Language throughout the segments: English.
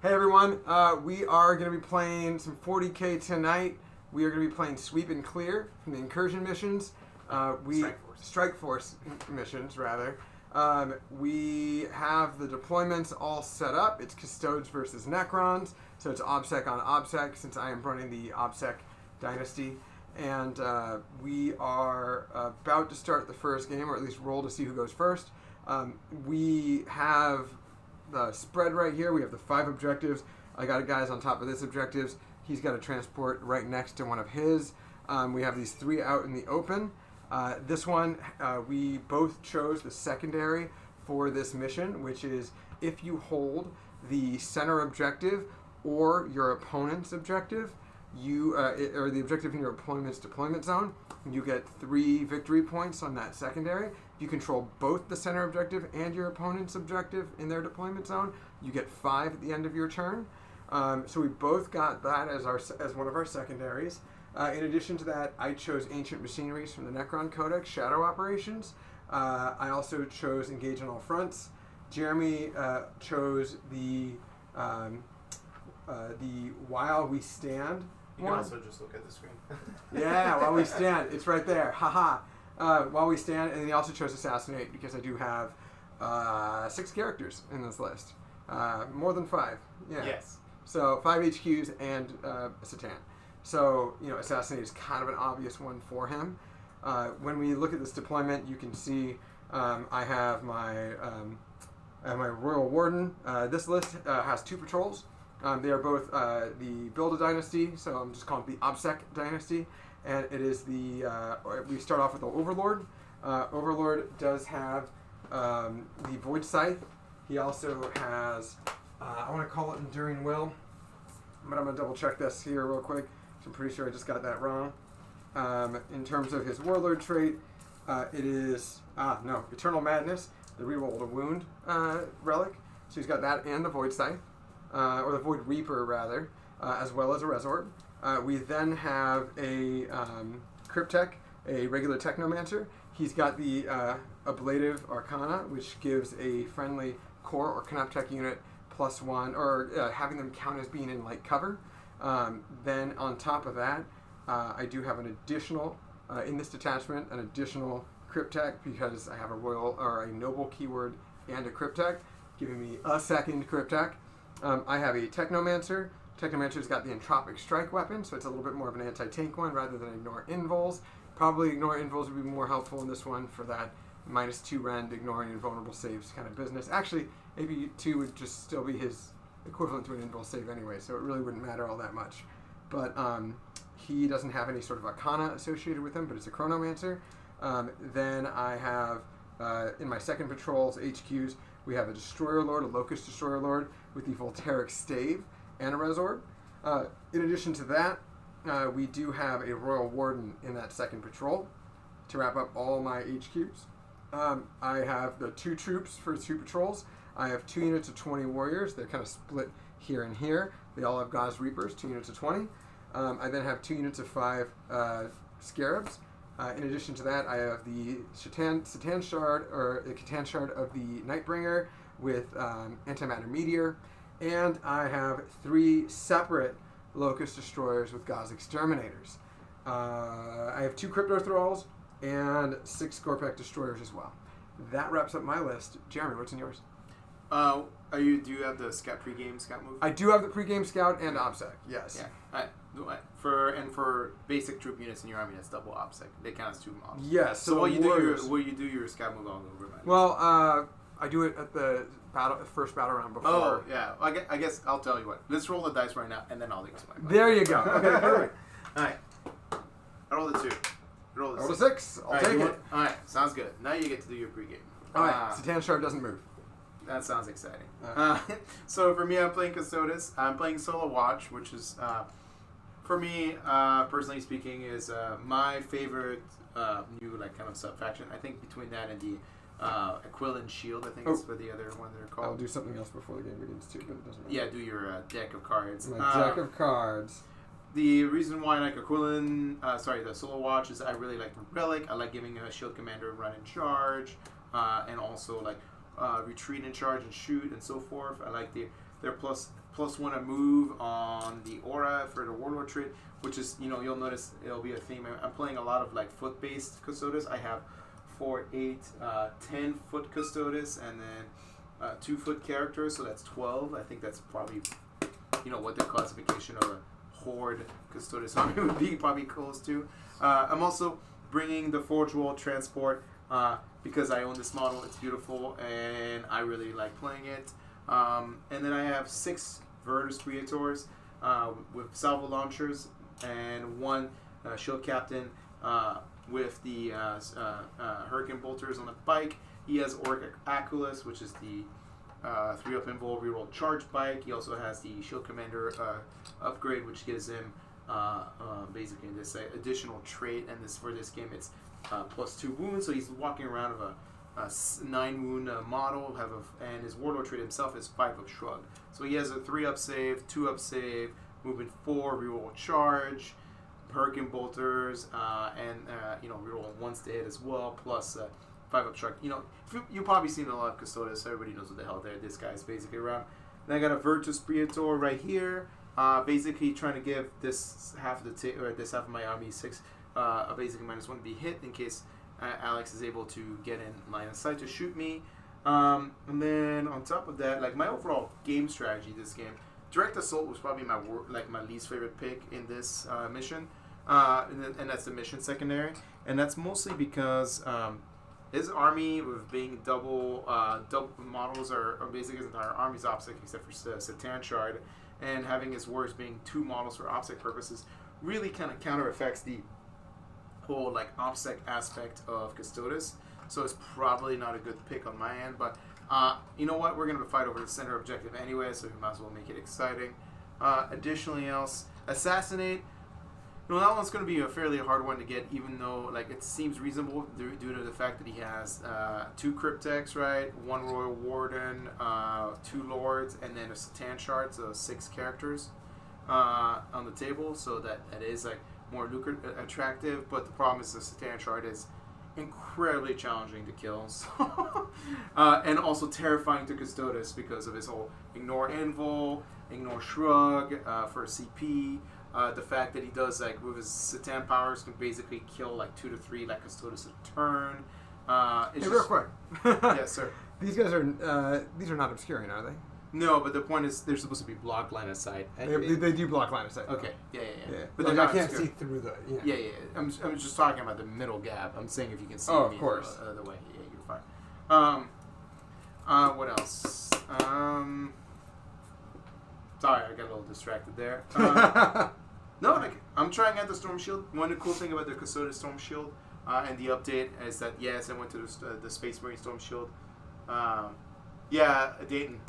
Hey everyone, we are going to be playing some 40k tonight. We are going to be playing Sweep and Clear from the Incursion missions. Strike Force missions, rather. We have the deployments all set up. It's Custodes versus Necrons, so it's OBSEC on OBSEC since I am running the OBSEC dynasty. And we are about to start the first game, or at least roll to see who goes first. We have the spread right here. We have the 5 objectives. I got a guy's on top of this objectives. He's got a transport right next to one of his. We have these 3 out in the open. This one, we both chose the secondary for this mission, which is if you hold the center objective or your opponent's objective, or the objective in your opponent's deployment zone, you get 3 victory points on that secondary. If you control both the center objective and your opponent's objective in their deployment zone, you get 5 at the end of your turn. So we both got that as one of our secondaries. In addition to that, I chose Ancient Machineries from the Necron Codex, Shadow Operations. I also chose Engage on All Fronts. Jeremy chose the While We Stand. You can also just look at the screen. Yeah, While We Stand. It's right there. Haha. While We Stand. And then he also chose Assassinate because I do have 6 characters in this list. More than 5. Yeah. Yes. So 5 HQs and Satan. So, Assassinate is kind of an obvious one for him. When we look at this deployment, you can see I have my Royal Warden. This list has 2 patrols. They are both the Build a Dynasty, so I'm just calling it the OBSEC Dynasty. And it is we start off with the Overlord. Overlord does have the Void Scythe. He also has, I want to call it Enduring Will, but I'm going to double check this here real quick. I'm pretty sure I just got that wrong. In terms of his Warlord trait, it is, Eternal Madness, the reroll a wound relic. So he's got that and the Void Scythe, or the Void Reaper rather, as well as a Resort. We then have a Cryptech, a regular Technomancer. He's got the Ablative Arcana, which gives a friendly core or Canoptech unit +1, or having them count as being in light cover. Then on top of that, I do have an additional, in this detachment, an additional Cryptech because I have a Royal or a Noble keyword and a Cryptech, giving me a second Cryptech. I have a Technomancer. Technomancer's got the Entropic Strike weapon, so it's a little bit more of an anti-tank one rather than Ignore Invuls. Probably Ignore Invuls would be more helpful in this one for that -2 rend, ignoring invulnerable saves kind of business. Actually, maybe 2 would just still be his equivalent to an invul save anyway, so it really wouldn't matter all that much. But he doesn't have any sort of Arcana associated with him, but it's a Chronomancer. Then I have, in my second patrol's HQs, we have a Destroyer Lord, a Locust Destroyer Lord, with the Voltaic Stave and a Resort. In addition to that, we do have a Royal Warden in that second patrol to wrap up all my HQs. I have the 2 troops for 2 patrols. I have 2 units of 20 warriors. They're kind of split here and here. They all have Gauze Reapers, 2 units of 20. I then have 2 units of 5 Scarabs. In addition to that, I have the Satan Shard, or the Catan Shard of the Nightbringer with Antimatter Meteor. And I have 3 separate Locust Destroyers with Gauze Exterminators. I have 2 Crypto Thralls and 6 Scorpec Destroyers as well. That wraps up my list. Jeremy, what's in yours? Do you have the pre-game scout move? I do have the pre-game scout and OBSEC. Yes. Yeah. For basic troop units in your army, that's double OBSEC. They count as 2 mobs. Yes. So will you do your scout move all over? Well, I do it at the first battle round before. Oh yeah. I guess I'll tell you what. Let's roll the dice right now, and then I'll explain. There you go. Okay, perfect. All right. I roll the 2. Roll the 6. I'll take it. All right. Sounds good. Now you get to do your pregame. All right. Satan Shard doesn't move. That sounds exciting. So for me, I'm playing Custodes. I'm playing Solo Watch, which is, for me, personally speaking, is my favorite new kind of sub-faction. I think between that and the Aquilin Shield, I think is what the other one they're called. I'll do something else before the game begins too, but it doesn't matter. Yeah, do your deck of cards. My deck of cards. The reason why I like Aquilin, the Solo Watch, is I really like Relic. I like giving a Shield Commander run and charge, and also retreat and charge and shoot and so forth. I like their +1 a move on the aura for the Warlord trait, which is, you'll notice it'll be a theme. I'm playing a lot of like foot-based Custodes. I have 4, 8, 10 foot Custodes, and then 2 foot characters, so that's 12. I think that's probably, what the classification of a Horde Custodes army would be probably close to. I'm also bringing the Forge World Transport because I own this model. It's beautiful, and I really like playing it. And then I have 6 Virtus Praetors with salvo launchers, and 1 shield captain with the Hurricane Bolters on the bike. He has Auric Aculus, which is the 3-up invul reroll charge bike. He also has the Shield Commander upgrade, which gives him basically this additional trait. And for this game, it's +2 wounds. So he's walking around with a 9 wound model. And his Warlord trait himself is 5-up shrug. So he has a 3-up save, 2-up save, movement 4, reroll charge, Hurricane Bolters, and reroll once to hit as well, plus 5-up shrug. You've probably seen a lot of Custodes, so everybody knows what the hell this guy is basically around. Then I got a Virtus Praetor right here, basically trying to give this half of my army 6, basically -1 to be hit in case Alex is able to get in line of sight to shoot me. And then on top of that, like my overall game strategy this game, Direct Assault was probably my least favorite pick in this mission, and that's the mission secondary, and that's mostly because his army with being double models are basically his entire army's OPSEC except for Satan Shard, and having his warriors being 2 models for OPSEC purposes really kind of counter affects the whole like OPSEC aspect of Custodes. So it's probably not a good pick on my end, but you know what? We're going to fight over the center objective anyway, so we might as well make it exciting. Additionally else, Assassinate. That one's going to be a fairly hard one to get, even though like it seems reasonable due to the fact that he has 2 Cryptex, right? 1 Royal Warden, 2 Lords, and then a Satan Shard, so 6 characters on the table, so that is like more attractive. But the problem is the Satan Shard is incredibly challenging to kill, and also terrifying to Custodes because of his whole ignore invul, ignore shrug for CP. The fact that he does like with his Satan powers can basically kill like 2 to 3 like Custodes a turn. Real quick. Yes, sir. These are not obscuring, are they? No, but the point is they're supposed to be block line of sight. They do block line of sight. Okay. Yeah. But like, I can't see through the. Yeah. I'm just talking about the middle gap. I'm saying if you can see me of course. The way. Yeah, you're fine. What else? Sorry, I got a little distracted there. No, I'm trying out the Storm Shield. One cool thing about the Custodes Storm Shield and the update is that yes, I went to the Space Marine Storm Shield. Yeah, Dayton.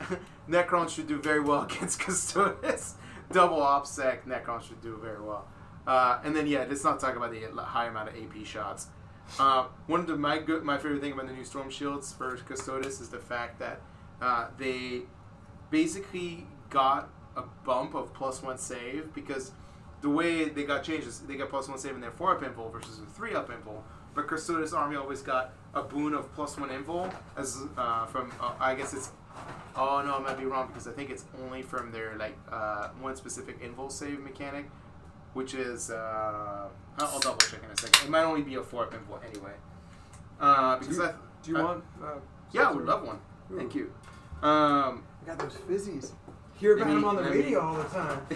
Necrons should do very well against Custodes. Double OPSEC, Necrons should do very well. And then, let's not talk about the high amount of AP shots. One of my favorite thing about the new Storm Shields for Custodes is the fact that they basically got a bump of +1 save, because the way they got changed is they got +1 save in their 4-up invul versus a 3-up invul. But Custodes army always got a boon of +1 invul as from I guess it's I might be wrong because I think it's only from their one specific invul save mechanic, which is I'll double check in a second. It might only be a 4-up invul anyway. Because do you want? Yeah, I would love one. Ooh. Thank you. I got those fizzies. Hear about them on the radio all the time.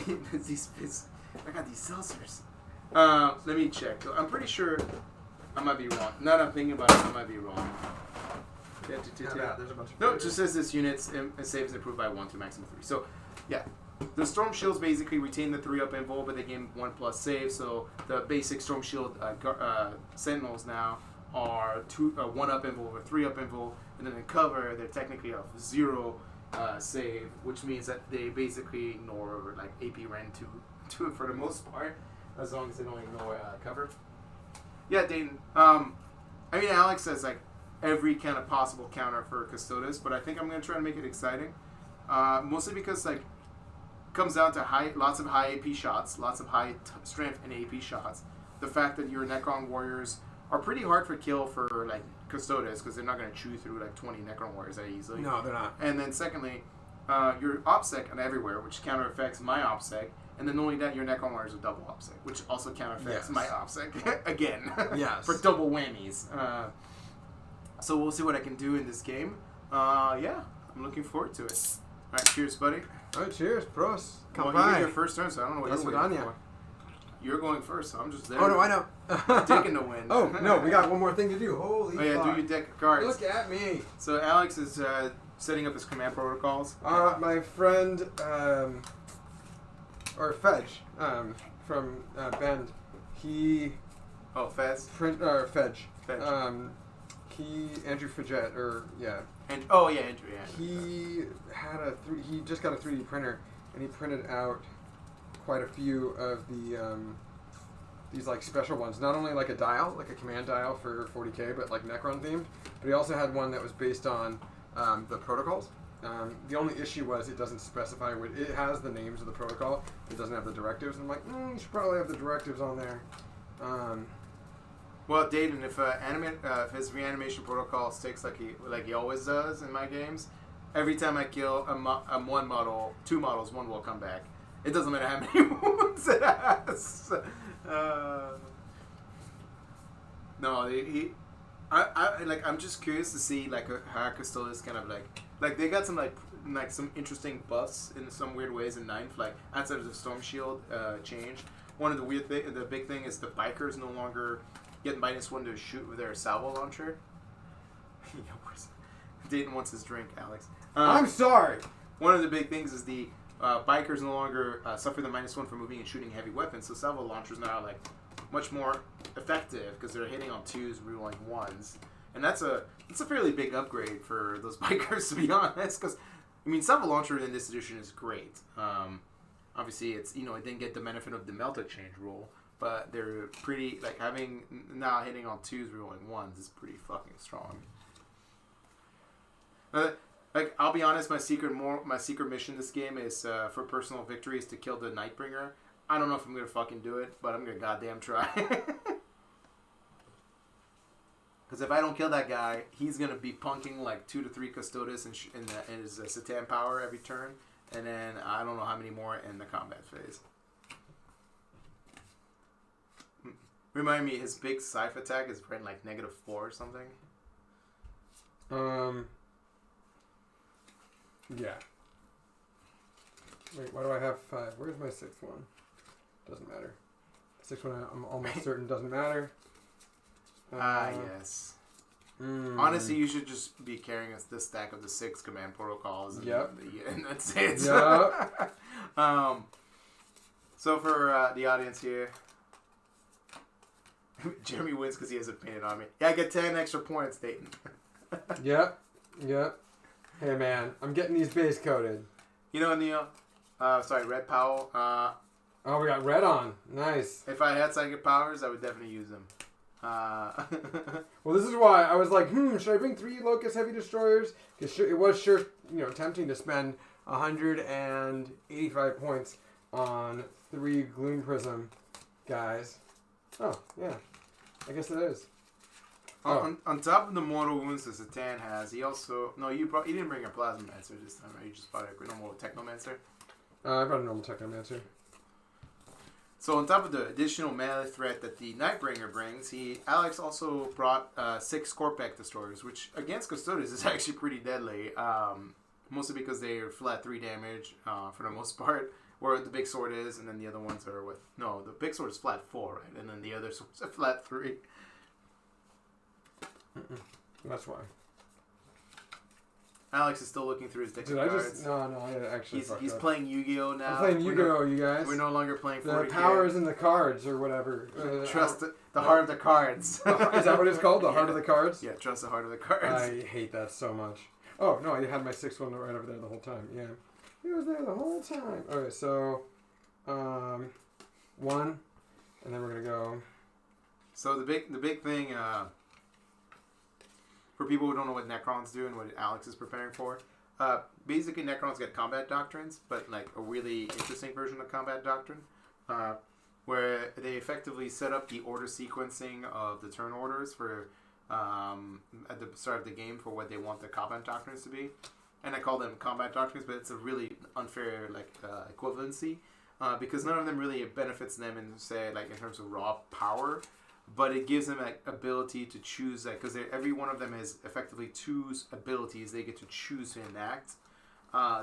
I got these seltzers. Let me check. I'm pretty sure I might be wrong. Now that I'm thinking about it, I might be wrong. There's a bunch of it just says this unit saves improved by 1 to maximum 3. So, yeah. The Storm Shields basically retain the 3-up invul, but they gain 1+ save. So, the basic Storm Shield Sentinels now are 1-up invul or 3-up invul. And then in cover, they're technically a 0 save, which means that they basically ignore AP Ren 2 for the most part, as long as they don't ignore cover. Yeah, Dayton. Alex says every kind of possible counter for Custodes, but I think I'm going to try and make it exciting. Mostly because it comes down to lots of high AP shots, lots of high strength and AP shots. The fact that your Necron warriors are pretty hard for kill for Custodes, because they're not going to chew through 20 Necron warriors that easily. No, they're not. And then secondly, your OPSEC on everywhere, which counter affects my OPSEC. And then only that, your Necron Warrior is a double OPSEC, which also counter affects my OPSEC again. Yes. For double whammies. So we'll see what I can do in this game. Yeah, I'm looking forward to it. All right, cheers, buddy. All right, cheers, bros. Come Well, by. you get your first turn, so I don't know what you're waiting Lasagna. for. You're going first, so I'm just there. Oh, no, I know. Taking the win. Oh, no, we got one more thing to do. Holy Oh, yeah, fuck. do your deck of cards. Look at me. So Alex is setting up his command protocols. My friend, or Fedge, from Bend, he... Oh, Fez? Fedge. Fedge. Andrew Fedget, or, yeah. And oh, yeah, Andrew, yeah. He had he just got a 3D printer, and he printed out quite a few of the, these, like, special ones. Not only, like, a dial, like a command dial for 40K, but, like, Necron themed. But he also had one that was based on the protocols. The only issue was it doesn't specify what it has the names of the protocol. It doesn't have the directives. And I'm like, you should probably have the directives on there. Well, Dayton, if if his reanimation protocol sticks like he always does in my games, every time I kill one model, 2 models, 1 will come back. It doesn't matter how many wounds it has. No, I'm just curious to see like how Custodes kind of like they got some like some interesting buffs in some weird ways in 9th, like outside of the Storm Shield change. One of the the big thing is the bikers no longer get -1 to shoot with their salvo launcher. Dayton wants his drink, Alex. I'm sorry. One of the big things is the bikers no longer suffer the -1 for moving and shooting heavy weapons, so salvo launchers now are like much more effective because they're hitting on 2s, rerolling 1s, and it's a fairly big upgrade for those bikers, to be honest. Because I mean, salvo launcher in this edition is great. Obviously, it's it didn't get the benefit of the melt exchange rule, but they're pretty like having now hitting on 2s, rerolling 1s is pretty fucking strong. Like I'll be honest, my secret mission this game is for personal victories to kill the Nightbringer. I don't know if I'm gonna fucking do it, but I'm gonna goddamn try. Because if I don't kill that guy, he's gonna be punking like 2 to 3 Custodes in his Satan power every turn, and then I don't know how many more in the combat phase. Remind me, his big scythe attack is right like -4 or something. Yeah. Wait, why do I have 5? Where's my 6th one? Doesn't matter. 6th one, I'm almost certain doesn't matter. Yes. Honestly, you should just be carrying this stack of the 6 command protocols. And and that's it. Yep. So for the audience here, Jeremy wins because he has a painted army. Yeah, I get 10 extra points, Dayton. Yep. Hey man, I'm getting these base coated. Neil. Red Powell. Oh, we got red on. Nice. If I had psychic powers, I would definitely use them. Well, this is why I was like, should I bring 3 Locust Heavy Destroyers? Because it was tempting to spend 185 points on 3 Gloom Prism guys. Oh, yeah. I guess it is. On top of the mortal wounds that Satan has, he also... No, you didn't bring a Plasmamancer this time, right? You just brought a normal Technomancer? I brought a normal Technomancer. So on top of the additional melee threat that the Nightbringer brings, Alex also brought 6 Scorpec Destroyers, which against Custodes is actually pretty deadly. Mostly because they are flat 3 damage for the most part, where the big sword is, and then the other ones are with... No, the big sword is flat 4, right? And then the other swords are flat 3. That's why. Alex is still looking through his deck of cards. No, I actually He's playing Yu-Gi-Oh! Now. I'm playing Yu-Gi-Oh! You guys. We're no longer playing 40K. The powers in the cards, or whatever. Trust the heart of the cards. Is that what it's called? The heart of the cards? Yeah, trust the heart of the cards. I hate that so much. Oh, no, I had my 6th one right over there the whole time. Yeah. He was there the whole time. Okay, so... 1. And then we're going to go... So the big thing... for people who don't know what Necrons do and what Alex is preparing for, basically Necrons get combat doctrines, but like a really interesting version of combat doctrine, where they effectively set up the order sequencing of the turn orders for at the start of the game for what they want the combat doctrines to be. and I call them combat doctrines, but it's a really unfair equivalency because none of them really benefits them in say like in terms of raw power, but it gives them like ability to choose because every one of them has effectively 2 abilities they get to choose to enact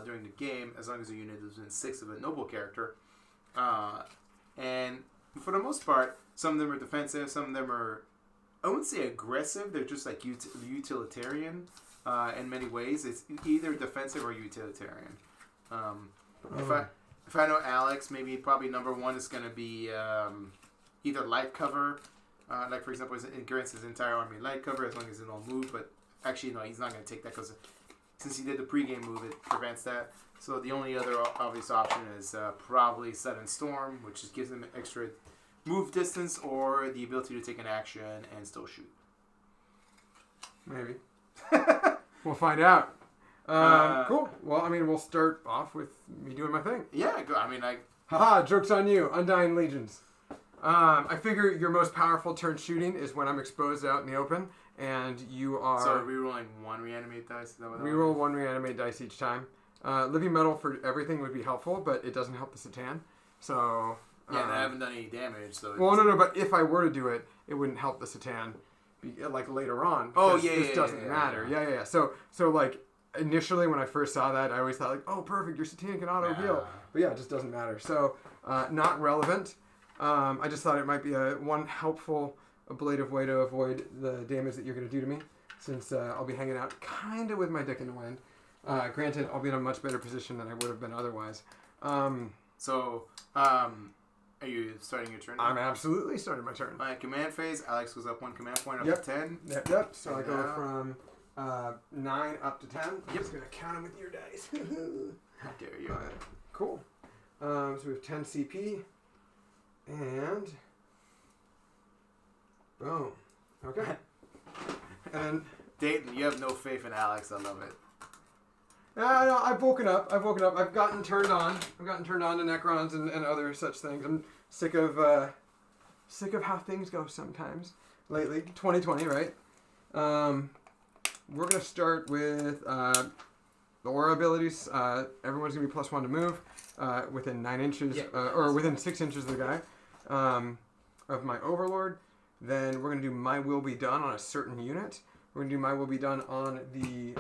during the game as long as the unit is within 6 of a noble character, and for the most part, some of them are defensive, some of them are I wouldn't say aggressive. They're just like utilitarian in many ways. It's either defensive or utilitarian. If I know Alex, probably number 1 is going to be either light cover. Like for example, it grants his entire army light cover as long as it don't move. But actually, no, he's not going to take that because since he did the pregame move, it prevents that. So the only other obvious option is probably Sudden Storm, which just gives him extra move distance or the ability to take an action and still shoot. Maybe. We'll find out. Cool. Well, I mean, we'll start off with me doing my thing. Yeah, Haha, joke's on you. Undying Legions. I figure your most powerful turn shooting is when I'm exposed out in the open, and you are... So rerolling 1 reanimate dice? Is that what reroll 1 reanimate dice each time. Living Metal for everything would be helpful, but it doesn't help the Satan. So... Yeah, and I haven't done any damage, so... Well, no, but if I were to do it, it wouldn't help the Satan, like, later on. This doesn't matter. Yeah. So, like, initially when I first saw that, I always thought, like, oh, perfect, your Satan can auto-heal. But yeah, it just doesn't matter. So, not relevant. I just thought it might be one helpful ablative way to avoid the damage that you're going to do to me, since I'll be hanging out kind of with my dick in the wind. Granted, I'll be in a much better position than I would have been otherwise. Are you starting your turn? I'm absolutely starting my turn. My command phase, Alex goes up 1 command point up to 10. Yep. So I go from 9 up to 10. I'm just going to count them with your dice. How dare you. Cool. So we have 10 CP. And... boom. Okay. And Dayton, you have no faith in Alex. I love it. No, I've woken up. I've gotten turned on. I've gotten turned on to Necrons and other such things. I'm sick of how things go sometimes lately. 2020, right? We're going to start with the aura abilities. Everyone's going to be +1 to move within 9 inches, or within 6 inches of the guy of my Overlord. Then we're going to do My Will Be Done on a certain unit. We're going to do My Will Be Done on the...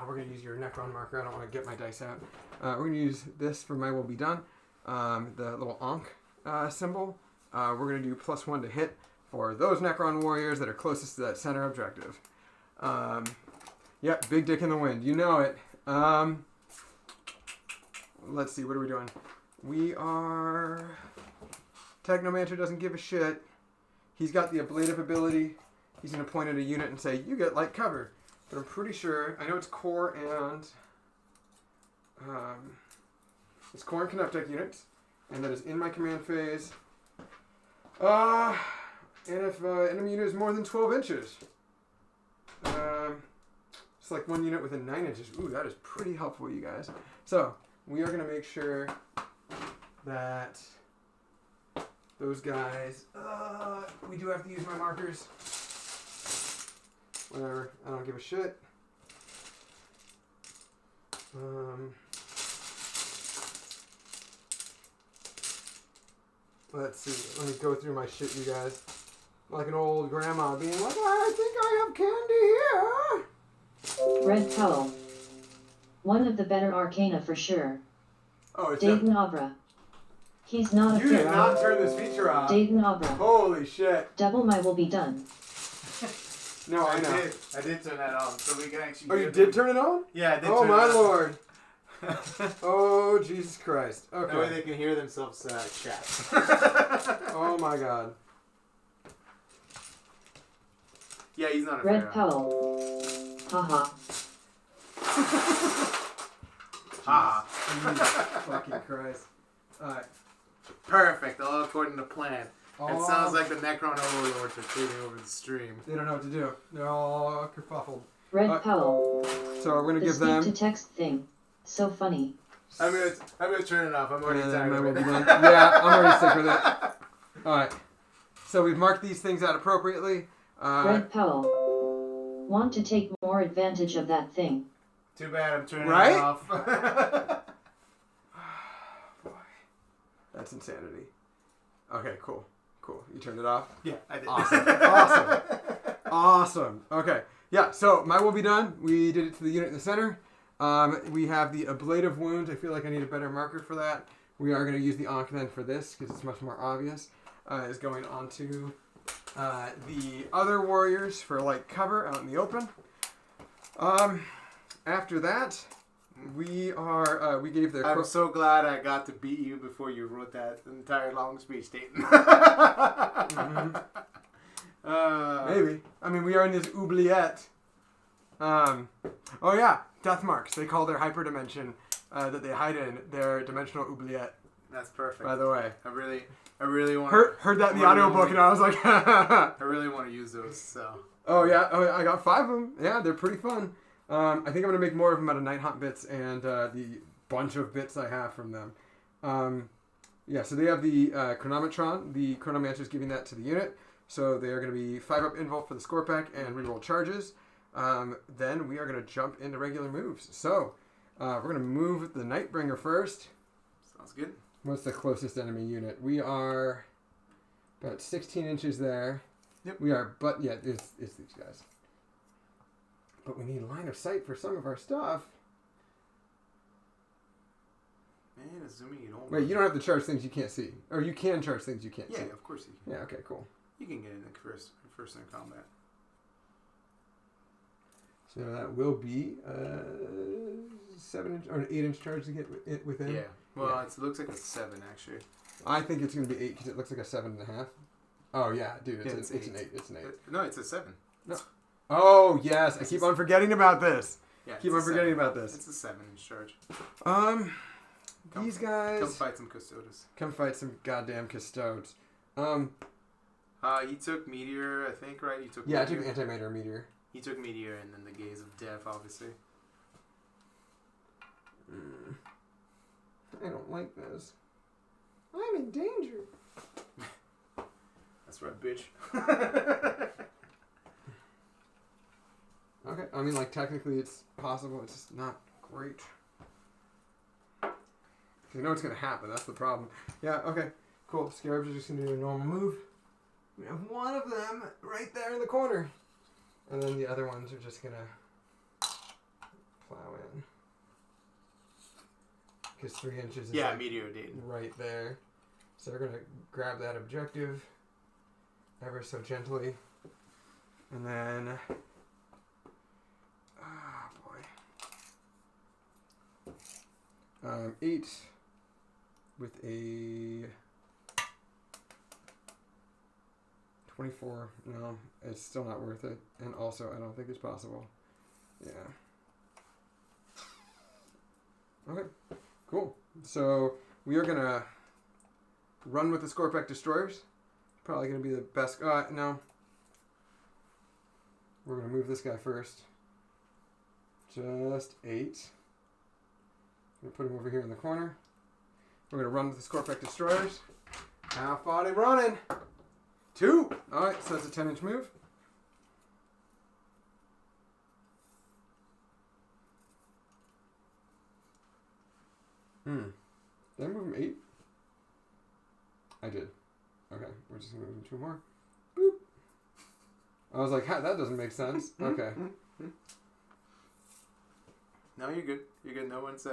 we're going to use your Necron marker. I don't want to get my dice out. We're going to use this for My Will Be Done. The little Ankh symbol. We're going to do +1 to hit for those Necron warriors that are closest to that center objective. Yep, big dick in the wind. You know it. Let's see, what are we doing? We are... Technomancer doesn't give a shit. He's got the ablative ability. He's going to point at a unit and say, you get light cover. But I'm pretty sure, I know it's core and Kinetic units, and that is in my command phase. And if enemy unit is more than 12 inches, it's like 1 unit within 9 inches. Ooh, that is pretty helpful, you guys. So we are going to make sure that those guys. We do have to use my markers. Whatever, I don't give a shit. Let's see. Let me go through my shit, you guys. Like an old grandma being like, I think I have candy here. Red Powell. One of the better Arcana for sure. Oh, it's Dayton Abra. He's not a You did not turn this feature off. Dayton Abra. Holy shit. Double My Will Be Done. No, I know. I did turn that on, so we can actually... Oh, you did turn it on? Yeah, I did Oh, turn my it on. lord. Oh, Jesus Christ. Okay. That way they can hear themselves chat. Oh, my God. Yeah, he's not a Red fair Powell. Haha. Jesus fucking Christ. Alright. Perfect, all according to plan. It sounds like the Necron overlords are taking over the stream. They don't know what to do. They're all kerfuffled. Red Powell. So we're going to The give them... speak-to-text thing. So funny. I'm gonna turn it off. I'm already tired of it. Yeah, I'm already sick with it. Alright. So we've marked these things out appropriately. Red Powell. Want to take more advantage of that thing. Too bad I'm turning Right? it off. Boy, that's insanity. Okay, cool. You turned it off? Yeah, I did. Awesome. Okay. Yeah, so my will be done. We did it to the unit in the center. We have the ablative wound. I feel like I need a better marker for that. We are going to use the Ankh then for this because it's much more obvious. Is going on to the other warriors for like cover out in the open. After that, we gave the... I'm so glad I got to beat you before you wrote that entire long speech statement. Maybe. I mean, we are in this oubliette. Oh yeah, death marks. They call their hyperdimension that they hide in their dimensional oubliette. That's perfect. By the way, I really want heard that in the audiobook, and I was like, I really want to use those. So. Oh yeah, I got 5 of them. Yeah, they're pretty fun. I think I'm gonna make more of them out of Nighthaunt bits and the bunch of bits I have from them. Yeah, so they have the Chronometron. The Chronomancer's giving that to the unit. So they are going to be 5 up invuln for the Scorpack and reroll charges. Then we are going to jump into regular moves. So we're going to move the Nightbringer first. Sounds good. What's the closest enemy unit? We are about 16 inches there. Yep. We are, but yeah, it's these guys. But we need line of sight for some of our stuff. Man, assuming you don't... Wait, you don't have to charge things you can't see. Or you can charge things you can't see. Yeah, of course you can. Yeah, okay, cool. You can get in the first in combat. So that will be 7-inch or an 8-inch charge to get it within. Yeah. Well, Yeah. it looks like a 7 actually. I think it's going to be 8 because it looks like a 7.5. Oh yeah, dude, it's an 8. It's an 8. No, it's a 7. No. Oh yes, I keep on forgetting about this. Yeah. Keep on forgetting about this. It's a 7-inch charge. These guys. Come fight some Custodes. Come fight some goddamn Custodes. He took Meteor, I think, right? He took. Yeah, Meteor. I took Antimatter Meteor. He took Meteor and then the Gaze of Death, obviously. I don't like this. I'm in danger. That's right, bitch. Okay, I mean, like, technically it's possible, it's just not great. Because you know what's going to happen, that's the problem. Yeah, okay, cool. Scarabs are just going to do a normal move. We have one of them right there in the corner. And then the other ones are just going to plow in. Because 3 inches is like Meteor did. right there. So we're going to grab that objective ever so gently. And then... Ah, boy. 8 with a 24. No, it's still not worth it. And also, I don't think it's possible. Yeah. Okay, cool. So we are going to run with the Scorpack Destroyers. Probably going to be the best. No. We're going to move this guy first. Just 8. I'm going to put him over here in the corner. We're going to run with the Scorpack Destroyers. How far are they running? 2. Alright, so that's a 10-inch move. Did I move him 8? I did. Okay, we're just going to move him 2 more. Boop. I was like, that doesn't make sense. Okay. No, you're good. You're good. No one's...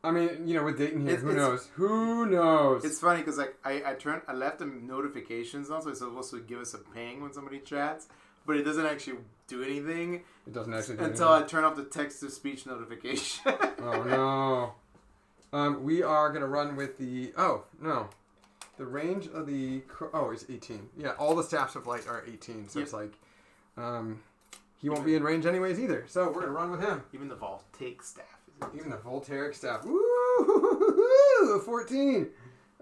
I mean, you know, with Dayton here, who knows? Who knows? It's funny because like I left the notifications on, so it's supposed to give us a ping when somebody chats, but it doesn't actually do anything. It doesn't actually do until anything. I turn off the text-to-speech notification. Oh no. We are gonna run with the. Oh no. The range of the. It's 18. Yeah, all the staffs of light are 18, so It's like, he won't be in range anyways either. So we're gonna run with him. Even the Voltaic staff. Even the Voltaic staff. Woo! 14.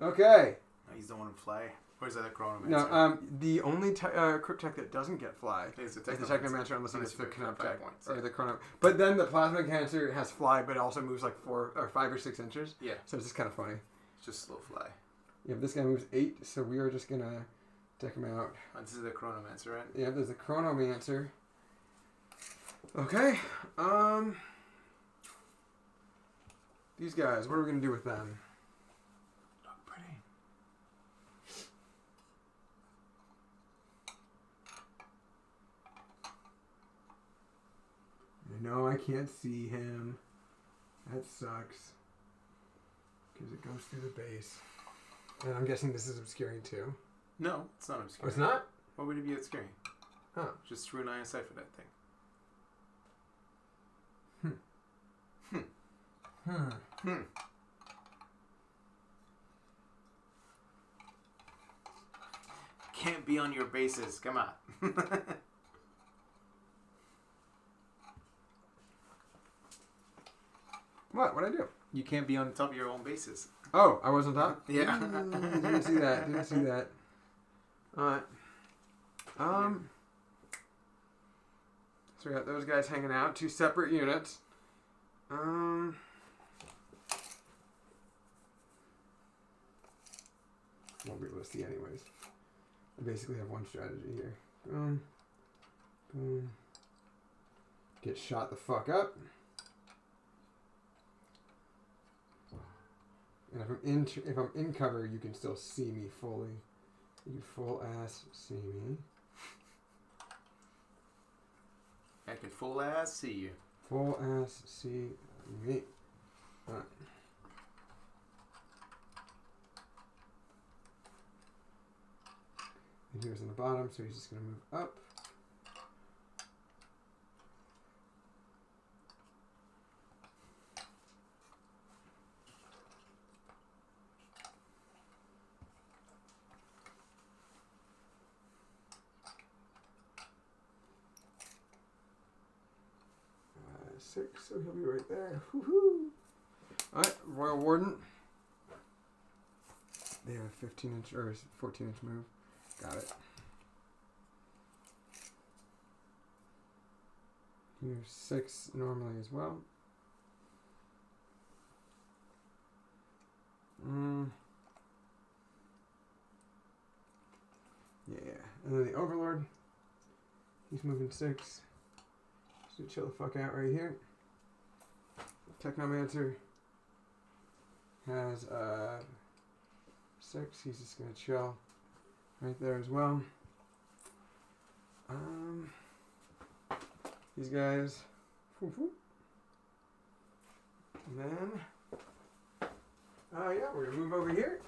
Okay. No, he's the one who fly. Or is that a Chronomancer? No, the only Cryptech that doesn't get fly is the Technomancer unless it's the Canoptech. Points, or the Chrono. But then the Plasma Cancer has fly, but it also moves like 4 or 5 or 6 inches. Yeah. So it's just kind of funny. It's just slow fly. Yeah, this guy moves 8, so we are just going to deck him out. Oh, this is the Chronomancer, right? Yeah, there's a Chronomancer. Okay. These guys, what are we going to do with them? Look pretty. I know I can't see him. That sucks. Because it goes through the base. And I'm guessing this is obscuring too. No, it's not obscuring. Oh, it's not? Why would it be obscuring? Huh. Just threw an iron sight for that thing. Can't be on your bases. Come on. What? What'd I do? You can't be on top of your own bases. Oh, I wasn't top? Yeah. Didn't see that. Didn't see that. Alright. So we got those guys hanging out. 2 separate units. Won't be able to see anyways. I basically have one strategy here. Boom. Boom. Get shot the fuck up. And if I'm in cover, you can still see me fully. You can full ass see me. I can full ass see you. Full ass see me. Alright. And he was on the bottom, so he's just going to move up. So he'll be right there. Woohoo! Alright, Royal Warden. They have a 15-inch or 14-inch move. Got it. Here's 6 normally as well. Yeah. And then the Overlord. He's moving 6. So chill the fuck out right here. Technomancer has 6. He's just gonna chill right there as well. These guys. And then yeah, we're gonna move over here.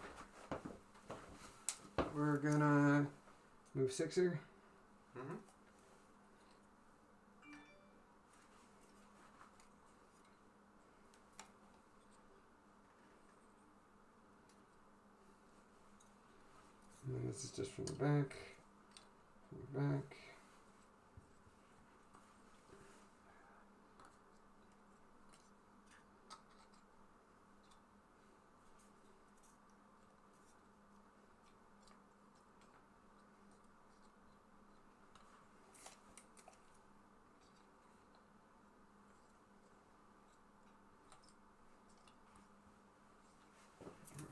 We're gonna move 6er. Mm-hmm. And then this is just from the back. From the back.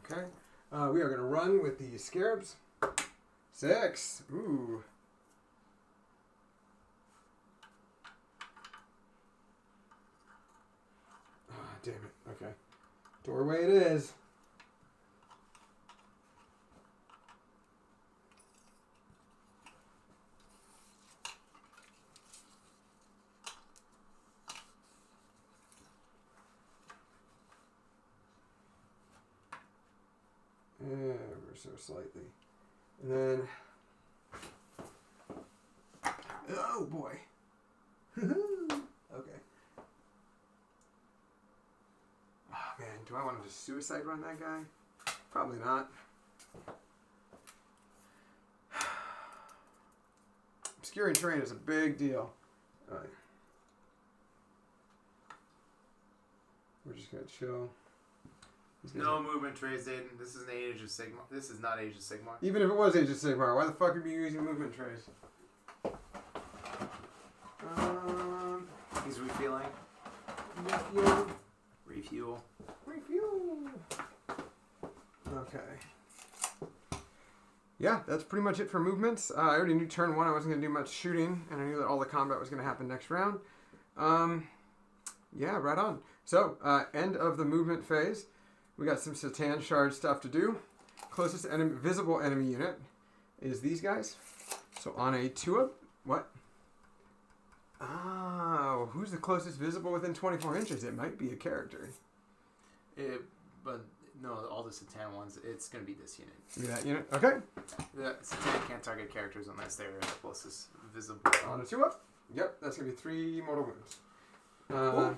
Okay. We are going to run with the Scarabs. 6. Ooh. Ah, damn it. Okay. Doorway it is. Ever so slightly. And then, oh boy. Okay. Oh man, do I want to just suicide run that guy? Probably not. Obscuring terrain is a big deal. Alright. We're just gonna chill. No movement trays, Aiden. This is an Age of Sigmar. This is not Age of Sigmar. Even if it was Age of Sigmar, why the fuck are you using movement trays? He's refueling. Refuel. Refuel. Refuel. Okay. Yeah, that's pretty much it for movements. I already knew turn 1 I wasn't going to do much shooting, and I knew that all the combat was going to happen next round. Yeah, right on. So, end of the movement phase. We got some Satan Shard stuff to do. Closest visible enemy unit is these guys. So on a 2-up, what? Oh, who's the closest visible within 24 inches? It might be a character. But no, all the Satan ones, it's going to be this unit. Be that unit? Okay. The Satan can't target characters unless they're the closest visible. On a 2-up. Yep, that's going to be 3 mortal wounds. Cool.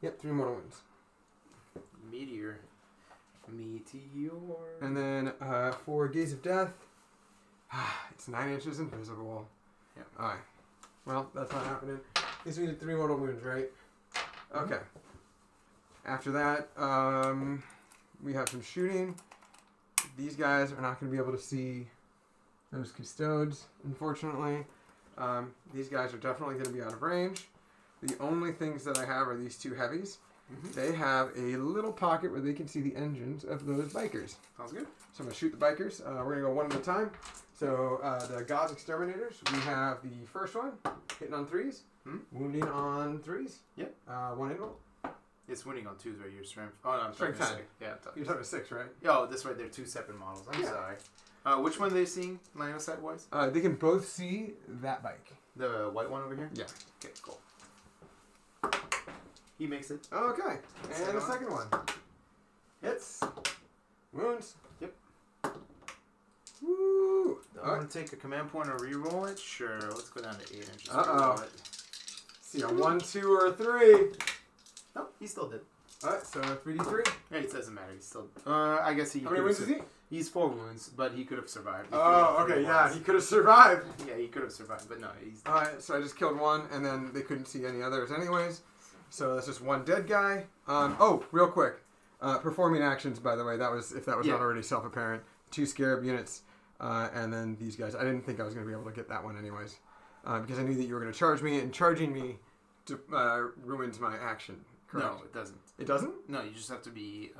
Yep, 3 mortal wounds. Meteor. And then for Gaze of Death, it's 9 inches invisible. Yep. Alright. Well, that's not happening. Guess we need 3 mortal wounds, right? Okay. After that, we have some shooting. These guys are not going to be able to see those Custodes, unfortunately. These guys are definitely going to be out of range. The only things that I have are these 2 heavies. Mm-hmm. They have a little pocket where they can see the engines of those bikers. Sounds good. So I'm going to shoot the bikers. We're going to go one at a time. So the Gauze Exterminators, we have the first one, hitting on 3s, wounding on 3s. Yep. 1 invul. It's wounding on 2s right here, strength. Oh, no, I'm Strength 10. Yeah, You're talking 6, right? Oh, this right, they're 2 separate models. I'm sorry. Which one are they seeing, line of sight wise? They can both see that bike. The white one over here? Yeah. Okay, cool. He makes it. Okay. And the second one. Hits. Wounds. Yep. Woo! I'm going to take a command point and reroll it. Sure, let's go down to 8 inches. Uh-oh. See, a 1, 2, or a 3. Nope, he still did. Alright, so 3d3. Yeah, it doesn't matter. He's still. I guess he. How many wounds is he? He's 4 wounds, but he could have survived. Oh, okay, yeah, he could have survived. Yeah, he could have survived, but no, he's. Alright, so I just killed 1, and then they couldn't see any others anyways. So that's just 1 dead guy. Real quick. Performing actions, by the way, if that was not already self-apparent. 2 Scarab units, and then these guys. I didn't think I was going to be able to get that one anyways. Because I knew that you were going to charge me, and charging me ruins my action. Correct? No, it doesn't. It doesn't? No, you just have to be...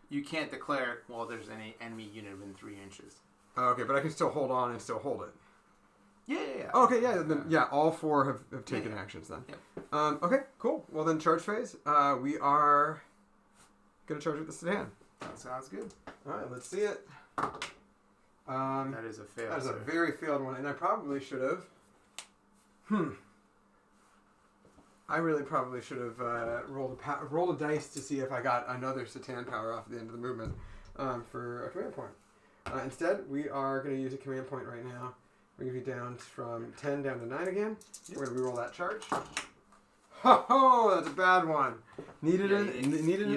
you can't declare, well, there's any enemy unit within 3 inches. Okay, but I can still hold on and still hold it. Yeah. Okay, yeah, then, all 4 have taken actions then. Yeah. Okay, cool. Well, then charge phase. We are going to charge with the Sedan. That sounds good. All right, let's see it. That is a fail. That is a very failed one, and I probably should have... I really probably should have rolled a dice to see if I got another Satan power off at the end of the movement for a command point. Instead, we are going to use a command point right now. We're going to be down from 10 down to 9 again. Yep. We're going to reroll that charge. Ho! That's a bad one. Needed an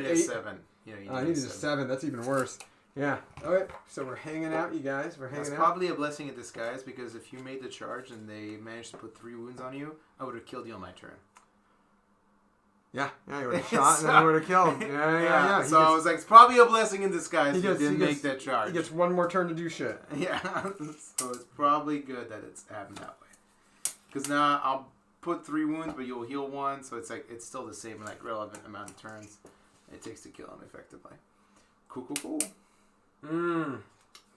8. 7. Yeah, I needed a 7. That's even worse. Yeah. Okay. So we're hanging out, you guys. We're hanging out. That's probably a blessing in disguise, because if you made the charge and they managed to put 3 wounds on you, I would have killed you on my turn. Yeah, you would have shot and then you would have killed. Yeah. So I was like, it's probably a blessing in disguise. He didn't make that charge. He gets 1 more turn to do shit. Yeah, so it's probably good that it's happened that way. Because now I'll put 3 wounds, but you'll heal 1, so it's like it's still the same relevant amount of turns it takes to kill him effectively. Cool. Could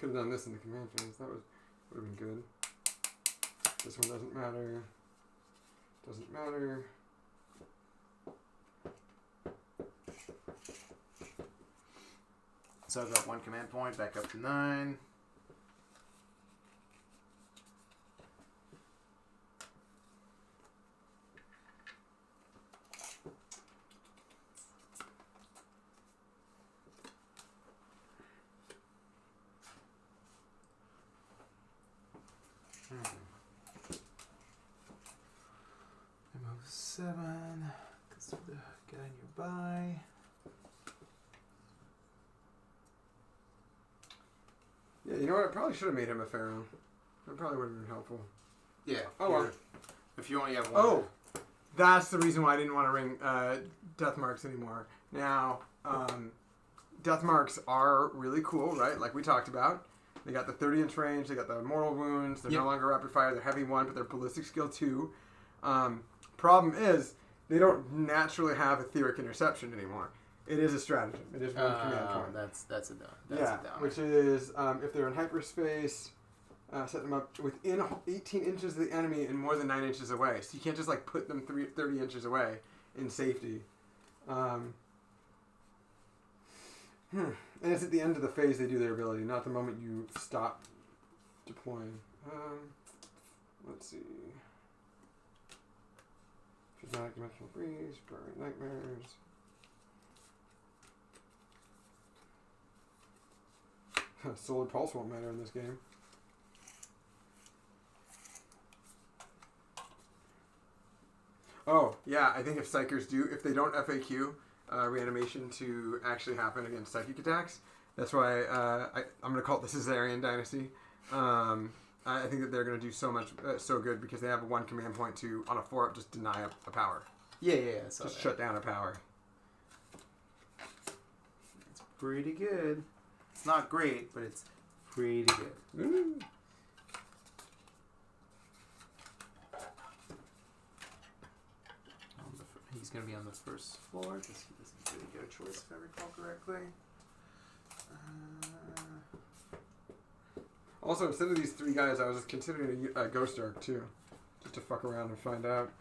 have done this in the command phase. That would have been good. This one doesn't matter. Doesn't matter. So I've got 1 command point, back up to 9. Move 7. Because of the guy nearby. Yeah, you know what? I probably should have made him a Pharaoh. That probably would have been helpful. Yeah. Oh, well. If you only have 1. Oh, that's the reason why I didn't want to ring death marks anymore. Now, death marks are really cool, right? Like we talked about. They got the 30-inch range. They got the mortal wounds. They're no longer rapid fire. They're heavy 1, but they're ballistic skill 2. Problem is, they don't naturally have etheric interception anymore. It is a stratagem. It is 1 command point. That's a down. Which is if they're in hyperspace, Set them up within 18 inches of the enemy and more than 9 inches away. So you can't just like put them 30 inches away in safety. And it's at the end of the phase they do their ability, not the moment you stop deploying. Let's see. Prismatic Dimensional Freeze, Burning Nightmares. Solar Pulse won't matter in this game. Oh, yeah, I think if Psychers if they don't FAQ reanimation to actually happen against psychic attacks, that's why I'm going to call it the Caesarean Dynasty. I think that they're going to do so good because they have one command point to, on a 4-up, just deny a power. Yeah. Just shut down a power. It's pretty good. It's not great, but it's pretty good. Ooh. He's going to be on the first floor because he doesn't really get a choice, if I recall correctly. Also, instead of these 3 guys, I was considering a Ghost Arc, too. Just to fuck around and find out.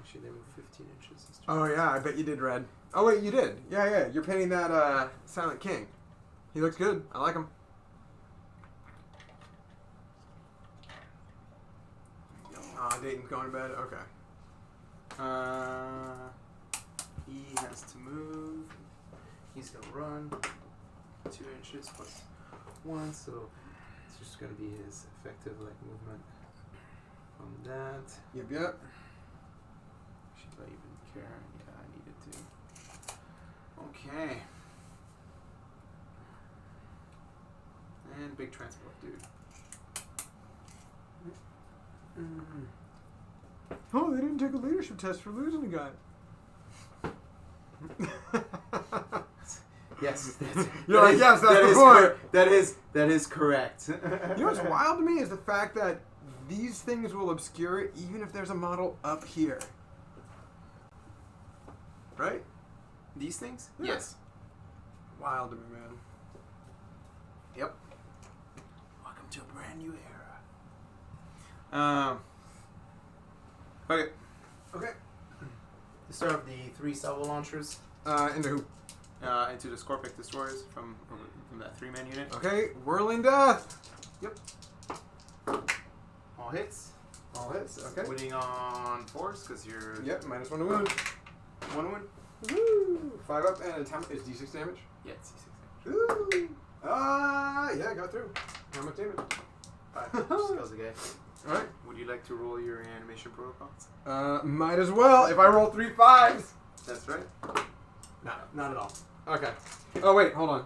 Actually, they moved 15 inches. Oh, yeah, I bet you did, Red. Oh, wait, you did. Yeah. You're painting that Silent King. He looks good. I like him. Dayton's going to bed. Okay. He has to move. He's going to run 2 inches plus 1, so it's just going to be his effective movement on that. Yep. Should I even care? Yeah, I needed to. Okay. And big transport, dude. Oh, they didn't take a leadership test for losing a guy. Yes. You're like, yes, that's the point. That is correct. You know what's wild to me is the fact that these things will obscure it even if there's a model up here. Right? These things? Yeah. Yes. Wild to me, man. Yep. Welcome to a brand new era. Okay. The start of the 3 salvo launchers. Into who? Into the Scorpic destroyers from that 3-man unit. Okay, Whirling Death. Yep. All hits. Okay. Winning on force because you're. Yep, -1 to wound. 1 win. Woo! 5 up and attack is D6 damage. Yeah, it's D6 Ooh! Yeah, got through. How much damage? 5. Just kills the guy. Alright. Would you like to roll your animation protocols? Might as well if I roll 3 5s. That's right. No, not at all. Okay. Oh, wait, hold on.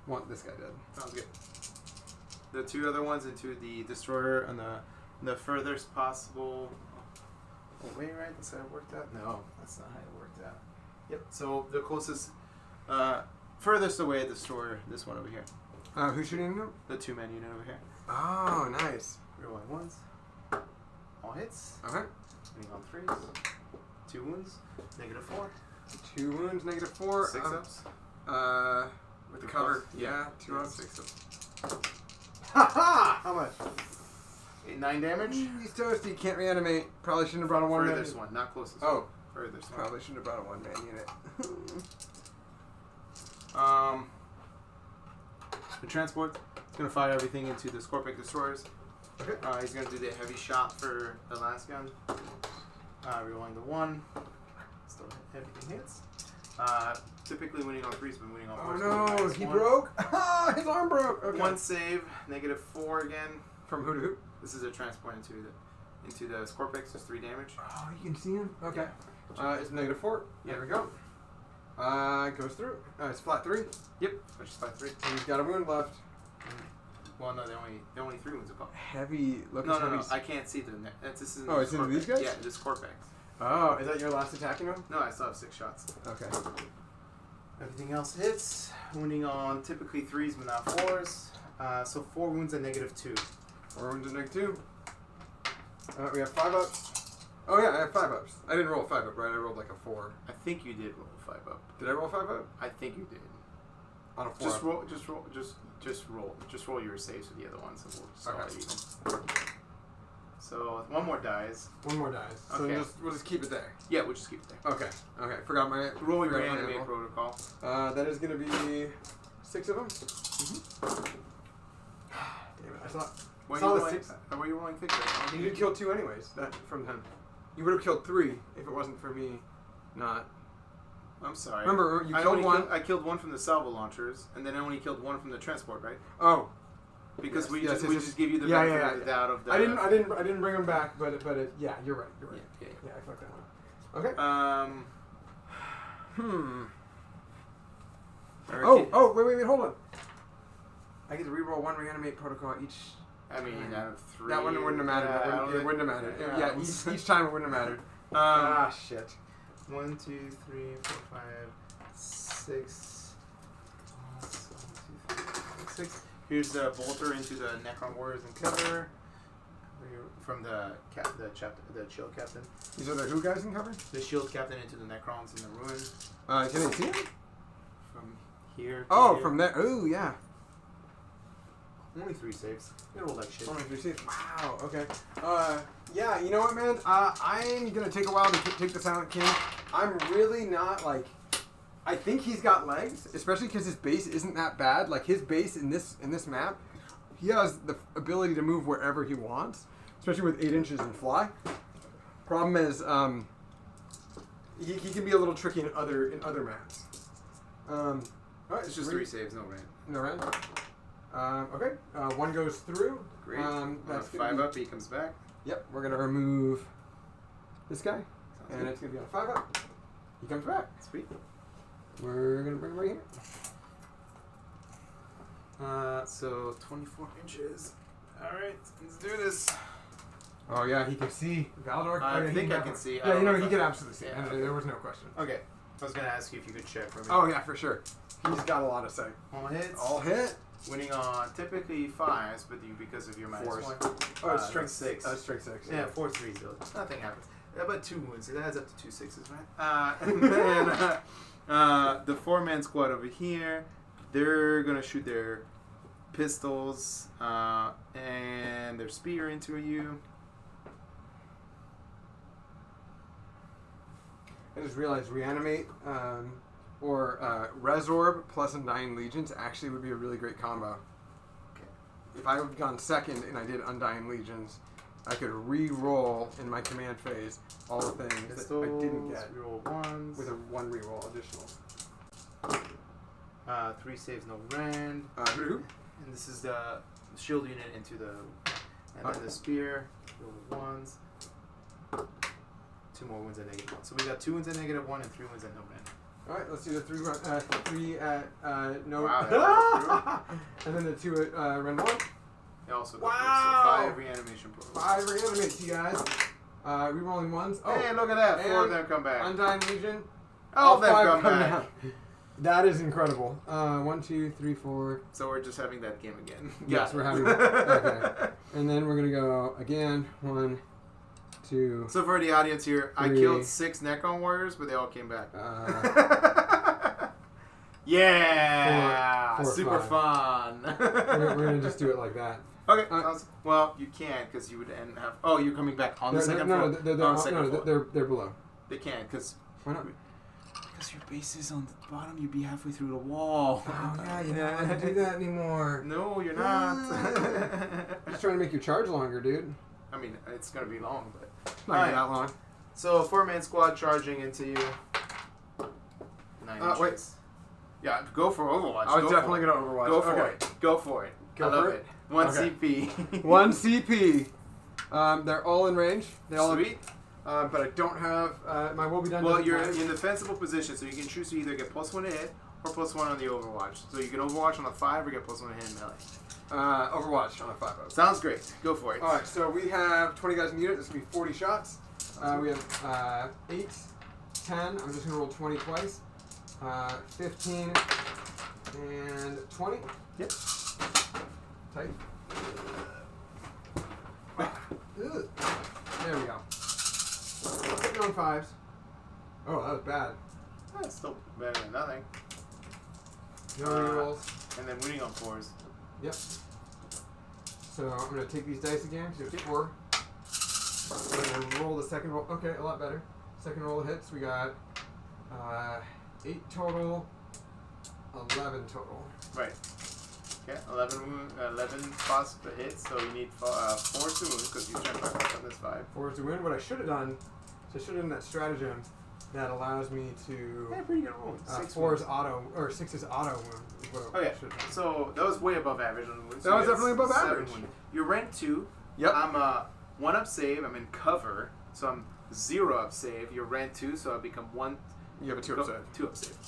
Want this guy dead. Sounds good. The 2 other ones into the destroyer on the furthest possible. Oh, wait, right? That's how it worked out? No, that's not how it worked out. Yep. So the closest, furthest away destroyer, this one over here. Who's shooting him? The 2-man unit over here. Oh, nice. Reroll ones. All hits. Okay. Winning on 3s. 2 wounds. -4. 2 wounds, -4. 6 ups. With the cover. Yeah, 2 ups. 6 ups. Ha! How much? 9 damage. He's toasty. Can't reanimate. Probably shouldn't have brought a 1-man. Furthest one, not closest. Oh. One. Furthest one. Probably shouldn't have brought a 1-man unit. the transport. He's going to fire everything into the Scorpic Destroyers. Okay. He's going to do the heavy shot for the last gun. Rerolling the 1. Still everything hits. Typically winning on 3s, but winning on 4s. Oh no, he broke. His arm broke. Okay. 1 save, -4 again. From who to who? This is a transport into the Scorpix, just 3 damage. Oh, you can see him? Okay. It's -4. Yeah. There we go. Goes through. It's flat 3. Yep, which is 5-3. And he's got a wound left. Well, no, they only 3 wounds above. Heavy. Look No, at no, I can't see the net. This is Oh, it's into these guys? Yeah, the Scorpix. Oh, is that your last attacking him? No, I still have 6 shots. Okay. Everything else hits. Wounding on typically 3s, but not 4s. So 4 wounds at -2. 4 wounds and -2. We have 5 ups. Oh yeah, I have 5 ups. I didn't roll a 5 up, right? I rolled like a 4. I think you did roll a 5 up. Did I roll a 5 up? I think you did. On a 4 Just up. roll your saves for the other ones, and we'll just Okay. call it even. So 1 more dies. 1 more dies. So Okay. we'll just keep it there. Yeah, we'll just keep it there. Okay. Okay. Forgot my Roll your forgot my animate roll. protocol. That is going to be 6 of them. Damn it! I thought Were Saw you the rolling, 6. were you rolling 6? you did kill 2 anyways. That from him. You would have killed 3 if it wasn't for me. Not. I'm sorry. Remember, you killed 1. I killed 1 from the salvo launchers, and then I only killed 1 from the transport, right? Oh. Because Yes, we yes, just yes. give you the Yeah, benefit yeah, of the yeah. doubt of the. I didn't bring him back, but yeah, you're right. You're right. Yeah. Yeah, I fucked that one. Okay. Oh, wait, hold on. I get to reroll 1 reanimate protocol each. I mean, out of 3. That one wouldn't have mattered. Yeah, It wouldn't have mattered. yeah. Yeah, each time it wouldn't have mattered. Shit. 1, 2, 3, 4, 5, 6. 6. Here's the bolter into the Necron warriors and cover. From the shield captain. These are the who guys in cover? The shield captain into the Necrons in the ruin. Can they see him? From here. To Oh, here. from there. Oh, yeah. Only 3 saves. You roll like shit. Only 3 saves. Wow. Okay. Yeah. You know what, man? I'm gonna take a while to take the Silent King. I'm really not like. I think he's got legs, especially because his base isn't that bad. Like his base in this map, he has the ability to move wherever he wants, especially with 8 inches and fly. Problem is, he can be a little tricky in other maps. All right, It's just 3 saves, no rand. No rand. Okay. 1 goes through. Great. That's 5 up, he comes back. Yep. We're gonna remove this guy, and it's gonna be on a 5 up. He comes back. Sweet. We're gonna bring him right here. So 24 inches. Alright, let's do this. Oh yeah, he can see Valdor. I think I can see. Yeah, you know he can absolutely see. Yeah. There was no question. Okay. I was going to ask you if you could check for me. Oh yeah, for sure. He's got a lot of sight. All hits. All hit. Winning on typically 5s, but you because of your Fours. -1. Oh, it's strength 6. Strength 6. Yeah, 4 3s though. Nothing happens. But 2 wounds. It adds up to 2 6s, right? And then the 4-man squad over here, they're gonna shoot their pistols and their spear into you. I just realized reanimate or Resorb plus Undying Legions actually would be a really great combo. Okay. If I had gone second and I did Undying Legions, I could re-roll in my command phase all the things Pistols, that I didn't get reroll 1s. with a 1 re-roll additional. 3 saves, no rand. Who? And this is the shield unit into the, and then the spear, roll 1s. 2 more wounds at -1. So we got 2 wounds at -1 and 3 wounds at no rand. All right, let's do the 3 at no. Wow, that and then the 2 at rend 1. They also Wow. so 5 reanimation pros. 5 reanimates, you guys. Rerolling 1s. Oh, Hey, look at that! 4 of and them come back. Undying Legion. All of them 5 come back. down. That is incredible. 1, 2, 3, 4. So we're just having that game again. Yes, we're having. Okay. And then we're gonna go again. 1, 2. So for the audience here, I 3. killed 6 Necron warriors, but they all came back. Yeah. 4, Super 5. fun. We're gonna just do it like that. Okay. Well, you can't because you would end have. Oh, you're coming back on the second floor. They're below. They can't because Because your base is on the bottom, you'd be halfway through the wall. Oh, yeah, you don't want to do that anymore. No, you're not. I'm just trying to make your charge longer, dude. I mean, it's going to be long, but... It's not gonna be that long. So, 4-man squad charging into you. 9 inches. Wait. Yeah, go for Overwatch. I was definitely going to Overwatch. Go for it. Go for it. Go I love for it. 1 Okay. CP. 1 CP. They're all in range. They all Sweet. but I don't have my will be done. Well, you're in defensible position, so you can choose to either get +1 to hit or +1 on the Overwatch. So you can Overwatch on a 5 or get +1 to hit in melee. Overwatch on a 5-0. Sounds great. Go for it. All right, so we have 20 guys in unit. This will be 40 shots. We have 8, 10. I'm just going to roll 20 twice. 15 and 20. Yep. Tight. Ugh. There we go. Hitting on 5s. Oh, that was bad. That's still better than nothing. No rerolls. And then winning on 4s. Yep. So I'm going to take these dice again. So it's 4. I'm going to roll the second roll. Okay, a lot better. Second roll of hits. We got 8 total, 11 total. Right. Okay, 11 spots to hit, so you need 4 to wound because you turned 5 on this 5. 4 is to win. What I should have done, so I should have done that stratagem that allows me to. Yeah, pretty good wound. 4 is auto, or 6 is auto wound. Is what I Okay, should have done. so that was way above average on wounds. That was definitely above 7 average. wound. You're rank 2. Yep. I'm 1 up save. I'm in cover, so I'm 0 up save. You're rank 2, so I become 1. You have a 2 up save. 2 up save.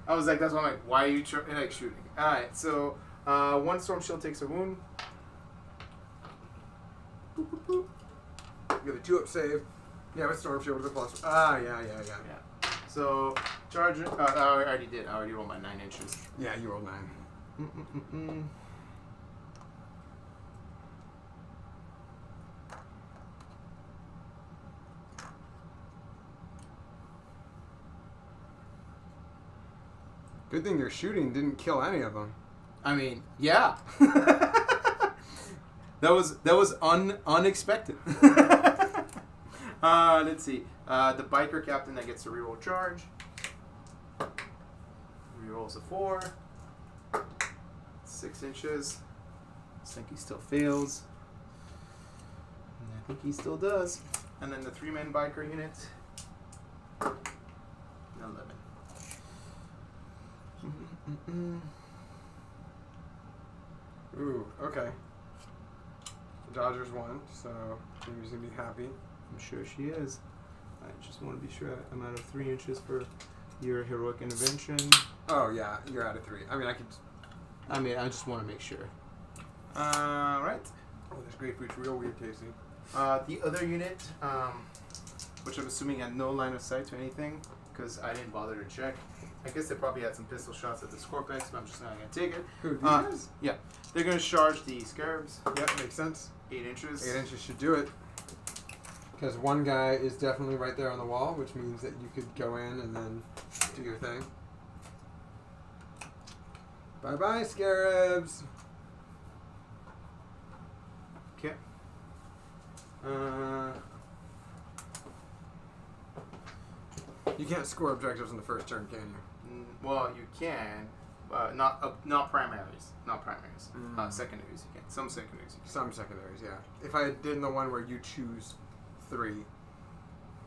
I was like, that's why I'm like, why are you shooting? Alright, so 1 storm shield takes a wound. Boop, boop, boop. You have a 2 up save. Yeah, with storm shield with a +1. Yeah. So charge. I already did. I already rolled my 9 inches. Yeah, you rolled 9. Good thing your shooting didn't kill any of them. I mean, yeah. that was unexpected. Let's see. The biker captain that gets a reroll charge. Rerolls a 4. 6 inches. Slinky still fails. And I think he still does. And then the 3-man biker unit. 11. Ooh, okay. The Dodgers won, so Jamie's gonna be happy. I'm sure she is. I just want to be sure I'm out of 3 inches for your heroic intervention. Oh yeah, you're out of 3. I mean, I just want to make sure. Right. Oh, this grapefruit's real weird tasting. The other unit, which I'm assuming had no line of sight to anything, because I didn't bother to check. I guess they probably had some pistol shots at the Scorpex, but I'm just not going to take it. Who, these guys? Yeah. They're going to charge the Scarabs. Yep, makes sense. 8 inches. 8 inches should do it. Because one guy is definitely right there on the wall, which means that you could go in and then do your thing. Bye-bye, Scarabs! Okay. You can't score objectives in the first turn, can you? Well, you can. Not primaries. Not primaries. Secondaries you can. Some secondaries you can. Some secondaries, yeah. If I did the one where you choose 3.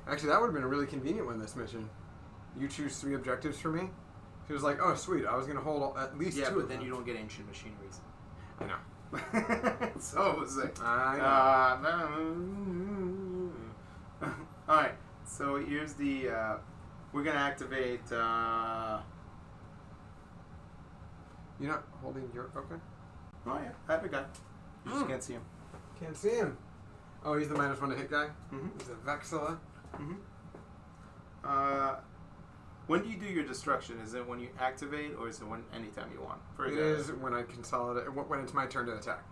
Actually, that would have been a really convenient one, this mission. You choose 3 objectives for me. He was like, oh, sweet, I was going to hold at least 2 Yeah, of but then them. you don't get ancient machineries. I know. So it was like... Alright, so here's the... we're going to activate... You're not holding your... Okay. Oh, yeah. I have a guy. You just can't see him. Can't see him. Oh, he's the -1 to hit guy? Mm-hmm. He's a Vexilla. Mm-hmm. When do you do your destruction? Is it when you activate, or is it when anytime you want? It is when I consolidate... When it's my turn to attack.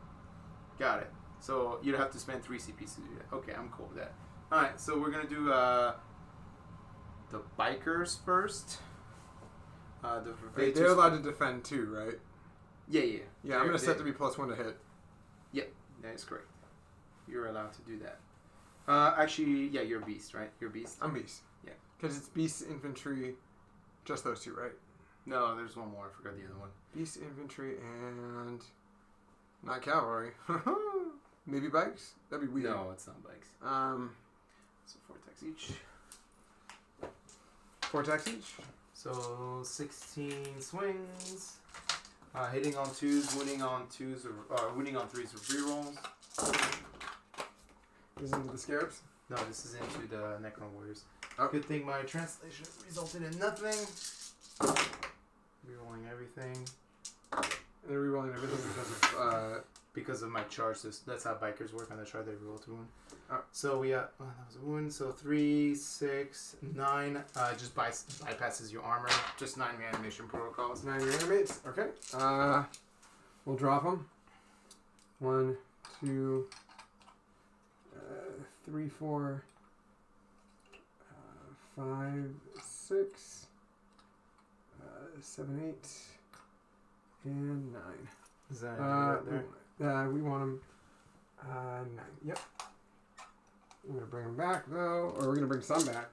Got it. So you'd have to spend 3 CPs to do that. Okay, I'm cool with that. Alright, so we're going to do the bikers first. They're allowed to defend too, right? Yeah, yeah. Yeah, I'm going to set to be +1 to hit. Yep, that is correct. You're allowed to do that. Actually, yeah, you're a beast, right? You're a beast. I'm beast. Yeah. Because it's beast infantry, just those two, right? No, there's one more. I forgot the other one. Beast infantry and not cavalry. Maybe bikes? That'd be weird. No, it's not bikes. So 4 attacks each. 4 attacks each. So 16 swings. Hitting on 2s, winning on 2s, or winning on 3s with rerolls. This is into the scarabs? No, this is into the Necron Warriors. Oh. Good thing my translation resulted in nothing. Rerolling everything. And they're rerolling everything Because of my charge. That's how bikers work on the chart. They reroll to wound. Oh. So we got, that was a wound. So 3, 6, 9. Just bypasses your armor. Just 9 reanimation protocols. 9 reanimates. Okay. We'll drop them. 1, 2, 3, 4, 5, 6, 7, 8, and 9. Is that right there? We want them 9. Yep. We're going to bring them back, though. Or we're going to bring some back.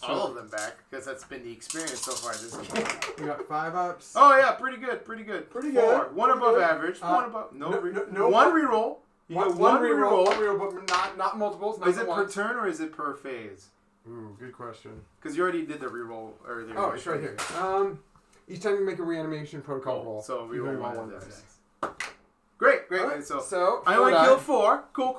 All of them back, because that's been the experience so far this game. We got 5 ups. Oh, yeah. Pretty good. Pretty good. 4. One above good. average. One above. No, one reroll. You get one reroll. One reroll, but not multiples. Not Is it per turn or is it per phase? Ooh, good question. Because you already did the reroll earlier. Oh, it's right here. Each time you make a reanimation protocol roll. So you reroll roll one dice. dice. Great. Right. So I only killed 4. Cool.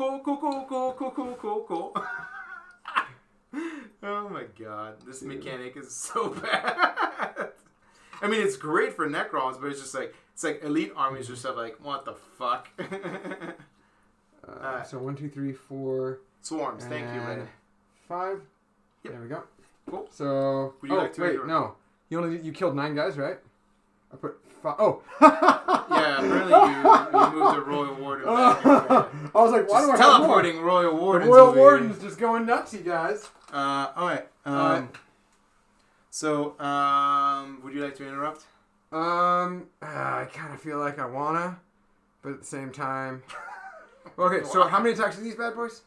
Oh my god, this mechanic is so bad. I mean, it's great for Necrons, but it's like elite armies just have like, what the fuck? So 1, 2, 3, 4. Swarms. Thank you, man. 5. Yep. There we go. Cool. So Would you like to wait, no. You killed 9 guys, right? I put 5. Oh. Yeah, apparently you moved the Royal Warden back. I was like, why do I have teleporting Royal Wardens? The Royal Warden's just going nuts, you guys. Alright. So, would you like to interrupt? I kind of feel like I wanna, but at the same time. Okay, so how many attacks are these bad boys?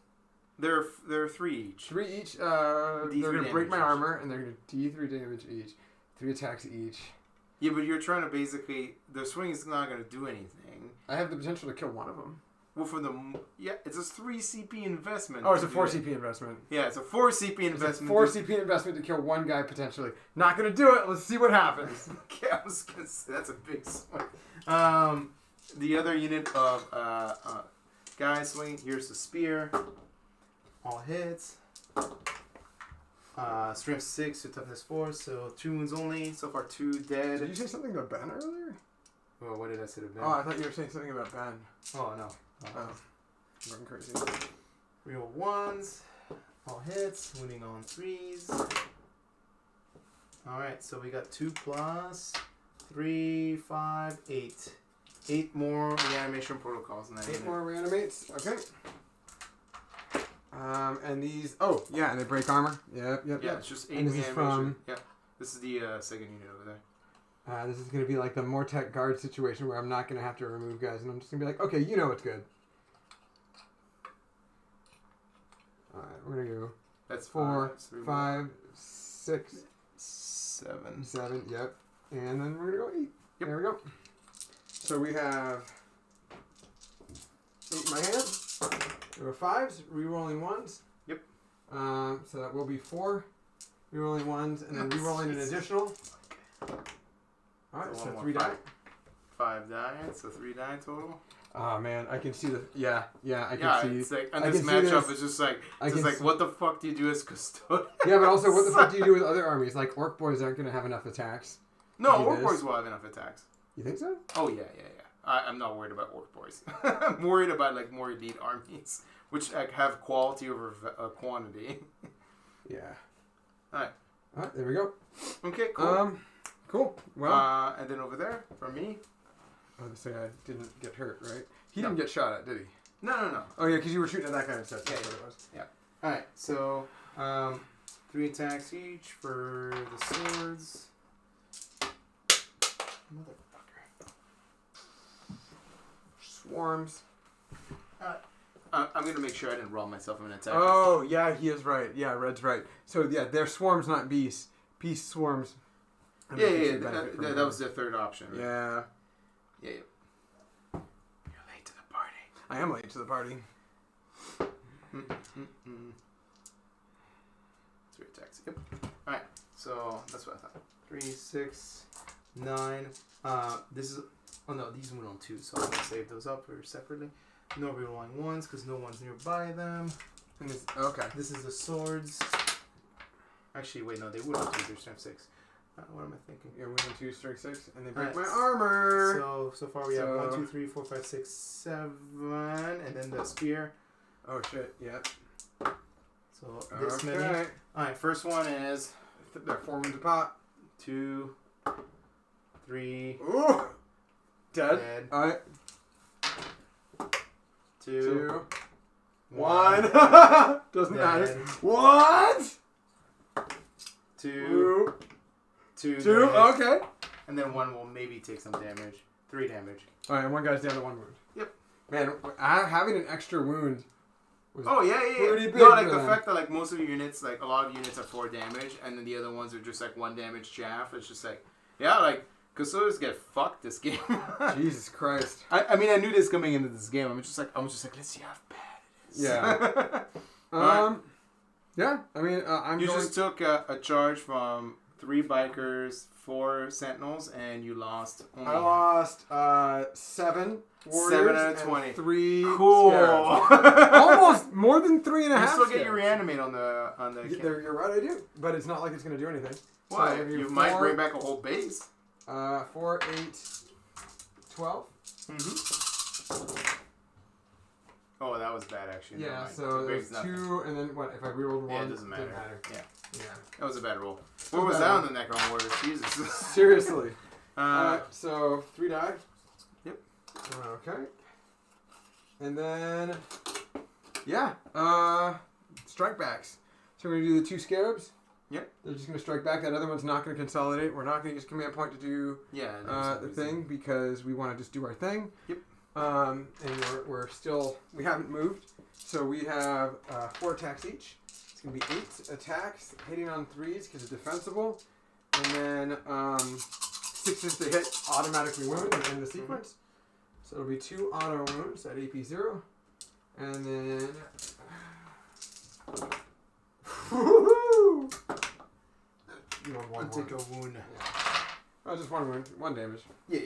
They're 3 each. 3 each. D3 They're gonna break my damage armor, and they're gonna D3 damage each. 3 attacks each. Yeah, but you're trying to basically... The swing is not going to do anything. I have the potential to kill one of them. Well, for the... Yeah, it's a 3 CP investment. Oh, it's a 4 CP investment. Yeah, it's a 4 CP investment. 4 CP investment to kill one guy potentially. Not gonna do it. Let's see what happens. Okay, I was gonna say that's a big swing. The other unit of guys swing. Here's the spear. All hits. Strength 6 to toughness 4, so 2 wounds only. So far 2 dead. Did you say something about Ben earlier? Well, what did I say to Ben? Oh, I thought you were saying something about Ben. Oh, no. Oh, I'm going crazy. Real 1s. All hits. Winning on 3s. Alright, so we got 2 plus 3, 5, 8. 8 more reanimation protocols in that 8 unit. more reanimates. Okay. And these... Oh, yeah, and they break armor. Yep. Yeah, it's just 8 and this reanimation. is from... Yeah, this is the second unit over there. This is going to be like the Mortec guard situation where I'm not going to have to remove guys, and I'm just going to be like, okay, you know it's good. Alright, we're going to go... That's 4, 5, 5, 6, 7. 7, yep. And then we're going to go 8. Yep. There we go. So we have 8 in my hand. There were 5s, re-rolling 1s. Yep. So that will be 4 re-rolling 1s, and then re-rolling an additional. Alright, so 3 die. 5 die, so 3 die total. Oh man, I can see the I can see. It's like, and I this can see matchup this. is just like what the fuck do you do as Custodes? Yeah, but also what the fuck do you do with other armies? Like Orc Boys aren't going to have enough attacks. No, Orc Boys will have enough attacks. You think so? Oh yeah. I'm not worried about Orc Boys. I'm worried about like more elite armies, which like, have quality over quantity. Yeah. Alright, there we go. Okay, cool. Cool. Well, and then over there for me. I was going to say I didn't get hurt, right? He didn't get shot at, did he? No. Oh yeah, because you were shooting at that guy instead. Yeah, That's what it was. Yeah. All right. So 3 attacks each for the swords. Motherfucker. Swarms. I'm gonna make sure I didn't roll myself in an attack. Oh, yeah, he is right. Yeah, Red's right. So, yeah, they're swarms, not beasts. Beast swarms. Yeah. That was their third option. Right? Yeah. Yeah. You're late to the party. I am late to the party. 3 attacks. Yep. Alright, so that's what I thought. 3, 6, 9. This is... Oh no, these went on 2, so I'm going to save those up separately. No rerolling ones, because no one's nearby them. And okay. This is the swords. Actually, wait, no, they would have 2, they're strength 6. What am I thinking? You're winning 2, strike 6, and they break Right. my armor. So far we have 1, 2, 3, 4, 5, 6, 7, and then the spear. Oh shit! Yep. So this many. Okay. All right, first one is They're forming to pop. 2, 3. Ooh. Dead. Dead. All right. 2, 1. Doesn't matter. Dead. What? 2. 2. Damage. Okay. And then 1 will maybe take some damage. 3 damage. All right, and one guy's down to 1 wound. Yep. Man, having an extra wound. Was pretty big No, like for the them. fact that like most of the units, like a lot of units are 4 damage, and then the other ones are just like 1 damage chaff. It's just like, yeah, like Custodes get fucked this game. Jesus Christ. I mean, I knew this coming into this game. I was just like, let's see how bad it is. Yeah. Right. Yeah. I mean, I'm. You going... just took a charge from 3 bikers, 4 sentinels, and you lost. Only I lost 7 warriors 7 out of 20. and 3 Cool. scarabs. Almost more than 3 and a You half. still get your scarabs. reanimate on the. You're right, I do. But it's not like it's going to do anything. Why? So I give You 4, might bring back a whole base. 4, 8, 12. Mm-hmm. Oh, that was bad actually. Never Yeah, mind. so It there's brings 2, and then what? If I rerolled 1, Yeah, it doesn't matter. Yeah. Yeah, that was a bad roll. What was that on the Necron Warriors? Jesus. Seriously. So 3 die. Yep. Okay. And then, yeah, strike backs. So we're going to do the 2 scarabs. Yep. They're just going to strike back. That other one's not going to consolidate. We're not going to use command point to do the thing because we want to just do our thing. Yep. And we're still, we haven't moved. So we have 4 attacks each. It's going to be 8 attacks, hitting on 3s because it's defensible. And then 6s to hit, automatically wound and end the sequence. So it'll be 2 auto wounds at AP 0. And then... Woohoo! You want 1 take wound. a wound. Yeah. Oh, just 1 wound, 1 damage. Yeah.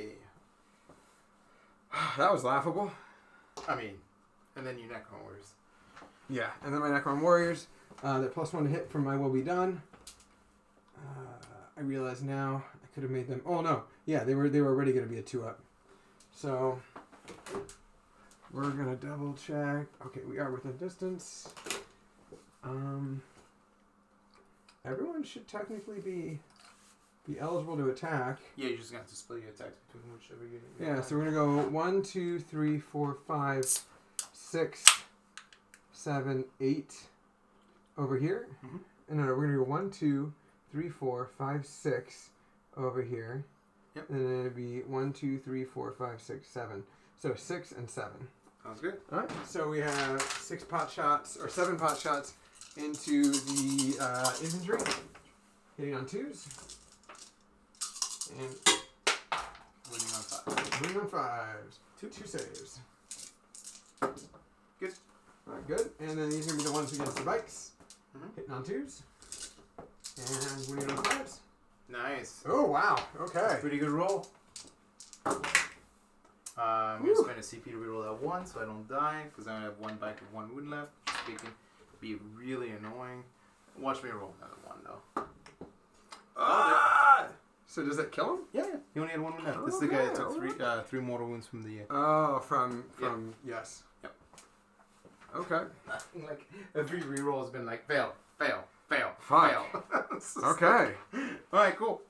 That was laughable. I mean, and then you Necron Warriors. Yeah, and then my Necron Warriors, they're +1 to hit from my Will Be Done. I realize now I could have made them. Oh no, yeah, they were already going to be a 2-up. So we're gonna double check. Okay, we are within distance. Everyone should technically be eligible to attack. Yeah, you're just gonna have to split your attacks between whichever unit. Yeah, so we're gonna go 1, 2, 3, 4, 5, 6, 7, 8 over here. Mm-hmm. And no, we're gonna go 1, 2, 3, 4, 5, 6 over here. Yep. And then it'd be 1, 2, 3, 4, 5, 6, 7. So 6 and 7. Sounds good. All right. So we have 6 pot shots or 7 pot shots into the infantry, hitting on 2s, and Winning on 5. winning on 5s. 2 saves. Good. All right, good. And then these are gonna be the ones against the bikes, Mm-hmm. hitting on 2s, and winning on 5s. Nice. Oh wow. That's Okay. a pretty good roll. I'm going to spend a CP to reroll that 1 so I don't die, because I only have 1 bike and 1 wound left. They can be really annoying. Watch me roll another 1 though. So does that kill him? Yeah, he only had 1 wound left. This is the guy that took 3 mortal wounds from the... Oh, from yes. Yep. Okay. Like, every reroll has been like, fail, fail, fail, Fuck. fail. Okay. Alright, cool.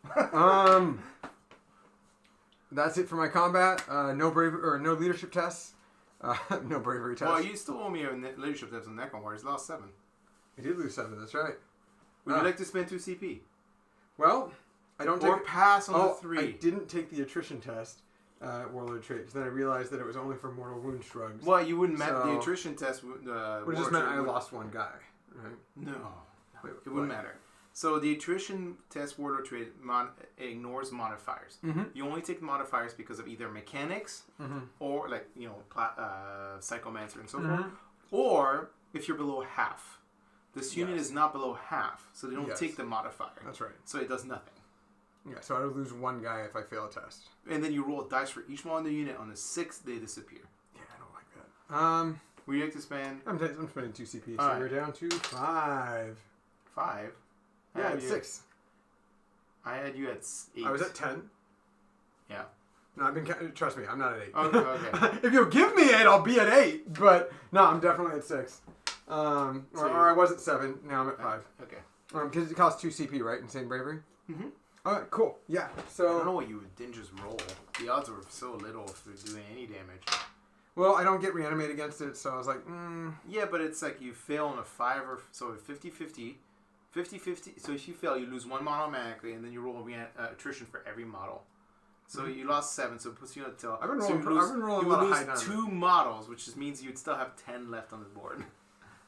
That's it for my combat. No leadership tests. No bravery tests. Well, you still owe me a leadership test on Necron Warriors. Lost 7. I did lose 7. That's right. Would you like to spend 2 CP? Well, I don't take. Or pass on the 3. I didn't take the attrition test warlord trait. Because then I realized that it was only for mortal wound shrugs. Well, you wouldn't matter. The attrition test which just meant I lost one guy, right? No. Wait, it wouldn't matter. So the attrition test warlord trait ignores modifiers. Mm-hmm. You only take modifiers because of either mechanics or like psychomancer and so forth, or if you're below half. This unit is not below half, so they don't take the modifier. That's right. So it does nothing. Yeah, so I would lose one guy if I fail a test. And then you roll a dice for each one on the unit. On the 6th, they disappear. Yeah, I don't like that. Would you like to spend? I'm spending 2 CP, so we're down to 5. 5? Yeah, it's 6. I had you at 8. I was at 10. Yeah. No, I've been. Trust me, I'm not at 8. Okay. If you'll give me 8, I'll be at 8. But no, I'm definitely at 6. Or I was at 7. Now I'm at 5. Okay. Because it costs 2 CP, right? Insane bravery. Mm-hmm. All right, cool. Yeah. So I don't know what you didn't just roll. The odds were so little for doing any damage. Well, I don't get reanimate against it, so I was like, Yeah, but it's like you fail on a 5 or so 50-50. 50-50. So if you fail, you lose 1 model automatically, and then you roll attrition for every model. So you lost 7, so it puts you at tail. I've been so rolling a lot of high lose 2 models, which just means you'd still have 10 left on the board.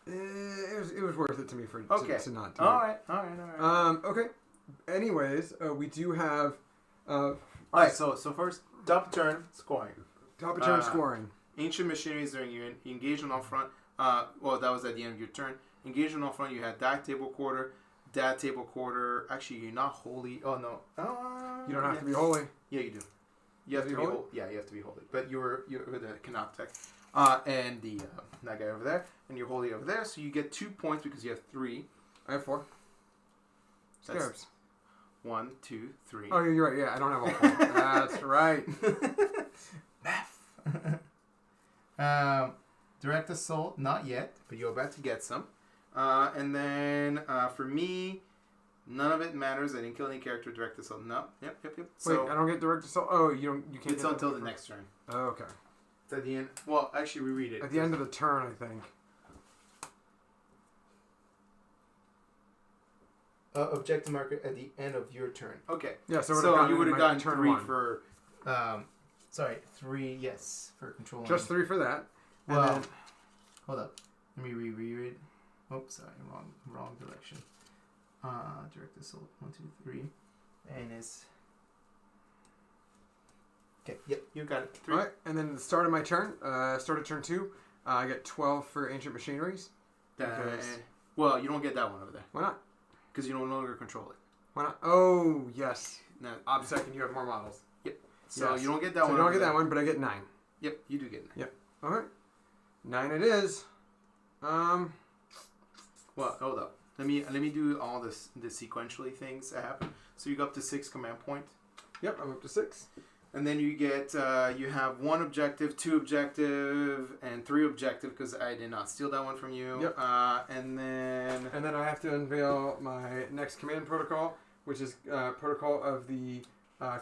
It was worth it to me to not do All it. right. Okay. Anyways, we do have. All right. So first, top turn scoring. Top of turn scoring. Ancient machineries during your engagement on front. Well, that was at the end of your turn. Engagement on front. You had that table quarter. Actually, you're not holy. Oh no. You don't have to be holy. Yeah, you do. You have to be holy. Yeah, you have to be holy. But you're the Canop tech. And the that guy over there, and you're holy over there. So you get 2 points because you have 3. I have 4. That's Scarabs. 1, 2, 3. Oh, you're right. Yeah, I don't have all 4. That's right. Math. Direct assault, not yet, but you're about to get some. And then for me, none of it matters. I didn't kill any character. Direct assault, no. Yep. So, wait, I don't get direct assault. Oh, you can't. It's until the next turn. Oh, okay. It's at the end. Well, actually, reread it. At the end of the turn, I think. Objective marker at the end of your turn. Okay. Yeah, so you would have gotten turn 3 1. for. 3. Yes, for controlling. Just 3 for that. Well, then, hold up. Let me reread. Oops, sorry, wrong direction. Direct assault 1, 2, 3, and it's. Okay. Yep, you got it. 3. All right, and then the start of my turn. Start of turn 2. I get 12 for ancient machineries. Well, you don't get that one over there. Why not? Because you no longer control it. Why not? Oh, yes. No. Obsec, and you have more models. Yep. So yes. you don't get that one. So you don't get that one, but I get 9. Yep, you do get 9. Yep. All right. 9 it is. Well, hold up. Let me do all the sequentially things that happen. So you go up to 6 command point. Yep, I'm up to 6. And then you get you have 1 objective, 2 objective, and 3 objective because I did not steal that one from you. Yep. And then I have to unveil my next command protocol, which is protocol of the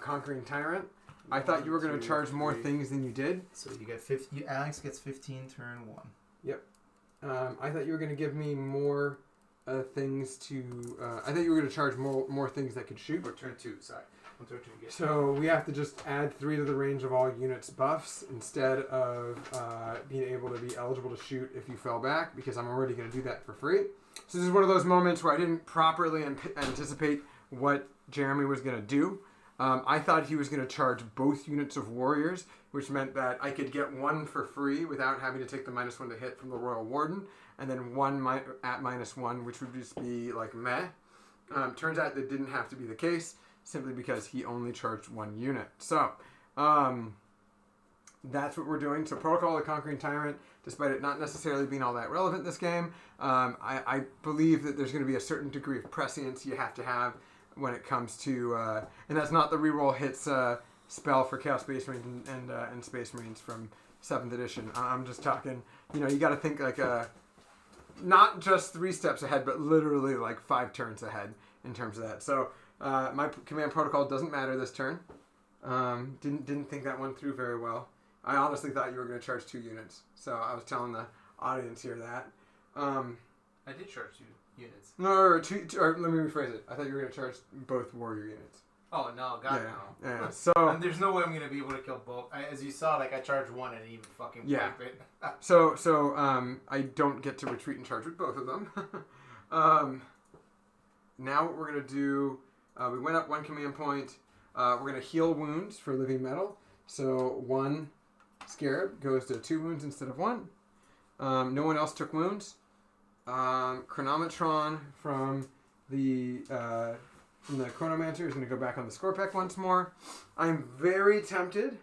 conquering tyrant. I thought you were going to charge more things than you did. So you get 50. Alex gets 15 turn 1. Yep. I thought you were going to give me more things to. I thought you were going to charge more things that could shoot. Or turn 2. Sorry. So we have to just add 3 to the range of all units buffs instead of being able to be eligible to shoot if you fell back, because I'm already going to do that for free. So this is one of those moments where I didn't properly anticipate what Jeremy was going to do. I thought he was going to charge both units of warriors, which meant that I could get 1 for free without having to take the -1 to hit from the Royal Warden, and then 1 at -1, which would just be like meh. Turns out that didn't have to be the case, simply because he only charged 1 unit. So, that's what we're doing. So Protocol of the Conquering Tyrant, despite it not necessarily being all that relevant this game, I believe that there's going to be a certain degree of prescience you have to have when it comes to, and that's not the reroll hits spell for Chaos Space Marines and Space Marines from 7th edition. I'm just talking, you got to think like not just 3 steps ahead, but literally like 5 turns ahead in terms of that. So my command protocol doesn't matter this turn. Didn't think that one through very well. I honestly thought you were going to charge 2 units. So I was telling the audience here that. I did charge 2 units. No, or let me rephrase it. I thought you were going to charge both warrior units. Oh no, God no. Yeah. So and there's no way I'm gonna be able to kill both. As you saw, like I charged one and it even fucking broke it. So I don't get to retreat and charge with both of them. Now what we're gonna do, we went up 1 command point. We're gonna heal wounds for living metal. So 1 scarab goes to 2 wounds instead of 1. No one else took wounds. Chronometron from the Chronomancer is going to go back on the Scorpec once more. I'm very tempted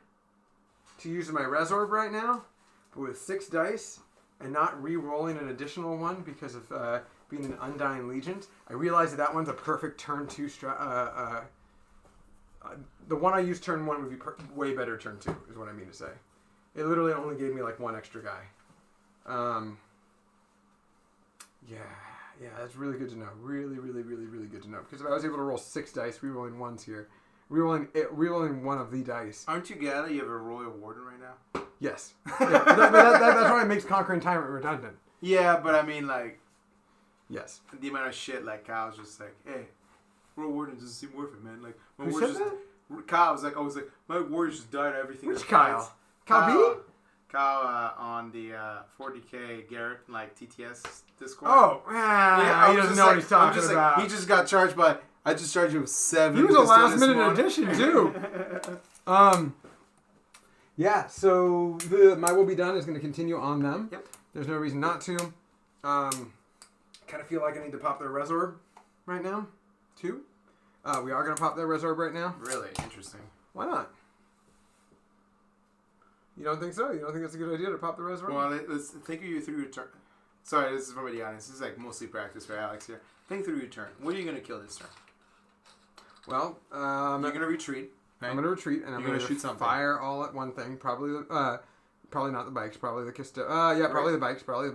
to use my Res Orb right now, but with 6 dice and not re-rolling an additional one because of being an Undying Legion. I realize that one's a perfect turn 2 the one I used turn 1 would be way better turn 2, is what I mean to say. It literally only gave me like 1 extra guy. Yeah, that's really good to know. Really, really, really, really good to know. Because if I was able to roll 6 dice, re-rolling ones here, re-rolling one of the dice. Aren't you glad that you have a Royal Warden right now? Yes. Yeah, but that's why it makes Conquering Tyrant redundant. Yeah, but I mean, like... Yes. The amount of shit, like, Kyle's just like, hey, Royal Warden doesn't seem worth it, man. Like, my Who warden said just... that? Kyle was like, my warden just died of everything. Which Kyle? Kyle B? Kyle on the 40k Garrett, like, TTS Discord. Oh, he doesn't know what he's talking about. He just got charged by... I just charged him with 7. He was a last-minute addition, too. Yeah, so My Will Be Done is going to continue on them. Yep. There's no reason not to. Kind of feel like I need to pop their Res Orb right now, too. We are going to pop their Res Orb right now. Really? Interesting. Why not? You don't think so? You don't think it's a good idea to pop the Res Orb? Well, let's think of you through your turn. Sorry, this is from the audience. This is like mostly practice for Alex here. Think through your turn. What are you going to kill this turn? Well, you're going to retreat. Right? I'm going to retreat, and I'm going to shoot something. Fire all at one thing. Probably not the bikes. Probably the Custodes. Probably the bikes. Probably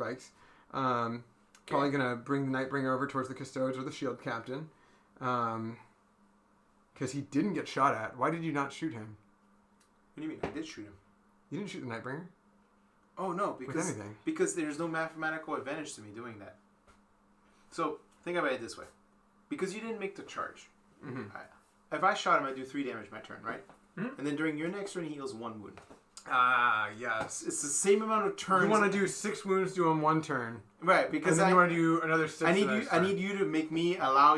going to bring the Nightbringer over towards the Custodes or the Shield Captain. Because he didn't get shot at. Why did you not shoot him? What do you mean? I did shoot him. You didn't shoot the Nightbringer? Oh, no. Because there's no mathematical advantage to me doing that. So, think about it this way. Because you didn't make the charge. Mm-hmm. If I shot him, I do 3 damage my turn, right? Mm-hmm. And then during your next turn, he heals 1 wound. Yes. It's the same amount of turns. You want to do 6 wounds to him 1 turn. Right, because and then you want to do another 6 I need you to make me allow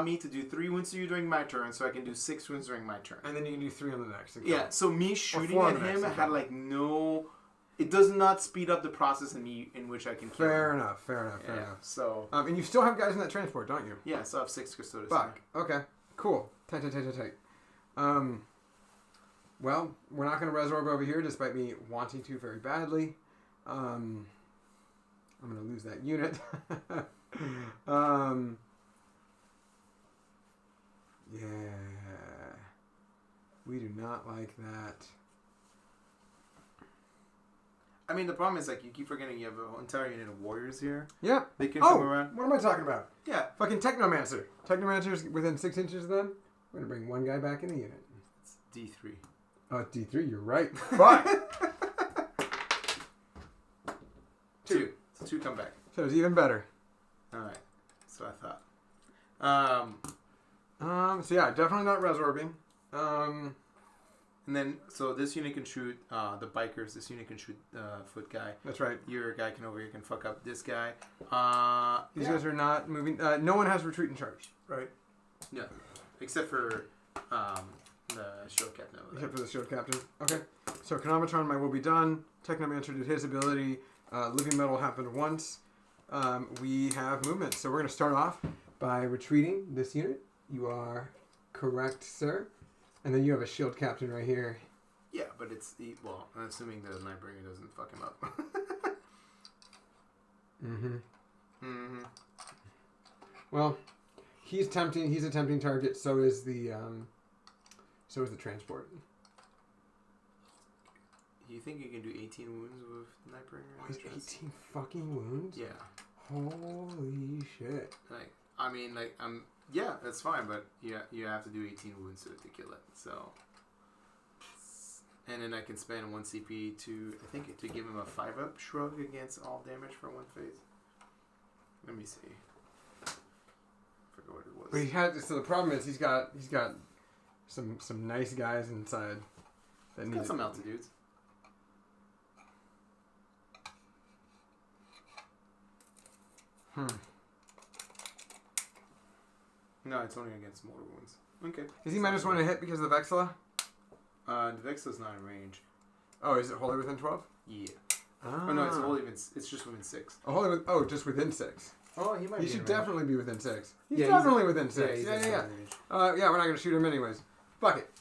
me to do 3 wounds to you during my turn, so I can do 6 wounds during my turn. And then you can do 3 on the next. Okay. Yeah, so me shooting at him had like no... It does not speed up the process in which I can kill him. Fair enough. So... and you still have guys in that transport, don't you? Yeah, I still have 6 Custodes. Fuck. Okay. Cool. Tight. Well, we're not going to Res Orb over here, despite me wanting to very badly. I'm going to lose that unit. Yeah. We do not like that. I mean, the problem is, like, you keep forgetting you have an entire unit of warriors here. Yeah. They can come around. What am I talking about? Yeah. Fucking Technomancer. Technomancer's within 6 inches of them. We're going to bring 1 guy back in the unit. It's D3. Oh, D3, you're right. Fuck. 2. So 2 come back. So it's even better. Alright. So I thought. So yeah, definitely not Res Orbing. And then, so this unit can shoot the bikers. This unit can shoot foot guy. That's right. Your guy can over here can fuck up this guy. These guys are not moving. No one has retreat and charge, right? Yeah. Except for the shield captain over there. Except for the shield captain. Okay. So Chronometron, My Will Be Done. Technomancer did his ability. Living Metal happened once. We have movement. So we're going to start off by retreating this unit. You are correct, sir. And then you have a shield captain right here. Yeah, but it's... Well, I'm assuming the Nightbringer doesn't fuck him up. Mm-hmm. Well, he's tempting. He's a tempting target. So is the transport. You think you can do 18 wounds with Nightbringer? Oh, he's 18 fucking wounds? Yeah. Holy shit. Yeah, that's fine, but you have to do 18 wounds to kill it. So, and then I can spend 1 CP to give him a 5-up shrug against all damage for 1 phase. Let me see. I forgot what it was. But so the problem is he's got some nice guys inside. That Got some altitudes. No, it's only against mortal wounds. Okay. Is he -1 to hit because of the Vexilla? The Vexilla's not in range. Oh, is it wholly within 12? Yeah. Ah. Oh no, it's wholly within. It's just within 6. Just within 6. Oh, he might. He be should in range. definitely be within 6. He's Yeah, definitely within 6. he's Yeah. in range. Yeah, we're not gonna shoot him anyways. Fuck it.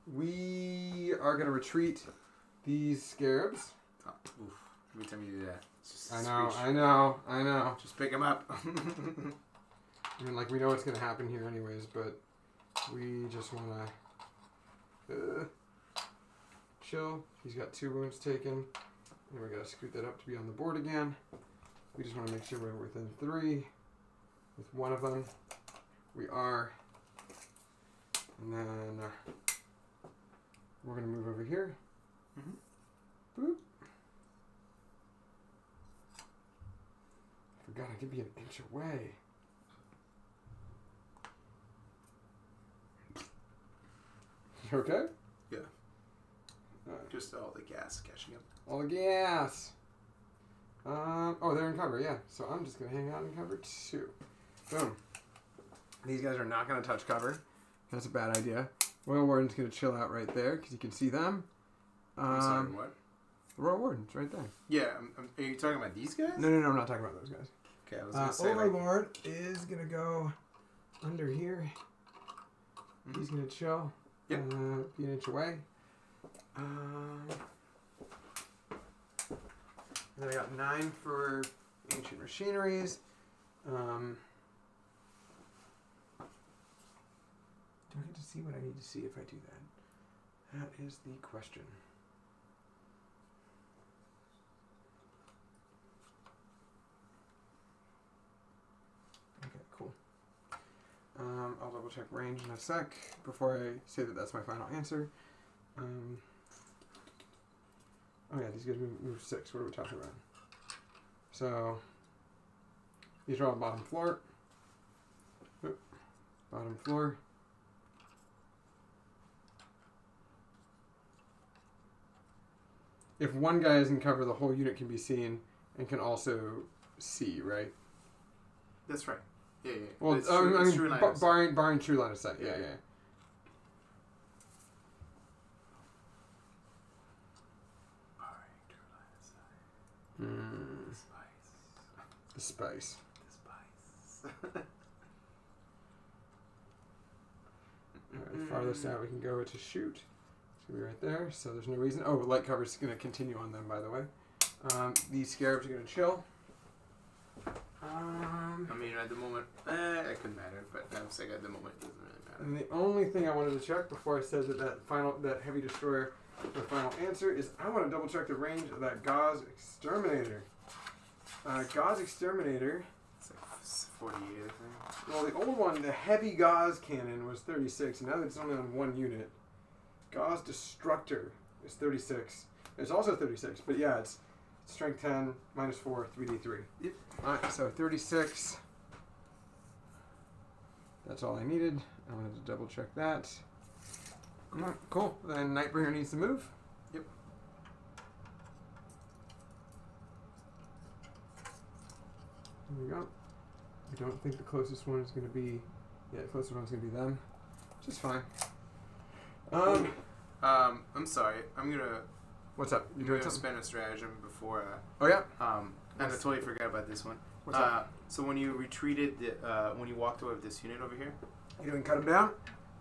We are gonna retreat these scarabs. Oh, oof. Every time you do that, it's just I screech. know. Just pick him up. I mean, like, we know what's gonna happen here anyways, but we just wanna chill. He's got 2 wounds taken, and we gotta scoot that up to be on the board again. We just want to make sure we're within 3 with one of them. We are. And then we're going to move over here. Boop. I forgot I could be an inch away. You okay? Yeah. Just all the gas catching up. All the gas. They're in cover, yeah. So I'm just going to hang out in cover 2. Boom. These guys are not going to touch cover. That's a bad idea. Royal Warden's going to chill out right there because you can see them. I'm sorry, what? The Royal Warden's right there. Yeah, are you talking about these guys? No, I'm not talking about those guys. Okay, I was going to say Overlord is going to go under here. Mm-hmm. He's going to chill. Yep. Be an inch away. Then I got 9 for ancient machineries. Do I get to see what I need to see if I do that? That is the question. Okay, cool. I'll double check range in a sec before I say that that's my final answer. Oh yeah, these guys move 6. What are we talking about? So these are all bottom floor. Oop. Bottom floor. If one guy is in cover, the whole unit can be seen and can also see, right? That's right. Yeah. Well, it's true, I mean, true line of sight. barring true line of sight. Yeah. The spice. Alright, farthest out we can go to shoot. It's going to be right there, so there's no reason. Oh, light cover is going to continue on them, by the way. These scarabs are going to chill. I mean, at the moment, it could matter, but I'm saying at the moment it doesn't really matter. And the only thing I wanted to check before I said that heavy destroyer, the final answer, is I want to double check the range of that Gauze Exterminator. Gauze Exterminator. It's like 48, I think. Well, the old one, the heavy Gauze cannon, was 36. Now that it's only on 1 unit. Gauze Destructor is 36. It's also 36, but yeah, it's strength 10, -4, 3d3. Yep. Alright, so 36. That's all I needed. I wanted to double check that. Alright, cool. Then Nightbringer needs to move. Yep. There we go. I don't think the closest one is going to be... Yeah, the closest one's going to be them. Which is fine. I'm sorry. I'm gonna... What's up? You I'm doing gonna something? spend a stratagem before... Oh, yeah? And I totally forgot about this one. What's up? So when you retreated, when you walked away with this unit over here... You doing cut him down?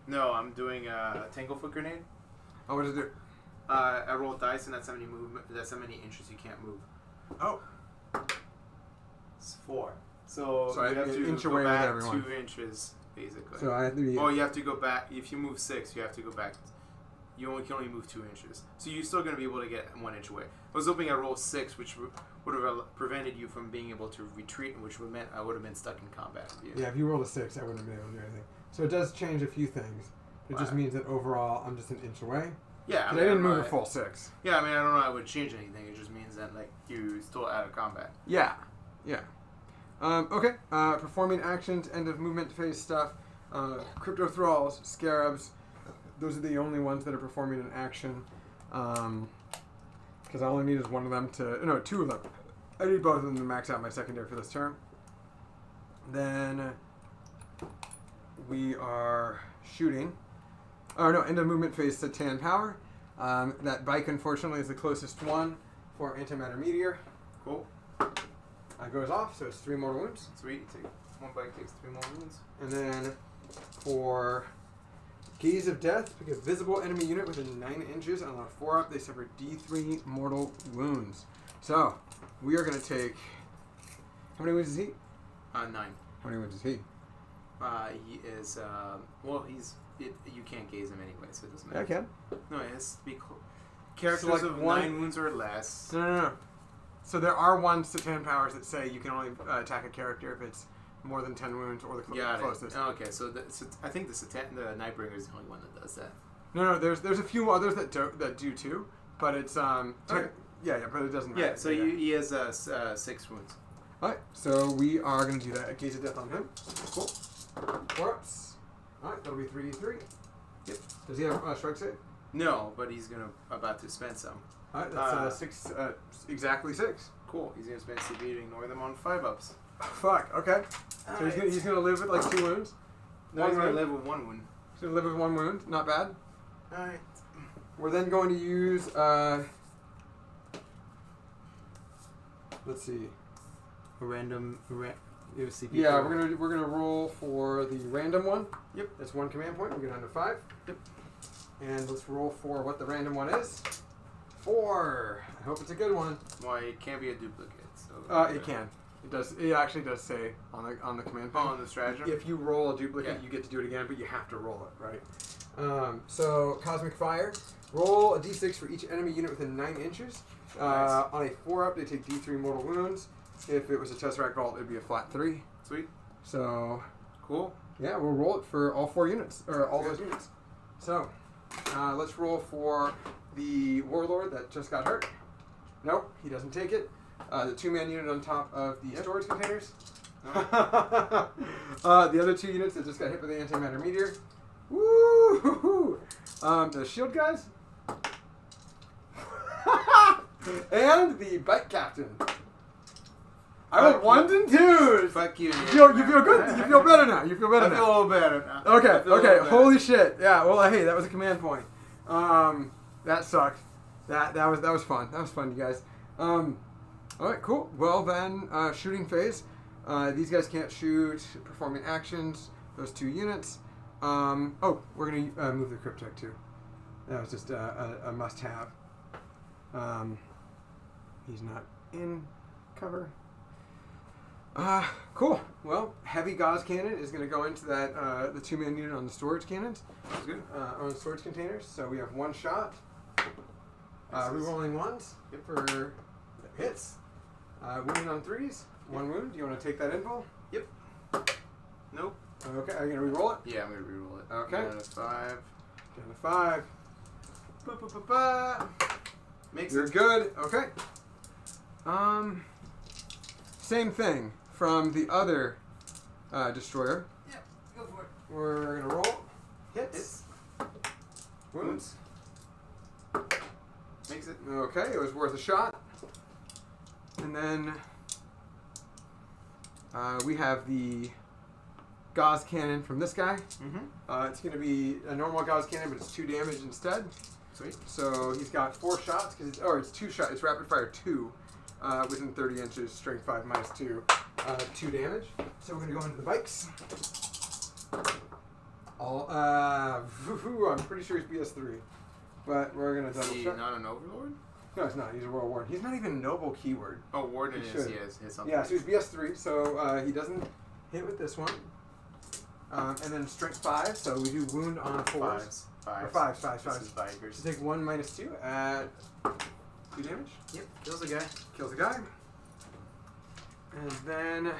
No, I'm doing a Tanglefoot Grenade. Oh, what does it do? I roll dice, and that's how many inches you can't move. Oh. It's 4. So I you have have to to inch go away with back everyone. 2 inches, basically. So I have to be... Oh, you have to go back. If you move 6, you have to go back. You can only move 2 inches. So you're still going to be able to get 1 inch away. I was hoping I rolled 6, which would have prevented you from being able to retreat, which would meant I would have been stuck in combat with you. Yeah, if you rolled a 6, I wouldn't have been able to do anything. So it does change a few things. It just means that overall, I'm just an inch away. Yeah, I didn't move a full 6. Yeah, I mean, I don't know. I would change anything. It just means that like you're still out of combat. Yeah. Okay. Performing actions, end of movement phase stuff. Crypto Thralls, Scarabs. Those are the only ones that are performing an action. Because I only need is one of them to... No, two of them. I need both of them to max out my secondary for this turn. Then we are shooting. Oh, no, end of movement phase Satan Power. That bike, unfortunately, is the closest one for Antimatter Meteor. Cool. Goes off, so it's 3 more wounds. Sweet. One bike takes 3 more wounds. And then for Gaze of Death, pick a visible enemy unit within 9 inches. And on a 4-up, they suffer D3 mortal wounds. So, we are going to take... How many wounds is he? 9. How many wounds is he? He is... you can't gaze him anyway, so it doesn't Yeah, I matter. can. No, it has to be... Characters like of 9 wounds or less. No. So there are ones to 10 powers that say you can only attack a character if it's more than 10 wounds or the closest. Oh, okay, so I think the Nightbringer is the only one that does that. No. There's a few others that do too, but it's Okay. yeah, but it doesn't matter. Yeah, so he has 6 wounds. All right, so we are going to do that. A Gaze of Death on him. Cool. 4-ups. All right, that'll be 3d3. Yep. Does he have strike save? No, but he's about to spend some. All right, that's 6. Exactly 6. Cool. He's gonna spend CV to ignore them on 5-ups. Fuck. Okay. So he's gonna live with like 2 wounds. No, he's gonna live with 1 wound. He's gonna live with 1 wound. Not bad. All right. We're then going to use. Let's see. A random. CP. Yeah, we're gonna roll for the random one. Yep. That's 1 command point. We get down to 5. Yep. And let's roll for what the random one is. 4. I hope it's a good one. Well, it can't be a duplicate. So It can. It does. It actually does say on the command point. on the stratagem. If you roll a duplicate, Yeah. you get to do it again, but you have to roll it, right? So Cosmic Fire. Roll a d6 for each enemy unit within 9 inches. Nice. On a 4-up, they take d3 mortal wounds. If it was a Tesseract Vault, it'd be a flat 3. Sweet. So Cool. yeah, we'll roll it for all 4 units or all those units. So let's roll for the Warlord that just got hurt. Nope, he doesn't take it. The 2-man unit on top of the storage containers. The other 2 units that just got hit by the Antimatter Meteor. Woo! The shield guys. And the bike captain. I rolled 1s and 2s. Fuck you. You feel good. You feel better now. I feel a little better now. Okay. Holy shit. Yeah. Well, hey, that was a command point. That sucked. That was fun. That was fun, you guys. All right. Cool. Well then, shooting phase. These guys can't shoot. Performing actions. Those 2 units. We're gonna move the Cryptek too. That was just a must-have. He's not in cover. Cool. Well, heavy gauze cannon is going to go into that the 2-man unit on the storage cannons. That's good. On the storage containers. So we have 1 shot. Rerolling 1s for hits. Wounding on 3s. 1 wound. Do you want to take that info? Yep. Nope. Okay. Are you going to reroll it? Yeah, I'm gonna reroll it. Okay. Down to 5. Down to 5. Ba-ba-ba-ba. Makes You're it good. Okay. Same thing from the other destroyer. Yeah, go for it. We're gonna roll. Hits. Wounds. Makes it. Okay, it was worth a shot. And then we have the gauze cannon from this guy. Mm-hmm. It's going to be a normal gauze cannon, but it's 2 damage instead. Sweet. So he's got 4 shots, it's 2 shots. It's rapid fire 2 within 30 inches, strength 5 minus 2, 2 damage. So we're going to go into the bikes. I'm pretty sure he's BS3, but we're going to double Is he check. not an overlord? No, he's not. He's a Royal Warden. He's not even noble keyword. Oh, warden He is. should. Yes, his something. Yeah, so he's BS3, so he doesn't hit with this one. And then strength 5, so we do wound on 4s. Or 5s. This is bikers. So take 1 minus 2 at 2 damage. Yep, kills a guy. Kills a guy. And then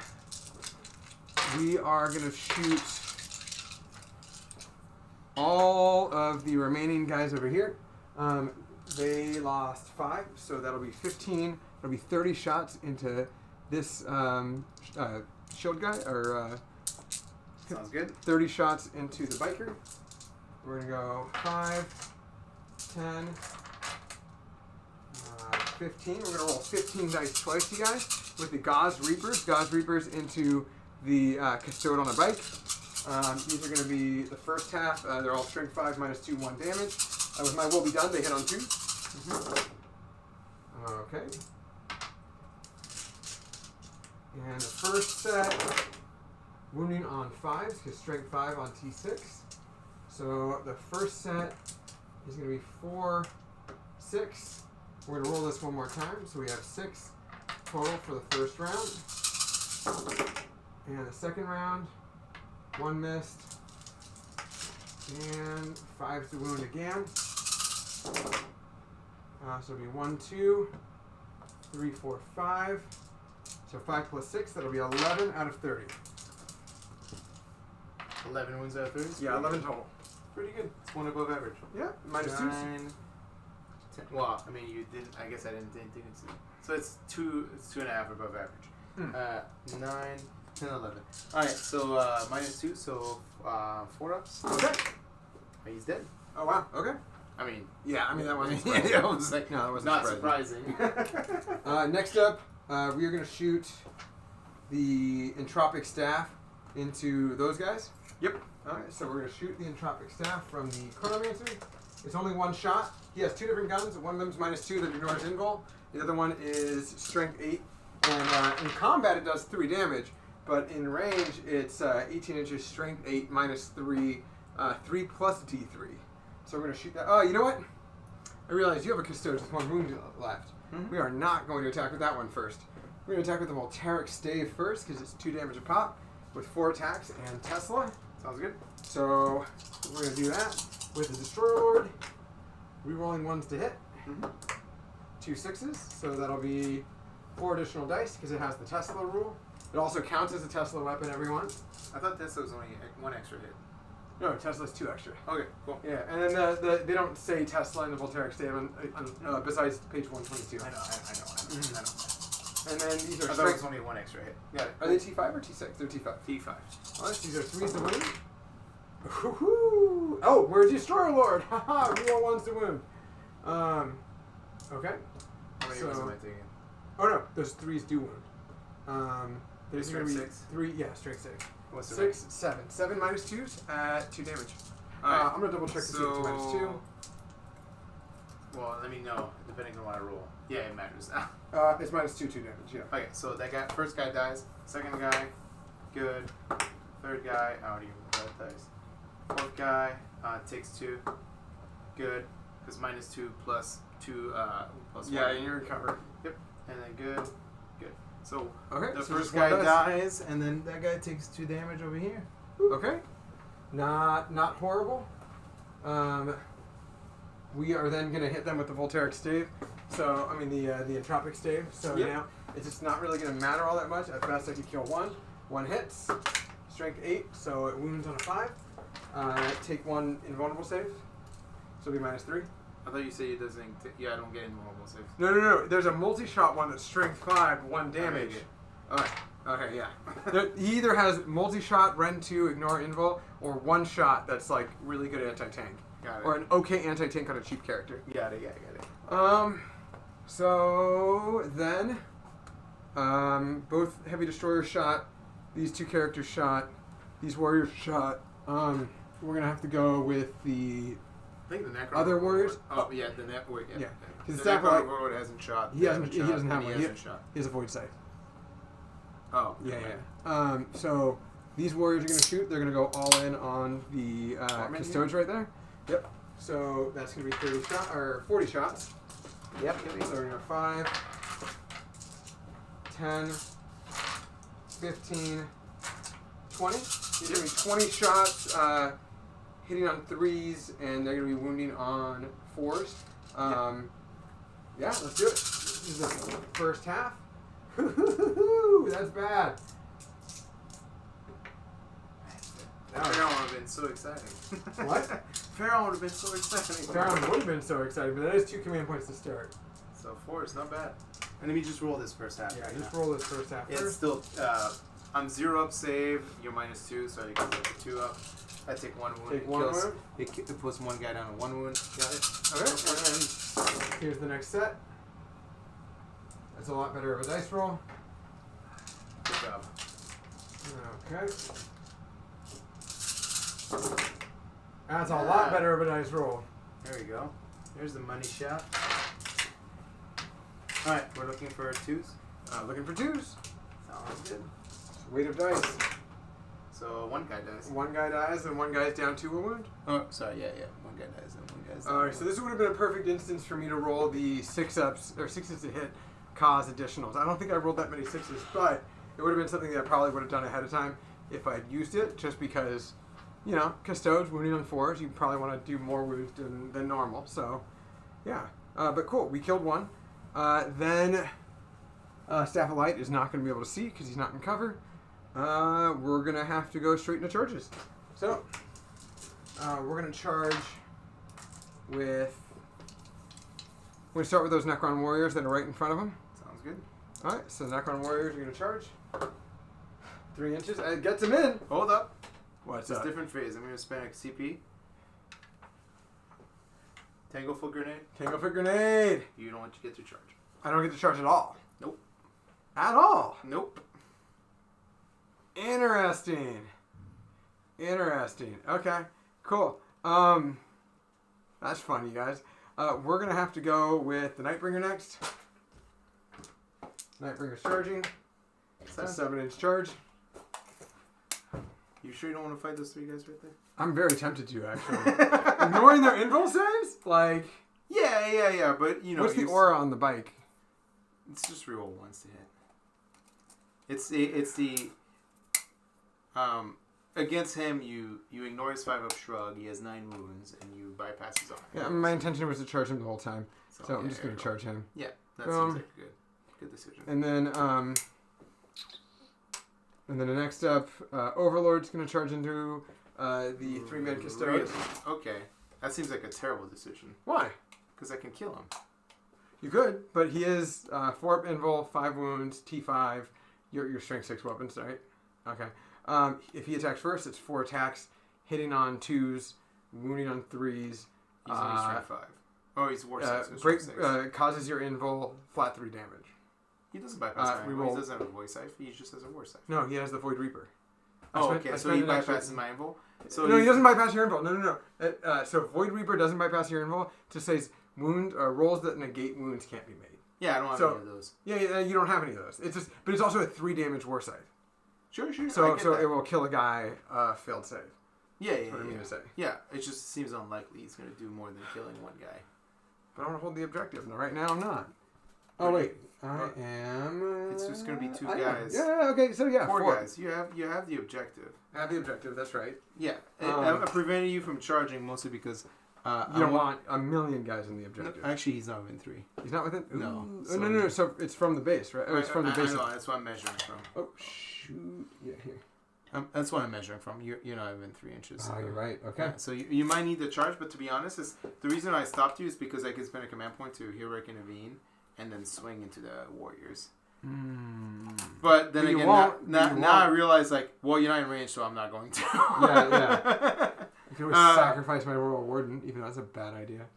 we are going to shoot all of the remaining guys over here. They lost 5, so that'll be 15. That'll be 30 shots into this shield guy, or Sounds good. 30 shots into the biker. We're going to go 5, 10, 15. We're going to roll 15 dice twice, you guys, with the Gauze Reapers. Gauze Reapers into the Custode on a bike. These are going to be the first half. They're all strength 5 minus 2, 1 damage. With my will be done, they hit on 2. Okay. And the first set, wounding on 5s, because strength 5 on T6. So the first set is going to be 4, 6. We're going to roll this one more time, so we have 6 total for the first round. And the second round, 1 missed, and 5's the wound again. So it'll be 1, 2, 3, 4, 5. So 5 plus 6, that'll be 11 out of 30. 11 wounds out of 30? Yeah, 11 total. Pretty good. It's 1 above average. Yeah, minus 2. 9, 10. Well, I mean, you didn't. I guess I didn't think it's. So it's 2. It's 2.5 above average. 9, 10, 11. All right. So minus 2. So 4 ups. Okay. He's dead. Oh wow. Okay. I mean, Yeah, I mean that wasn't yeah, surprising. I was like, No, that wasn't not surprising. surprising. Next up, we are going to shoot the Entropic Staff into those guys. Yep. Alright, so we're going to shoot the Entropic Staff from the Chronomancer. It's only 1 shot. He has 2 different guns. One of them's minus 2 that ignores invul. The other one is strength 8. And in combat it does 3 damage, but in range it's 18 inches, strength 8, minus 3, 3 plus D3. So we're going to shoot that. Oh, you know what? I realize you have a Custodes with 1 wound left. Mm-hmm. We are not going to attack with that one first. We're going to attack with the Voltaic Stave first, because it's 2 damage a pop, with 4 attacks and Tesla. Sounds good. So we're going to do that with the Destroyer Lord. Rerolling 1s to hit. 2 6s, so that'll be 4 additional dice, because it has the Tesla rule. It also counts as a Tesla weapon, everyone. I thought Tesla was only 1 extra hit. No, Tesla's 2 extra. Okay, cool. Yeah, and then they don't say Tesla in the Voltaic Stave besides page 122. I know. And then these are I thought it was only 1 extra hit. Got it. Are they T5 or T6? They're T5. T5. Alright, these are 3s to wound. Woohoo! Oh, we're a Destroyer Lord! Haha, reroll 1s to wound. Okay. How many wounds am I taking? Oh no, those 3s do wound. There's going to be 6? 3, yeah, straight 6. What's the 6, 7. 7 minus 2s at 2 damage. Alright. I'm going to double check to see if it's minus 2. Well, let me know, depending on what I roll. Yeah, it matters. It's minus 2 damage, yeah. Okay, so that guy, first guy dies. Second guy, good. Third guy, I already rolled that dice. Fourth guy, takes 2, good. Because minus 2 plus 2 plus 1. Yeah, and you're recovered. Yep, and then good. So Okay, the so first just 1 guy dice. dies, and then that guy takes 2 damage over here. Okay. Not horrible. We are then going to hit them with the Voltaic Stave. So, I mean the Entropic Stave. So Yep. now it's just not really going to matter all that much. At best I could kill 1. 1 hits. Strength 8, so it wounds on a 5. Take 1 invulnerable save. So it'll be minus 3. I thought you said it doesn't. Yeah, I don't get invulnerable saves. No. There's a multi-shot one that's strength 5, 1 damage. Okay. Okay, yeah. He either has multi-shot, Ren 2, ignore invul, or 1 shot that's like really good anti-tank. Got it. Or an okay anti-tank on a cheap character. Got it. So then, both Heavy Destroyers shot, these 2 characters shot, these warriors shot. We're gonna have to go with the I think the Necron other warriors. Oh yeah, the Necron. Yeah. The Because Necron Overlord hasn't shot. He doesn't have He one. hasn't shot. He has a void sight. Oh. Yeah. So these warriors are gonna shoot. They're gonna go all in on the Custodes right there. Yep. So that's gonna be 30 shot or 40 shots. Yep. So we're gonna 5, 10, 15, 20. These are gonna be 20 shots, hitting on 3s, and they're gonna be wounding on 4s. Yeah, let's do it. This is the first half. That's bad. Pharaoh would have been so exciting. What? Pharaoh would have been so exciting. Pharaoh would have been so excited, but that is 2 command points to start. So 4 is not bad. And let me just roll this first half. Yeah, right just now. roll this first half. It's First. still, I'm 0 up save, you're -2, so I get the 2 up. I take 1 wound. Take 1 wound. It puts one guy down to 1 wound. Got it. Okay, and then here's the next set. That's a lot better of a dice roll. Good job. Okay. That's a lot better of a dice roll. There we go. There's the money shot. Alright, we're looking for 2s. Looking for 2s. Sounds good. Weight of dice. So one guy dies. One guy dies and one guy's down to a wound. Oh, sorry, yeah. One guy dies and one guy's down. Alright, so this would have been a perfect instance for me to roll the 6-ups, or 6s to hit, cause additionals. I don't think I rolled that many 6s, but it would have been something that I probably would have done ahead of time if I'd used it, just because, you know, Custodes, wounding on 4s, you probably want to do more wounds than normal, so, yeah. But cool, we killed one. Then Staff of Light is not going to be able to see because he's not in cover. We're going to have to go straight into charges. So, we're going to charge with... We're going to start with those Necron Warriors that are right in front of him. Sounds good. Alright, so Necron Warriors are going to charge. 3 inches. It gets him in. Hold up. What's It's up? a different phase. I'm going to spend a CP. Tango full grenade. Tango for grenade. You don't want to get to charge. I don't get to charge at all. Nope. At all. Nope. Interesting. Interesting. Okay. Cool. That's fun, you guys. We're gonna have to go with the Nightbringer next. Nightbringer's charging. It's a 7-inch charge. You sure you don't want to fight those 3 guys right there? I'm very tempted to, actually. Ignoring their invul saves? Like... Yeah, but you know... What's the aura on the bike? It's just reroll once to hit. It's the against him you ignore his 5-up shrug, he has 9 wounds, and you bypass his arm. Yeah, my intention was to charge him the whole time. So I'm just gonna charge him. Yeah, that seems like a good decision. And then the next up, Overlord's gonna charge into the 3-man Custodes. Okay. That seems like a terrible decision. Why? Because I can kill him. You could, but he is 4-up invul, 5 wounds, T5. Your strength 6 weapons, right? Okay. If he attacks first, it's 4 attacks, hitting on 2s, wounding on 3s. He's only strength 5. Oh, he's war 6. Break causes your invul flat 3 damage. He doesn't bypass my invul. He doesn't have a voice knife. He just has a war knife. No, he has the Void Reaper. So he bypasses my invul? No, he doesn't bypass your invul. No. So Void Reaper doesn't bypass your invul. It just says rolls that negate wounds can't be made. Yeah, I don't have any of those. Yeah, you don't have any of those. But it's also a 3 damage war scythe. Sure. So it will kill a guy failed save. Yeah. What I mean to say. Yeah, it just seems unlikely he's going to do more than killing one guy. But I want to hold the objective. No, right now I'm not. Oh wait, I am. It's just going to be 2 guys. Yeah. Okay. So yeah, 4 guys. You have the objective. I have the objective. That's right. Yeah, I'm preventing you from charging mostly because you don't want a million guys in the objective. No, actually, he's not within 3. He's not within. No. No. So it's from the base, right? It's from the base. I know. That's what I'm measuring from. Oh shoot! Yeah, here. That's what I'm measuring from. You're not within 3 inches. Oh, you're right. Okay. Yeah, so you might need the charge, but to be honest, the reason I stopped you is because I can spend a command point to heroic intervene and then swing into the warriors. But then again, now I realize you're not in range, so I'm not going to. Yeah. You can always sacrifice my Royal Warden, even though that's a bad idea.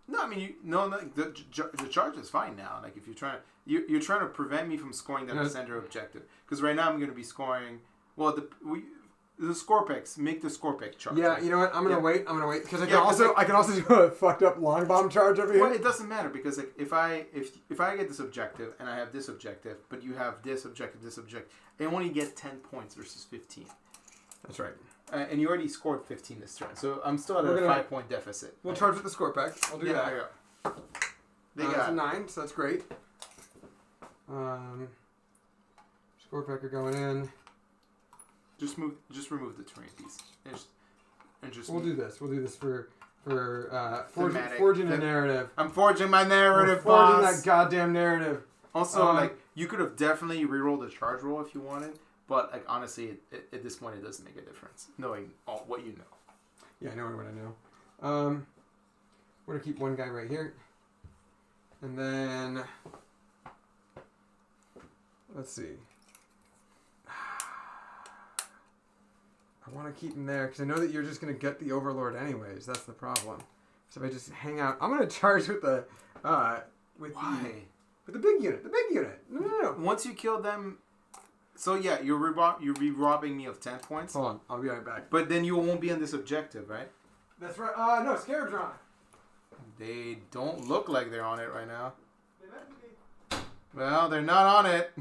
No, I mean, the charge is fine now. Like if you're trying to prevent me from scoring that center objective, because right now I'm going to be scoring. Well, the Scorpex make the Scorpex charge. Yeah, you know what? I'm gonna wait because I can also do a fucked up long bomb charge over here. Well, it doesn't matter because if I get this objective and I have this objective, but you have this objective, I only get 10 points versus 15. That's right. And you already scored 15 this turn, so I'm still at a 5-point deficit. We'll charge with the Scorpex. I'll do that. Yeah. They got that's a 9, so that's great. Scorpecker going in. Just remove the terrain piece. And just We'll do this for forging a narrative. I'm forging my narrative, forging boss. that goddamn narrative. Also, you could have definitely rerolled the charge roll if you wanted, but honestly, at this point, it doesn't make a difference knowing what you know. Yeah, I know what I know. We're gonna keep one guy right here. And then, let's see. I want to keep him there because I know that you're just going to get the Overlord anyways. That's the problem. So if I just hang out, I'm going to charge with the with the big unit. The big unit. No. Once you kill them, so yeah, you're re-robbing me of 10 points. Hold on, I'll be right back. But then you won't be on this objective, right? That's right. No, Scarabs are on it. They don't look like they're on it right now. They meant to be. Well, they're not on it.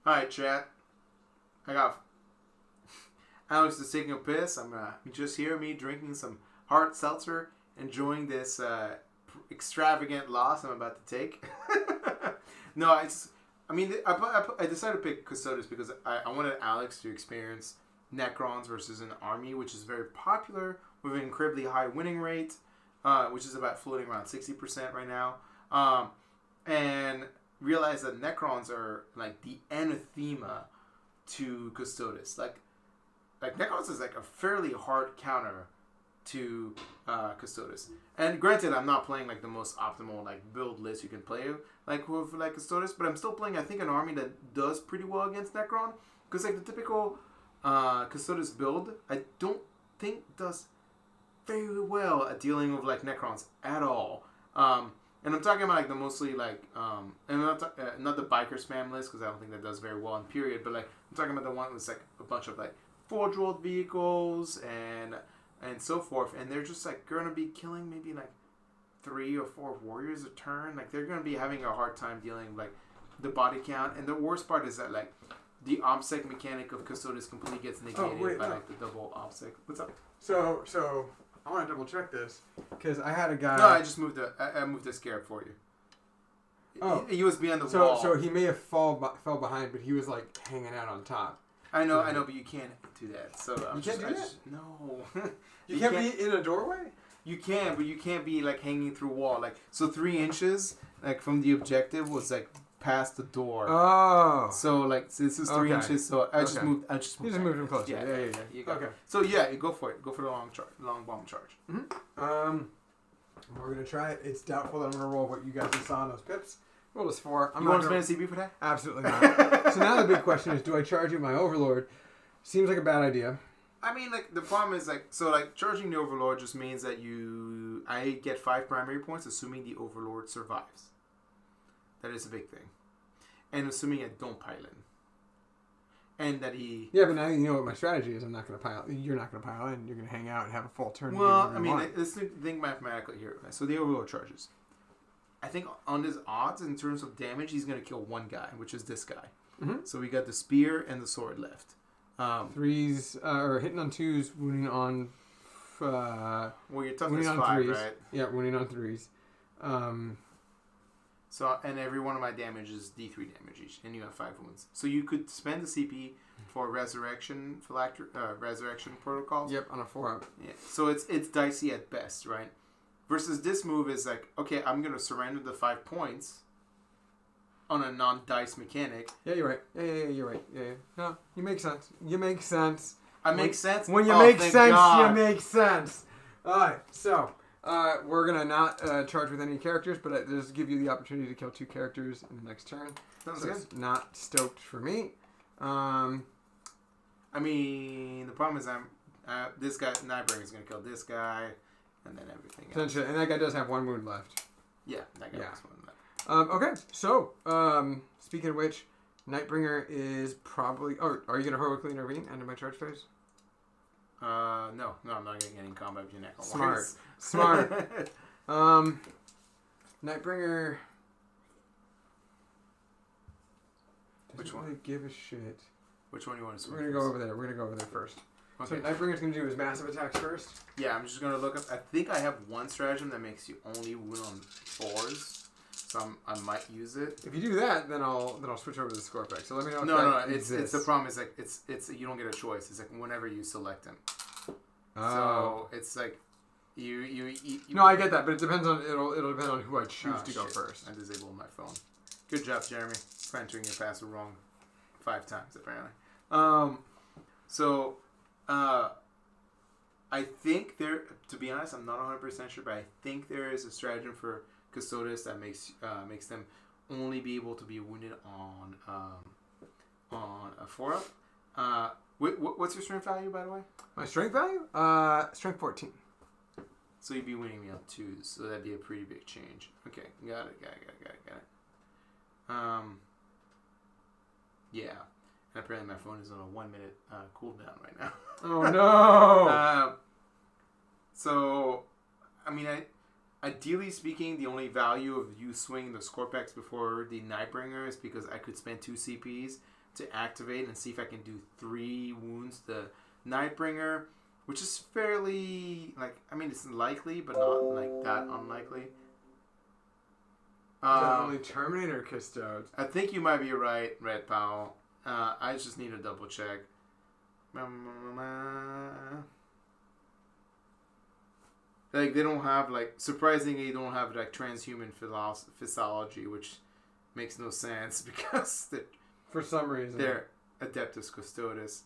Alright, chat. I got Alex is taking a piss. I'm you just hear me drinking some hard seltzer, enjoying this extravagant loss I'm about to take. No, I decided to pick Custodes because I wanted Alex to experience Necrons versus an army, which is very popular with an incredibly high winning rate, which is about floating around 60% right now. And realize that Necrons are like the anathema to Custodes. Like Necrons is like a fairly hard counter to Custodes. And granted, I'm not playing like the most optimal like build list you can play like with like Custodes, but I'm still playing I think an army that does pretty well against Necron because like the typical Custodes build I don't think does very well at dealing with like Necrons at all. And I'm talking about like the mostly like, and not the biker spam list because I don't think that does very well in period. But like I'm talking about the one with like a bunch of like forge-rolled vehicles and so forth, and they're just like gonna be killing maybe like 3 or 4 warriors a turn. Like they're gonna be having a hard time dealing with like the body count. And the worst part is that like the obsec mechanic of Custodes completely gets negated by like the double obsec. What's up? So. I want to double check this because I had a guy. No, I just moved the scarab for you. Oh, he was behind the wall. So he may have fell behind, but he was like hanging out on top. I know, but you can't do that. So you can't do that. No, you can't be in a doorway. You can, but you can't be like hanging through a wall. Like so, 3 inches like from the objective was like past the door. Oh. So like this is 3 inches. So I just moved. You just moved him closer. Yeah. You go. Okay. So yeah, you go for it. Go for the long bomb charge. Mm-hmm. We're gonna try it. It's doubtful that I'm gonna roll what you guys just saw on those pips. Roll is 4. You want to spend a CB for that? Absolutely not. So now the big question is, do I charge you my Overlord? Seems like a bad idea. I mean, like the problem is like so like charging the Overlord just means that I get 5 primary points, assuming the Overlord survives. That is a big thing. And assuming I don't pile in. And that he... Yeah, but now you know what my strategy is. I'm not going to pile... You're not going to pile in. You're going to hang out and have a full turn. Well, I mean, let's think mathematically here. So the Overlord charges. I think on his odds, in terms of damage, he's going to kill one guy, which is this guy. Mm-hmm. So we got the spear and the sword left. 3s, or hitting on 2s, wounding on... well, your toughness 5, right? Yeah, wounding on 3s. So, and every one of my damage is D3 damage each, and you have 5 wounds. So you could spend the CP for resurrection protocols. Yep, on a 4-up. Yeah. So it's dicey at best, right? Versus this move is like, okay, I'm gonna surrender the 5 points on a non-dice mechanic. Yeah, you're right. Yeah, you're right. Yeah. No, you make sense. You make sense. I make sense? When you make sense, you make sense. Alright, so... we're going to not charge with any characters, but it does give you the opportunity to kill 2 characters in the next turn. Sounds so good. It's not stoked for me. I mean, the problem is this guy, Nightbringer, is going to kill this guy, and then everything else. And that guy does have 1 wound left. Yeah, that guy has 1 left. Okay, so, speaking of which, Nightbringer is probably... Oh, are you going to heroically intervene? End of my charge phase? No, I'm not getting any combat with your neck. Smart. Nightbringer. Which one? Really give a shit. Which one do you want to swing? We're gonna go over there first. Okay. So Nightbringer's gonna do his massive attacks first. Yeah, I'm just gonna look up. I think I have one stratagem that makes you only win on 4s, so I might use it. If you do that, then I'll switch over to the Scorpex. So let me know. No. It's the problem is like it's you don't get a choice. It's like whenever you select him. Oh. So it's like No, I get that, but it depends on it'll depend on who I choose to go first. I disabled my phone. Good job, Jeremy, for entering your password wrong 5 times apparently. I think to be honest, I'm not 100% sure, but I think there is a stratagem for Custodes that makes them only be able to be wounded on a 4-up. What's your strength value, by the way? My strength value? Strength 14. So you'd be winning me on 2s, so that'd be a pretty big change. Okay, got it. Yeah. And apparently my phone is on a 1-minute cooldown right now. Oh no! So, I mean, ideally speaking, the only value of you swinging the Scorpex before the Nightbringer is because I could spend 2 CPs to activate and see if I can do 3 wounds the Nightbringer, which is fairly, it's likely, but not, that unlikely. Is that only Terminator Custodes? I think you might be right, Red Powell. I just need to double check. They don't have, surprisingly, they don't have, transhuman physiology, which makes no sense because for some reason they're Adeptus Custodes.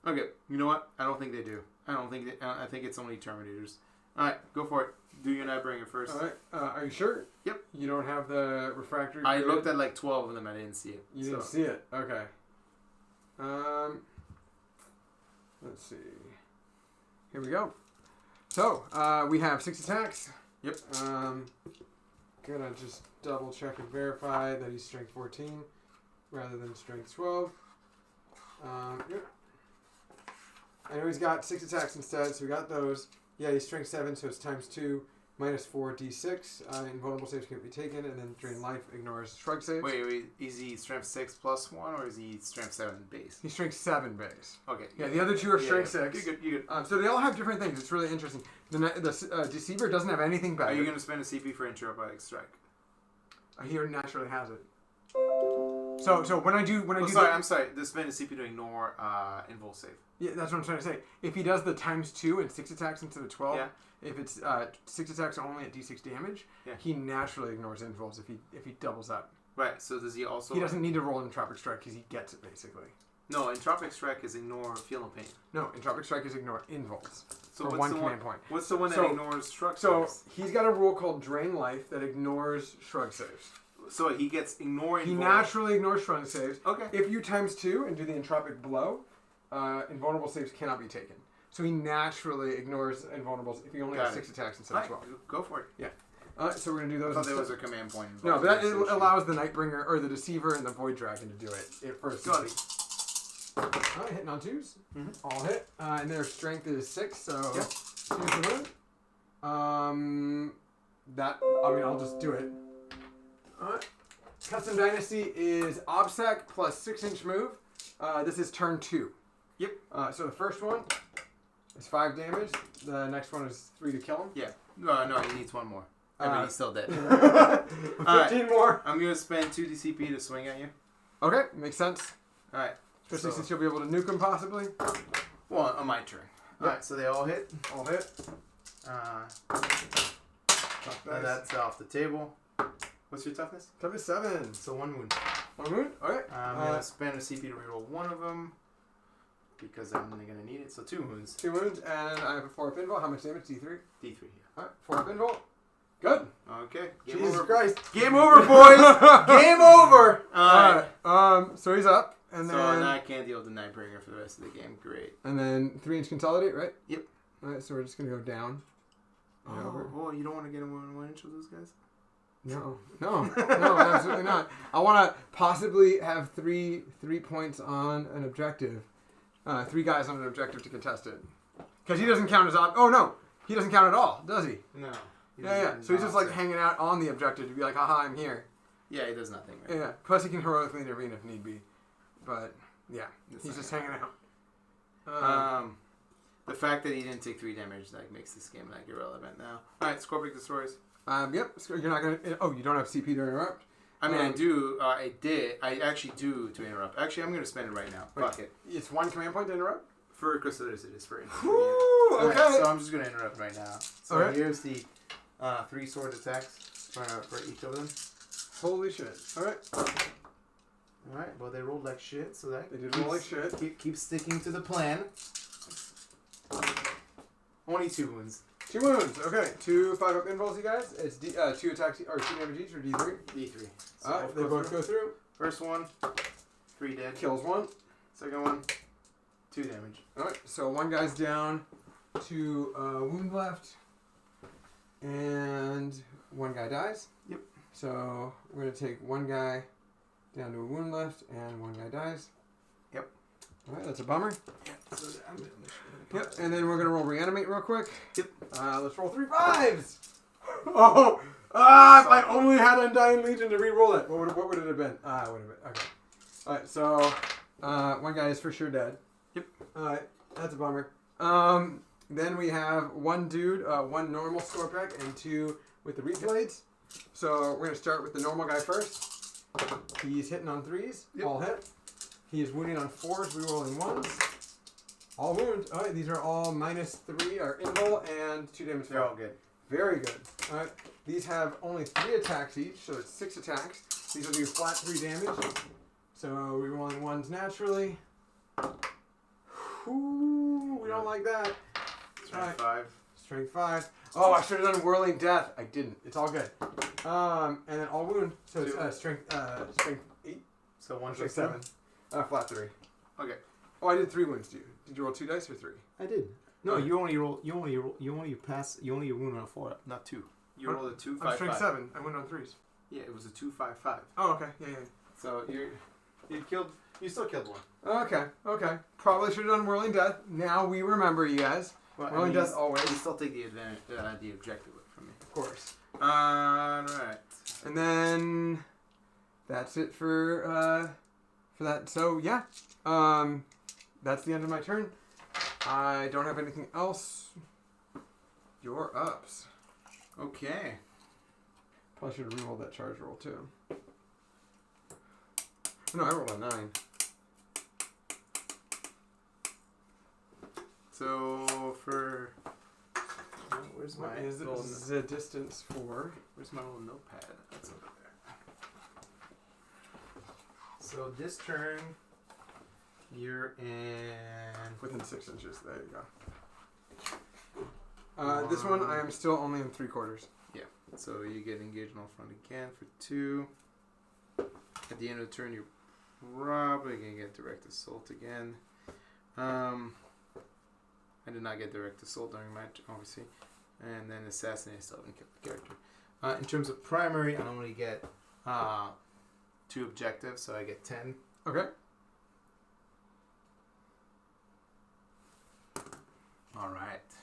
Okay, you know what? I don't think they do. I think it's only Terminators. Alright, go for it. Do your Nightbringer first. Alright, are you sure? Yep. You don't have the refractory? I looked at 12 of them, I didn't see it. You didn't see it? Okay. Let's see. Here we go. So, we have 6 attacks. Yep. Gonna just double check and verify that he's strength 14 rather than strength 12. Yep. I know he's got 6 attacks instead, so we got those. Yeah, he's strength 7, so it's times 2, minus 4 d6. Invulnerable saves can't be taken, and then drain life ignores shrug saves. Wait, is he strength 6 plus 1, or is he strength 7 base? He's strength 7 base. Okay. Yeah, the other 2 are strength 6. You're good. So they all have different things. It's really interesting. The Deceiver doesn't have anything better. Are you going to spend a CP for Interrupted Strike? He naturally has it. So when I do I'm sorry. The spend a CP to ignore invul save. Yeah, that's what I'm trying to say. If he does the times 2 and 6 attacks instead of 12, if it's 6 attacks only at d6 damage, he naturally ignores invuls if he doubles up. Right. So does he also? He doesn't need to roll Entropic Strike because he gets it basically. No, Entropic Strike is ignore Feel and Pain. No, Entropic Strike is ignore invuls. So for 1 command point. What's the one that ignores shrug so saves? So he's got a rule called Drain Life that ignores shrug saves. So he gets ignoring. He naturally ignores shrug saves. Okay. If you times 2 and do the Entropic Blow, invulnerable saves cannot be taken. So he naturally ignores invulnerables if he only has 6 attacks instead of 12. Go for it. Yeah. So we're going to do those. I thought there was a command point. No, but that allows the Nightbringer, or the Deceiver and the Void Dragon to do it first. Got it. Hitting on 2s. Mm-hmm. All hit. And their strength is 6, so... Yep. 2 to win. I'll just do it. Alright. Custom Dynasty is Obsec plus 6-inch move. This is turn 2. Yep. So the first one is 5 damage. The next one is 3 to kill him. Yeah. No, he needs 1 more. He's still dead. 15 more. I'm going to spend 2 DCP to swing at you. Okay, makes sense. Alright. Especially since you'll be able to nuke him possibly. Well, on my turn. Yep. Alright, so they all hit. All hit. That's off the table. What's your toughness? Toughness 7. So 1 wound. 1 wound? Alright. I'm going to spend a CP to reroll 1 of them because I'm only going to need it. So 2 wounds. 2 wounds, and I have a 4-up invul. How much damage? D3? D3, yeah. Alright, 4-up invul. Good. Okay. Jesus Christ. Game over, boys. Game over. Alright. So he's up. And so then, now I can't deal with the Nightbringer for the rest of the game. Great. And then 3-inch consolidate, right? Yep. Alright, so we're just going to go down. Oh, you don't want to get in 1 inch with those guys? No, absolutely not. I want to possibly have 3 points on an objective. 3 guys on an objective to contest it. Because he doesn't count as oh no, he doesn't count at all, does he? No. Yeah. So he's just hanging out on the objective to be like, haha, I'm here. Yeah, he does nothing. Right? Yeah. Plus he can heroically intervene if need be. But yeah, he's just hanging out. The fact that he didn't take 3 damage makes this game irrelevant now. All right, Scorpic destroys. Yep. You're not gonna. Oh, you don't have CP to interrupt. I mean, I do. I did. I actually do to interrupt. Actually, I'm gonna spend it right now. Fuck it. It's 1 command point to interrupt. For Custodes, it is for infantry. Woo, okay. Right, so I'm just going to interrupt right now. So Okay. here's the 3 sword attacks for each of them. Holy shit. Alright. Alright, well, they rolled like shit, so that They did roll like shit. Keep sticking to the plan. Only 2 wounds. 2 wounds. Okay. 2 5-up involves, you guys. It's 2 attacks, or 2 damage each, or D3. D3. So Alright, they both go through. First one, 3 dead. Kills 1. Second one, 2 damage. Alright, so 1 guy's down, 2 wound left, and 1 guy dies. Yep. So we're going to take 1 guy down to a wound left, and 1 guy dies. Yep. Alright, that's a bummer. So Yep, and then we're going to roll reanimate real quick. Yep. Let's roll 3 5s! Oh! If I only had Undying Legion to re-roll it, what would it have been? It would have been. Okay. Alright, so 1 guy is for sure dead. Yep. Alright, that's a bummer. Then we have 1 dude, 1 normal Scorpack, and 2 with the Reap Blades. So we're going to start with the normal guy first. He's hitting on 3s, all hit. He is wounding on 4s, re-rolling 1s. All wounds. Alright, these are all -3, or invul, and 2 damage. They're all good. Very good. Alright, these have only 3 attacks each, so it's 6 attacks. These will do flat 3 damage. So re-rolling 1s naturally. Ooh, we don't like that. Strength 5. Strength 5. Oh, I should have done Whirling Death. I didn't. It's all good. And then all wound. So it's strength 8. So 1 Strength 7. Flat 3. Okay. Oh, I did 3 wounds, dude. Did you roll 2 dice or 3? I did. No, you only wound on a 4, not 2. You rolled a 2 5 strength 5. 7. I went on 3s. Yeah, it was a 2 5 5. Oh, okay. Yeah. So you still killed 1. Okay. Probably should have done Whirling Death. Now we remember, you guys. Well, Whirling Death always. You still take the advantage, the objective from me. Of course. Alright. And then that's it for that. So yeah, that's the end of my turn. I don't have anything else. You're ups. Okay. Probably should have rerolled that charge roll too. No, I rolled a 9. So for where's my What is the distance for? Where's my little notepad? That's over there. So this turn, you're in Within 6 inches. There you go. This one I am still only in 3/4. Yeah. So you get engaged on front again for 2. At the end of the turn, you're probably gonna get direct assault again. I did not get direct assault during match, obviously. And then assassinate still haven't kept the character. In terms of primary, I only get 2 objectives, so I get 10. Okay. Alright.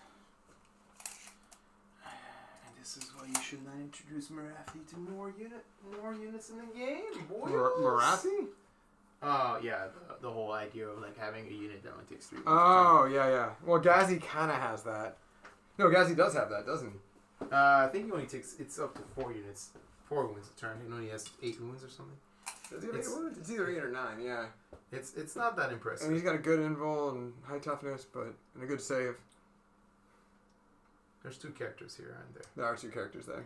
And this is why you should not introduce Marathi to more units in the game, boys. Marathi? Oh, yeah, the whole idea of like having a unit that only takes 3 wounds. Oh, yeah. Well, Ghazi kind of has that. No, Ghazi does have that, doesn't he? I think he only takes, it's up to 4 units. 4 wounds a turn. He only has 8 wounds or something. Does he have 8 wounds? It's either 8 or 9, yeah. It's not that impressive. And he's got a good invul and high toughness, and a good save. There's 2 characters here, aren't there? There are 2 characters there.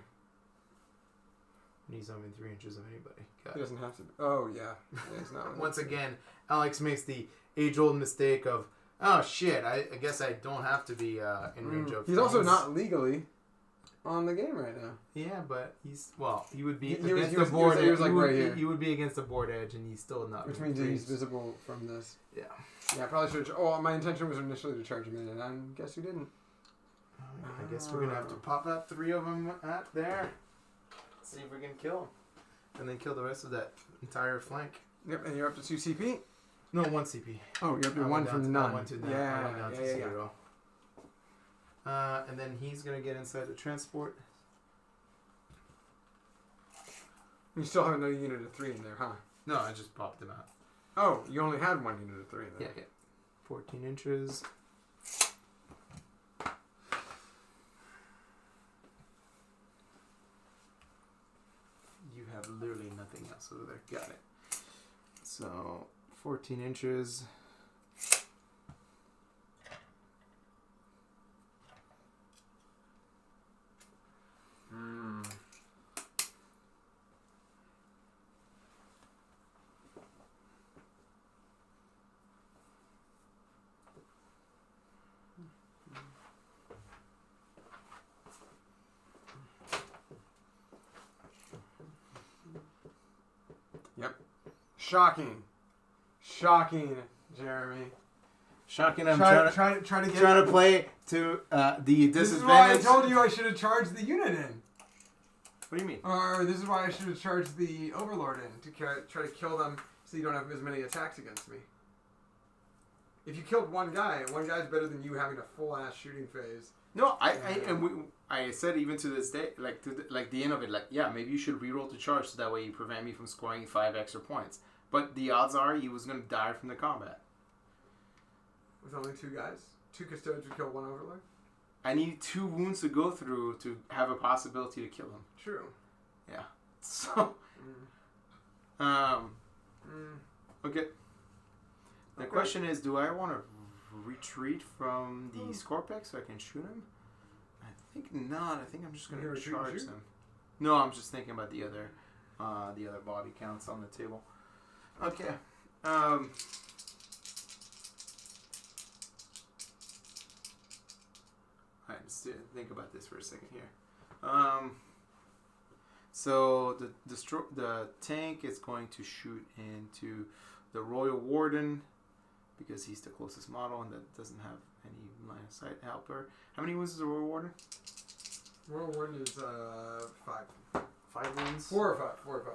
And he's not within 3 inches of anybody. He doesn't have to. Oh, yeah. He's not. Once again, Alex makes the age-old mistake of, oh shit, I guess I don't have to be in range of He's also not legally on the game right now. Yeah, but he would be He against was the board edge. like right here. He would be against the board edge, and he's still not. Which means he's visible from this. Yeah. Yeah, I probably should have. Oh, my intention was initially to charge him in, and I guess you didn't. I guess we're gonna have to pop out 3 of them at there. See if we can kill him. And then kill the rest of that entire flank. Yep, and you're up to 2 CP? No, 1 CP. Oh, you're up to 1 from none. I went to none. Yeah, I went down to 0. And then he's going to get inside the transport. You still have another unit of 3 in there, huh? No, I just popped him out. Oh, you only had 1 unit of 3 in there. Yeah. 14 inches. You have literally nothing else over there. Got it. So, 14 inches. Shocking, Jeremy. Shocking. I'm trying to play to the disadvantage. This is why I told you I should have charged the unit in. What do you mean? Or this is why I should have charged the Overlord in to try to kill them, so you don't have as many attacks against me. If you killed one guy's better than you having a full ass shooting phase. No, I said even to this day, like the end of it, like yeah, maybe you should reroll the charge so that way you prevent me from scoring 5 extra points. But the odds are he was going to die from the combat. With only 2 guys, 2 Custodes would kill 1 Overlord. I need 2 wounds to go through to have a possibility to kill him. True. Yeah. So. Okay. The question is, do I want to retreat from the Scorpex so I can shoot him? I think not. I think I'm just going to charge them. No, I'm just thinking about the other body counts on the table. Okay. Alright, let's think about this for a second here. So the tank is going to shoot into the Royal Warden because he's the closest model and that doesn't have any line of sight helper. How many wounds is the Royal Warden? Royal Warden is 5. 5 wounds? 4 or 5. 4 or 5.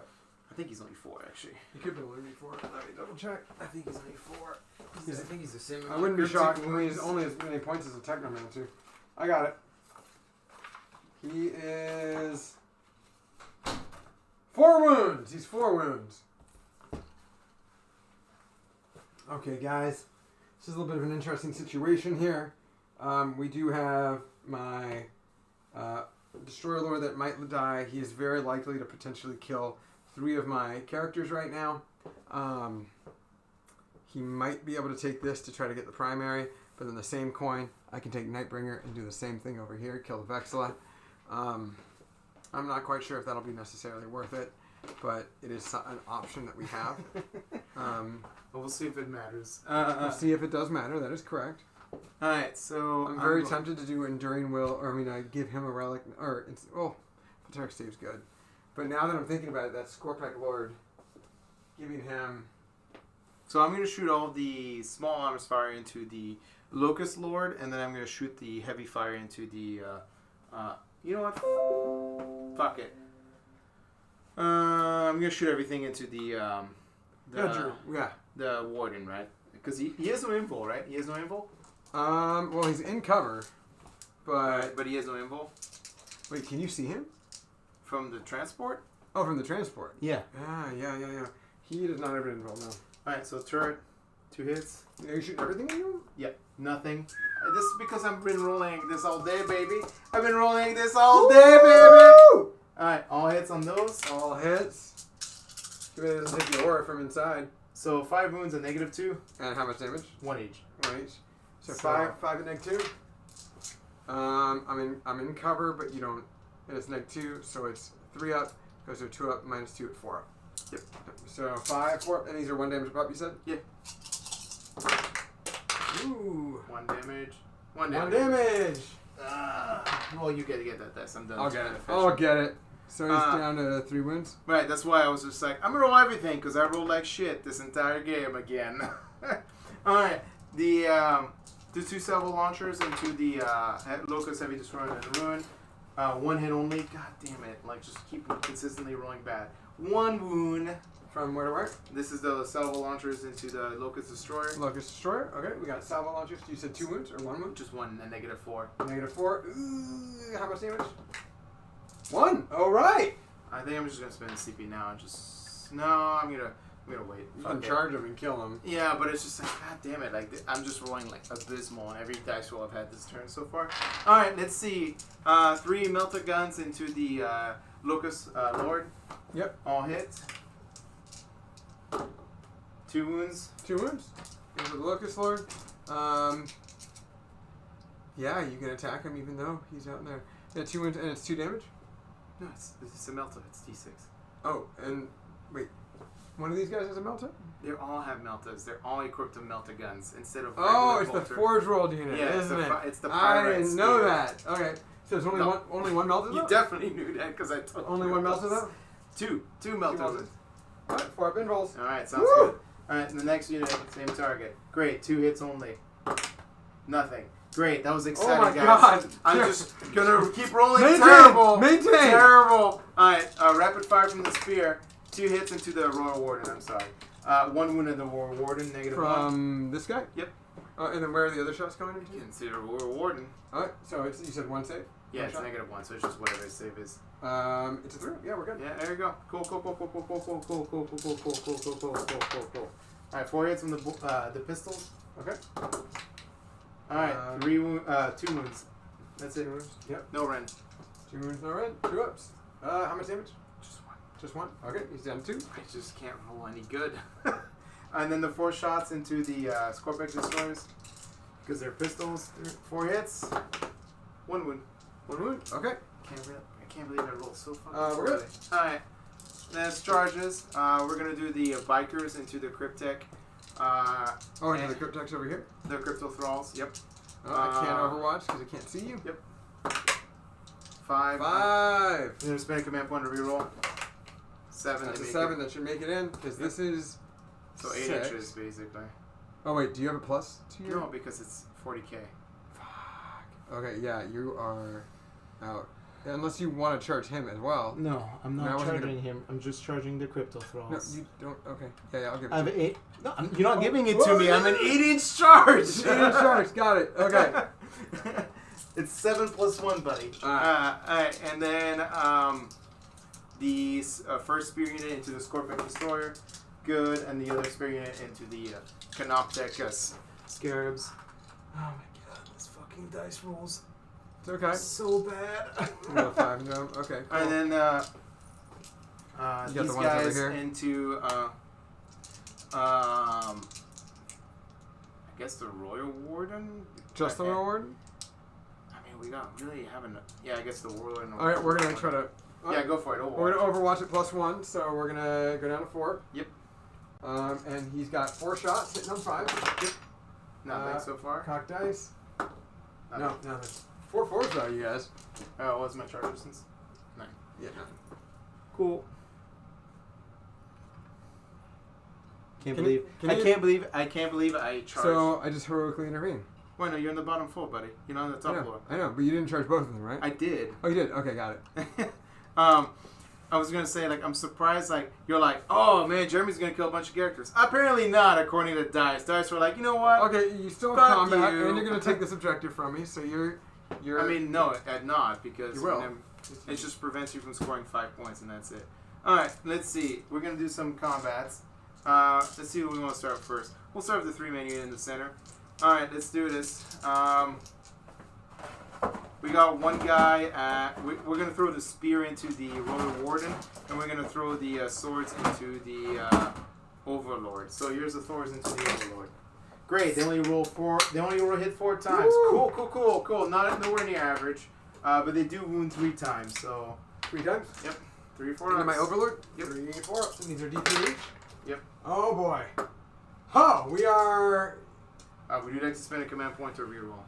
I think he's only 4 actually. He could be only 4. Let me double check. I think he's only 4. I think he's the same. I wouldn't be shocked when he's only as many points as a Technomancer. I got it. He is 4 wounds. He's 4 wounds. Okay, guys. This is a little bit of an interesting situation here. We do have my Destroyer Lord that might die. He is very likely to potentially kill 3 of my characters right now. He might be able to take this to try to get the primary, but in the same coin, I can take Nightbringer and do the same thing over here, kill the Vexilla. I'm not quite sure if that'll be necessarily worth it, but it is an option that we have. We'll see if it matters. We'll see if it does matter. That is correct. Alright, so I'm very tempted to do Enduring Will, or I give him a relic, or Pateric Stave's good. But now that I'm thinking about it, that Scorpec Lord, giving him... So I'm going to shoot all the small arms fire into the Locust Lord, and then I'm going to shoot the heavy fire into the... you know what? Fuck it. I'm going to shoot everything into the Warden, right? Because he has no invul, right? He has no invul? Well, he's in cover, but he has no invul. Wait, can you see him? From the transport? Oh, from the transport. Yeah. Yeah. He does not have an invul, no. Alright, so turret, 2 hits. Are you shooting everything at you? Yep, nothing. This is because I've been rolling this all day, baby. I've been rolling this all day, baby. Alright, all hits on those. All hits. Too bad it doesn't take the aura from inside. So 5 wounds and -2. And how much damage? 1 each. 1 each. So 5 at -2. I'm in cover, but you don't. And it's -2, so it's 3 up. Goes to a 2 up, -2 at 4 up. Yep. So 5, 4, and these are 1 damage up. You said? Yeah. Ooh. 1 damage. 1 damage. Well, you get that dice. I'm done. I'll get it. So he's down to 3 wounds. Right. That's why I was just like, I'm gonna roll everything because I rolled like shit this entire game again. All right. The 2 salvo launchers into the Locust Heavy Destroyer and Ruin. 1 hit only. God damn it! Like just keep consistently rolling bad. 1 wound. From where to where? This is the salvo launchers into the Locust Destroyer. Locust Destroyer. Okay, we got salvo launchers. You said 2 wounds or 1 wound? Just 1, a -4. -4. Ooh, how much damage? 1. All right. I think I'm just gonna spend CP now and just I'm gonna wait. You can charge him and kill him. Yeah, but it's just like god damn it! Like I'm just rolling like abysmal on every dice roll I've had this turn so far. All right, let's see. 3 melter guns into the Locust Lord. Yep. All hit. 2 wounds. 2 wounds. Into the Locust Lord. Yeah, you can attack him even though he's out in there. Yeah, 2 wounds and it's 2 damage. No, it's a melta. It's D6. Oh, and wait, one of these guys has a melta? They all have meltas. They're all equipped with melta guns instead of. Oh, it's the Forge Rolled unit, isn't it? It's the I pirate didn't know that. Okay, so it's only one melta. You definitely knew that because I told you. Only one melta though. Two meltas. Alright, 4 up rolls. Alright, sounds Woo! good. Alright, the next unit, same target. Great, 2 hits only. Nothing. Great, that was exciting, Oh my guys. god! I'm just gonna keep rolling. Maintain! Terrible! Maintain! Terrible! Alright, rapid fire from the spear. 2 hits into the Royal Warden, I'm sorry. 1 wound in the Royal Warden, -1. From this guy? Yep. And then where are the other shots going into? Consider Royal Warden. Alright, so it's, you said 1 save? Yeah, One it's shot? -1, so it's just whatever his save is. It's a 3. Yeah, we're good. Yeah, there you go. Cool. Alright, 4 hits from the pistols. Okay. Alright, 2 wounds. That's it. Yep. No Ren. 2 wounds, no red. 2 ups. How much damage? Just 1. Just 1? Okay, he's down 2. I just can't roll any good. And then the 4 shots into the Scorpex Destroyers. Because they're pistols. 4 hits. 1 wound. 1 wound. Okay. I can't believe I rolled so fucking we're poorly. good. Alright. Next charges. We're going to do the bikers into the Cryptek. Into the Cryptex over here? The Crypto Thralls. Yep. I can't overwatch because I can't see you. Yep. 5. 5. You're going to spend a command point to reroll. 7. That's to a make 7 that should make it in because this is. So 8 6. inches, basically. Oh, wait, do you have a plus to your? No, because it's 40k. Fuck. Okay, yeah, you are out. Unless you want to charge him as well. No, I'm No, I not wasn't charging gonna- him. I'm just charging the crypto No, thralls. you don't. Okay. Yeah, I'll give it I have to an you. 8. No, you're not giving it Whoa, to me. I'm an yeah. 8-inch charge. 8-inch charge. Got it. Okay. It's 7 plus 1, buddy. Alright, and then the first spear unit into the Scorpion Destroyer. Good, and the other spear unit into the Canoptek Scarabs. Oh my god, this fucking dice rolls It's okay. so bad. Roll 5 into him. Okay. Cool. And then You got these the ones over guys here? into I guess the Royal Warden. Just the reward. I mean, we don't really haven't. Yeah, I guess the Warden. All right, we're gonna try to. Yeah, go for it. We're gonna Overwatch at +1, so we're gonna go down to 4. Yep. And he's got 4 shots, hitting on 5. Yep. Nothing so far. Cock dice. Nothing. No, there's 4 4s though, you guys. What was my charge distance? 9. Yeah. Cool. Can Can't believe I can't believe I charged. So I just heroically intervene. Wait, no, you're in the bottom floor, buddy. You're not on the top floor. I know, but you didn't charge both of them, right? I did. Oh, you did. Okay, got it. I was gonna say, like, I'm surprised, like, you're like, oh man, Jeremy's gonna kill a bunch of characters. Apparently not, according to Dice. Dice were like, you know what? Okay, you still have Fuck combat, you. and you're gonna take this objective from me, so you're. I mean, no, I'd not, because You will. it just prevents you from scoring 5 points, and that's it. Alright, let's see. We're gonna do some combats. Let's see who we want to start first. We'll start with the 3-man unit in the center. Alright, let's do this. We got one guy. We're going to throw the spear into the Royal Warden, and we're going to throw the swords into the Overlord. So here's the swords into the Overlord. Great. They only roll 4. They only hit 4 times. Woo! Cool. Not nowhere near average, but they do wound 3 times. So 3 times. yep, 3 or 4. Into my Overlord. Yep. 3 4 ups, and these are DP each. Yep. Oh boy. Oh, we are. Would you like to spend a command point to reroll?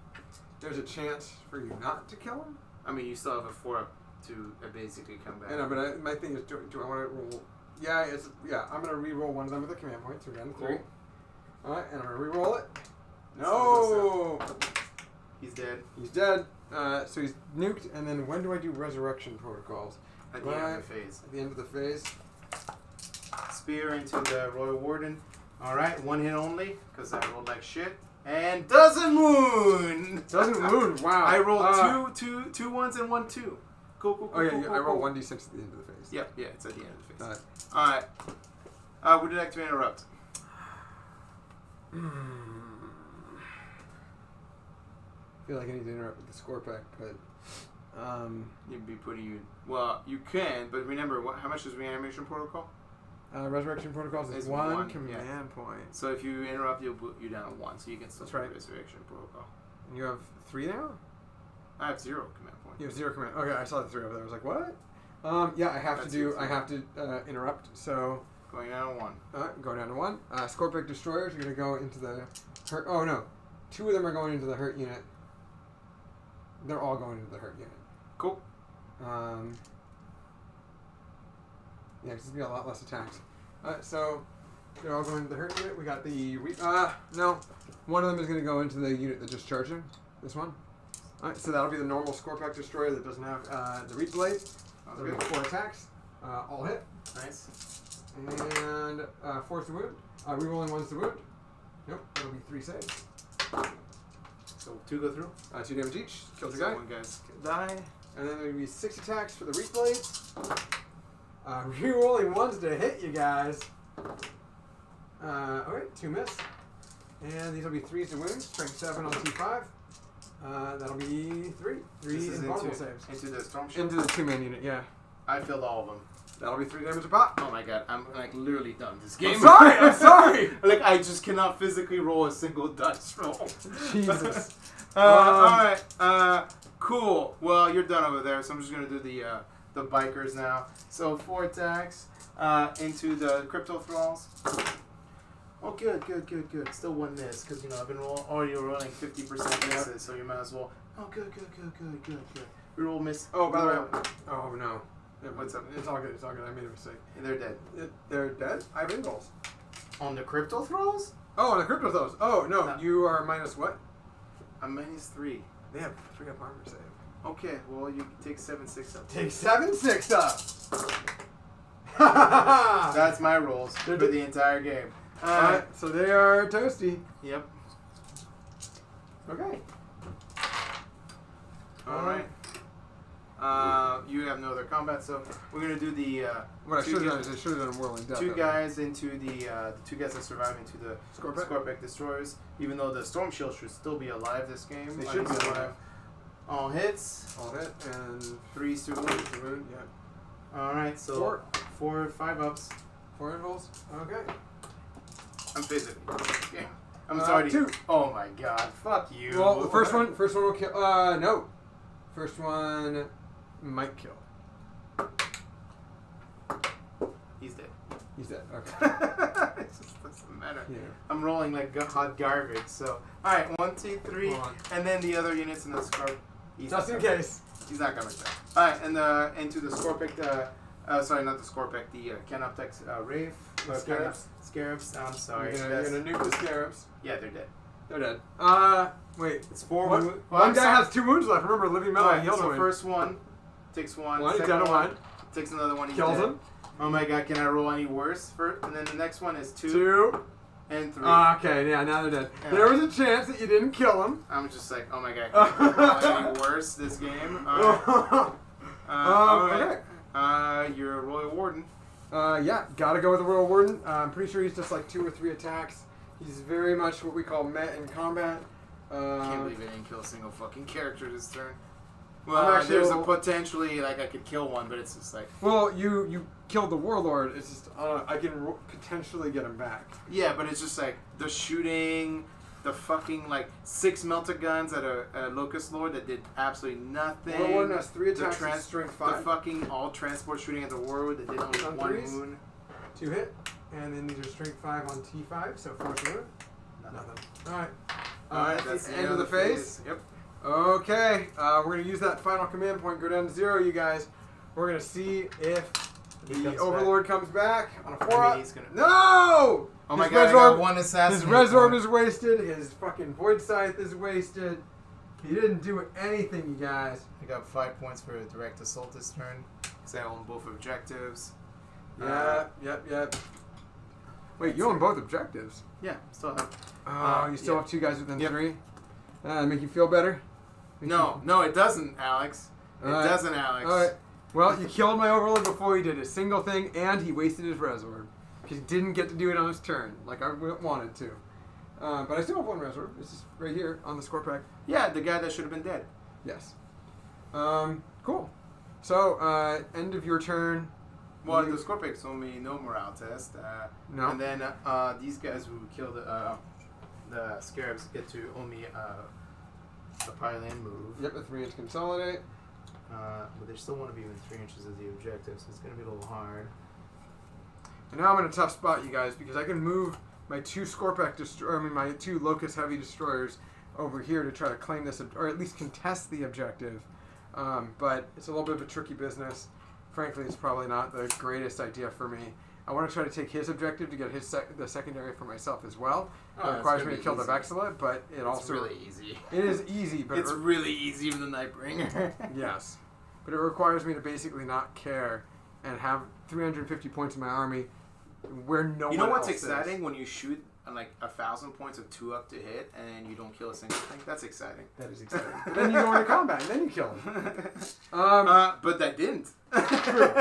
There's a chance for you not to kill him. I mean, you still have a 4-up to basically come back. I know, but my thing is, do I want to roll? Yeah, I'm gonna re-roll one of them with a command point. So again, 3. Cool. All right, and I'm gonna re-roll it. Let's No. He's dead. He's dead. So he's nuked. And then when do I do resurrection protocols? At the end of the phase. At the end of the phase. Spear into the Royal Warden. Alright, 1 hit only, because I rolled like shit. And doesn't wound! Doesn't wound. Wow. I rolled two ones and 1 2. Cool. Oh yeah, I roll 1d6 at the end of the phase. Yeah, it's at the end of the phase. Alright. Alright. Would you like to interrupt? I feel like I need to interrupt with the score pack, but You'd be putting you. Well, you can, but remember, how much is reanimation protocol? resurrection protocols is It's 1 1, command point. So if you interrupt, you'll put you down to 1, so you can still That's do right. resurrection protocol. And you have 3 now? I have 0 command point. You have 0 command. Okay, I saw the 3 over there. I was like, what? Yeah, I have That's to your I three. have to interrupt. So Going down to 1. go down to 1. Scorpic destroyers are gonna go into the hurt. Oh no, 2 of them are going into the hurt unit. They're all going into the hurt unit. Cool. Yeah, because there's gonna be a lot less attacks. So they're all going to the hurt unit. We got the no, one of them is going to go into the unit that just charged him. This one. All right, so that'll be the normal Scorpack destroyer that doesn't have the reach blade. That'll be 4 attacks, all hit. Nice. And force the wound. Rerolling 1's the wound. Nope, that'll be 3 saves. So 2 go through. 2 damage each. Kills the So guy. one guy's gonna die. And then there'll be 6 attacks for the reach blades. Rerolling 1's to hit you guys. Alright, 2 miss. And these will be 3s to wound. Strength 7 on T5. That'll be 3. 3 This is invulnerable saves. into the storm shield. Into the 2-man unit, yeah. I filled all of them. That'll be 3 damage a pop. Oh my god, I'm like literally done this game. I'm sorry, I'm sorry! Like I just cannot physically roll a single dice roll. Jesus. Alright, cool. Well, you're done over there, so I'm just gonna do the bikers now. So 4 attacks into the crypto thralls. Oh, good. Still 1 miss, because, I've been already rolling 50% misses, so you might as well. Oh, good. Reroll miss. Oh, by the way. Oh, no. What's up? It's all good. I made a mistake. They're dead. They're dead? I have invuls. On the crypto thralls? Oh, and the crypto throws. Oh, no. No. You are minus what? I'm -3. They have 3 up armor save. Okay, well, you take 7/6 up. Take 7/6 up. That's my rolls for the entire game. Alright, so they are toasty. Yep. Okay. Alright. You have no other combat, so we're gonna do the What I should have done is I should have done Whirling Death. 2 guys into the 2 guys that survive into the Scorpack? Scorpack destroyers. Even though the storm shield should still be alive this game, They should be alive. All hits. All hit and 3 super wounds. wound. Yeah. All right, so 5 ups. 4 invuls. Okay. I'm physically. Yeah. I'm sorry. 2. Oh my god! Fuck you. Well, the first one will kill. No. First one might kill. He's dead. He's dead. Okay. It just doesn't matter. Yeah. I'm rolling like hot garbage. So, all right, 1, 2, 3, Hold on. and then the other units in the scarf. Just in case. He's not gonna die. All right, and into the Scorpic. Sorry, not the Scorpic. The Canoptex Wraith. The Scarabs. Scarabs. I'm sorry. You're gonna nuke the Scarabs. Yeah, they're dead. They're dead. Wait. It's 4 One, wounds. one guy has 2 wounds left. Remember, living metal. Alright, Healed so him. first one takes 1. One, he's Second down to 1. takes another 1. He's Kills dead. him. Oh my god, can I roll any worse? And then the next one is 2 2. and 3. Okay, yeah, now they're dead. Yeah. There was a chance that you didn't kill him. I'm just like, oh my god, can I roll any worse this game? Okay. You're a Royal Warden. Yeah, gotta go with the Royal Warden. I'm pretty sure he's just like 2 or 3 attacks. He's very much what we call met in combat. Can't believe I didn't kill a single fucking character this turn. I'm Well, actually there's a a little- potentially, like, I could kill one, but it's just like... Well, you killed the Warlord. It's just I can potentially get him back. Yeah, but it's just like, the shooting, the fucking, like, 6 melter guns at a Locust Lord that did absolutely nothing. Warlord Warden has 3 The attacks and strength The 5. fucking all transport shooting at the Warlord that did only On 1 threes? wound. 2 hit. And then these are strength 5 on T5, so 4 wound. Nothing. Alright. Alright, That's the end of the phase. Yep. Okay, we're going to use that final command point, go down to 0, you guys. We're going to see if He the comes Overlord comes back on a 4 I up. mean, he's gonna- No! Oh my His god, I Res got Orb- 1 assassin. His Resorb is wasted, his fucking Void Scythe is wasted. He didn't do anything, you guys. I got 5 points for a direct assault this turn, because I own both objectives. Yep. Wait, you own both objectives? Yeah, still have. Oh, you still yeah. have 2 guys within Yep. 3? Make you feel better? No, it doesn't, Alex. It Alright. doesn't, Alex. Alright. Well, you killed my Overlord before he did a single thing, and he wasted his Resorb. Because he didn't get to do it on his turn, like I wanted to. But I still have 1 Resorb. This is right here on the Scorpack. Yeah, the guy that should have been dead. Yes. Cool. So, end of your turn. Well, You- the Scorpix owe me no morale test. No. And then these guys who killed the Scarabs get to owe me a pile in move. Yep, a 3-inch consolidate. But they still want to be within 3 inches of the objective, so it's going to be a little hard. And now I'm in a tough spot, you guys, because I can move my 2 my 2 Locust Heavy Destroyers over here to try to claim this, or at least contest the objective. But it's a little bit of a tricky business. Frankly, it's probably not the greatest idea for me. I want to try to take his objective to get the secondary for myself as well. Oh, It requires me to kill the Vexilla, but it also... really easy. It is easy, but... It's really easy with the Nightbringer. Yes. But it requires me to basically not care and have 350 points in my army where no one You know what's else exciting? is. When you shoot like 1,000 points of 2 up to hit and you don't kill a single thing? That's exciting. That is exciting. But then you go into combat and then you kill them. But that didn't. True.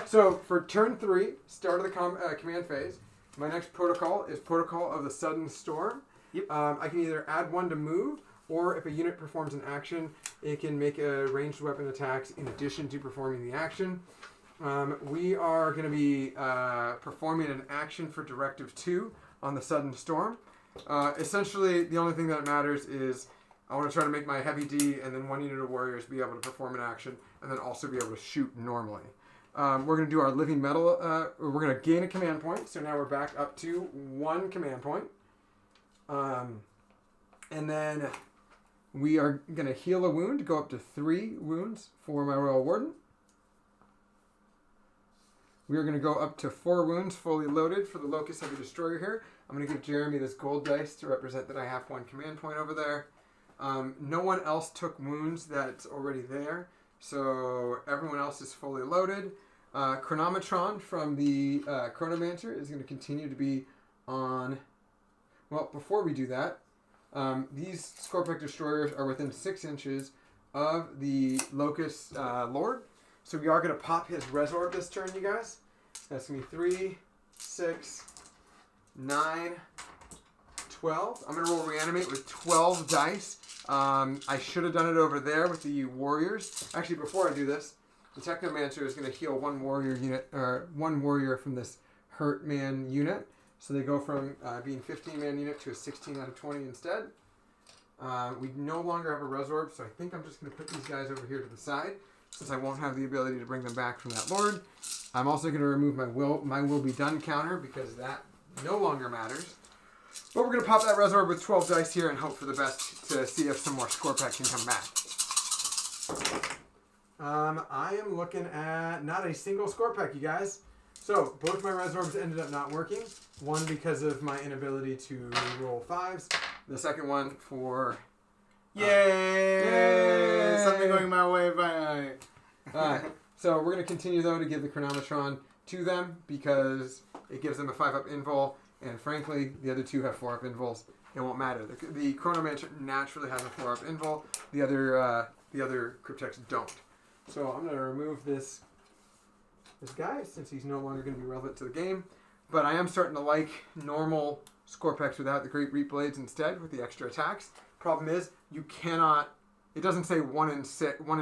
So for turn 3, start of the command phase, my next protocol is Protocol of the Sudden Storm. Yep. I can either add 1 to move, or if a unit performs an action, it can make a ranged weapon attacks in addition to performing the action. We are going to be performing an action for Directive 2 on the Sudden Storm. Essentially, the only thing that matters is I want to try to make my heavy D and then 1 unit of warriors be able to perform an action and then also be able to shoot normally. We're going to do our living metal. We're going to gain a command point. So now we're back up to 1 command point. And then we are going to heal a wound, go up to 3 wounds for my Royal Warden. We are going to go up to 4 wounds fully loaded for the Locust Heavy Destroyer here. I'm going to give Jeremy this gold dice to represent that I have 1 command point over there. No one else took wounds that's already there, so everyone else is fully loaded. Chronometron from the Chronomancer is going to continue to be on... Well, before we do that, these Scorpic Destroyers are within 6 inches of the Locust Lord. So we are going to pop his Resorb this turn, you guys. That's going to be 3, 6, 9, 12. I'm going to roll Reanimate with 12 dice. I should have done it over there with the Warriors. Actually, before I do this, the Technomancer is going to heal 1 warrior unit, or 1 warrior from this Hurt Man unit. So they go from being 15-man unit to a 16 out of 20 instead. We no longer have a Resorb, so I think I'm just going to put these guys over here to the side, since I won't have the ability to bring them back from that Lord. I'm also going to remove my will be done counter, because that no longer matters. But we're going to pop that Resorb with 12 dice here and hope for the best to see if some more Scorpack can come back. I am looking at not a single Scorpack, you guys. So, both my Resorbs ended up not working. One because of my inability to roll 5s. The second one for... Yay! Something going my way finally. Alright, so we're going to continue though to give the Chronometron to them because it gives them a 5-up invul, and frankly, the other 2 have 4-up invuls. It won't matter. The Chronomancer naturally has a 4-up invul. The other Cryptex don't. So I'm going to remove this guy since he's no longer going to be relevant to the game. But I am starting to like normal Scorpex without the Great Reap Blades instead with the extra attacks. Problem is, you cannot... It doesn't say 1 in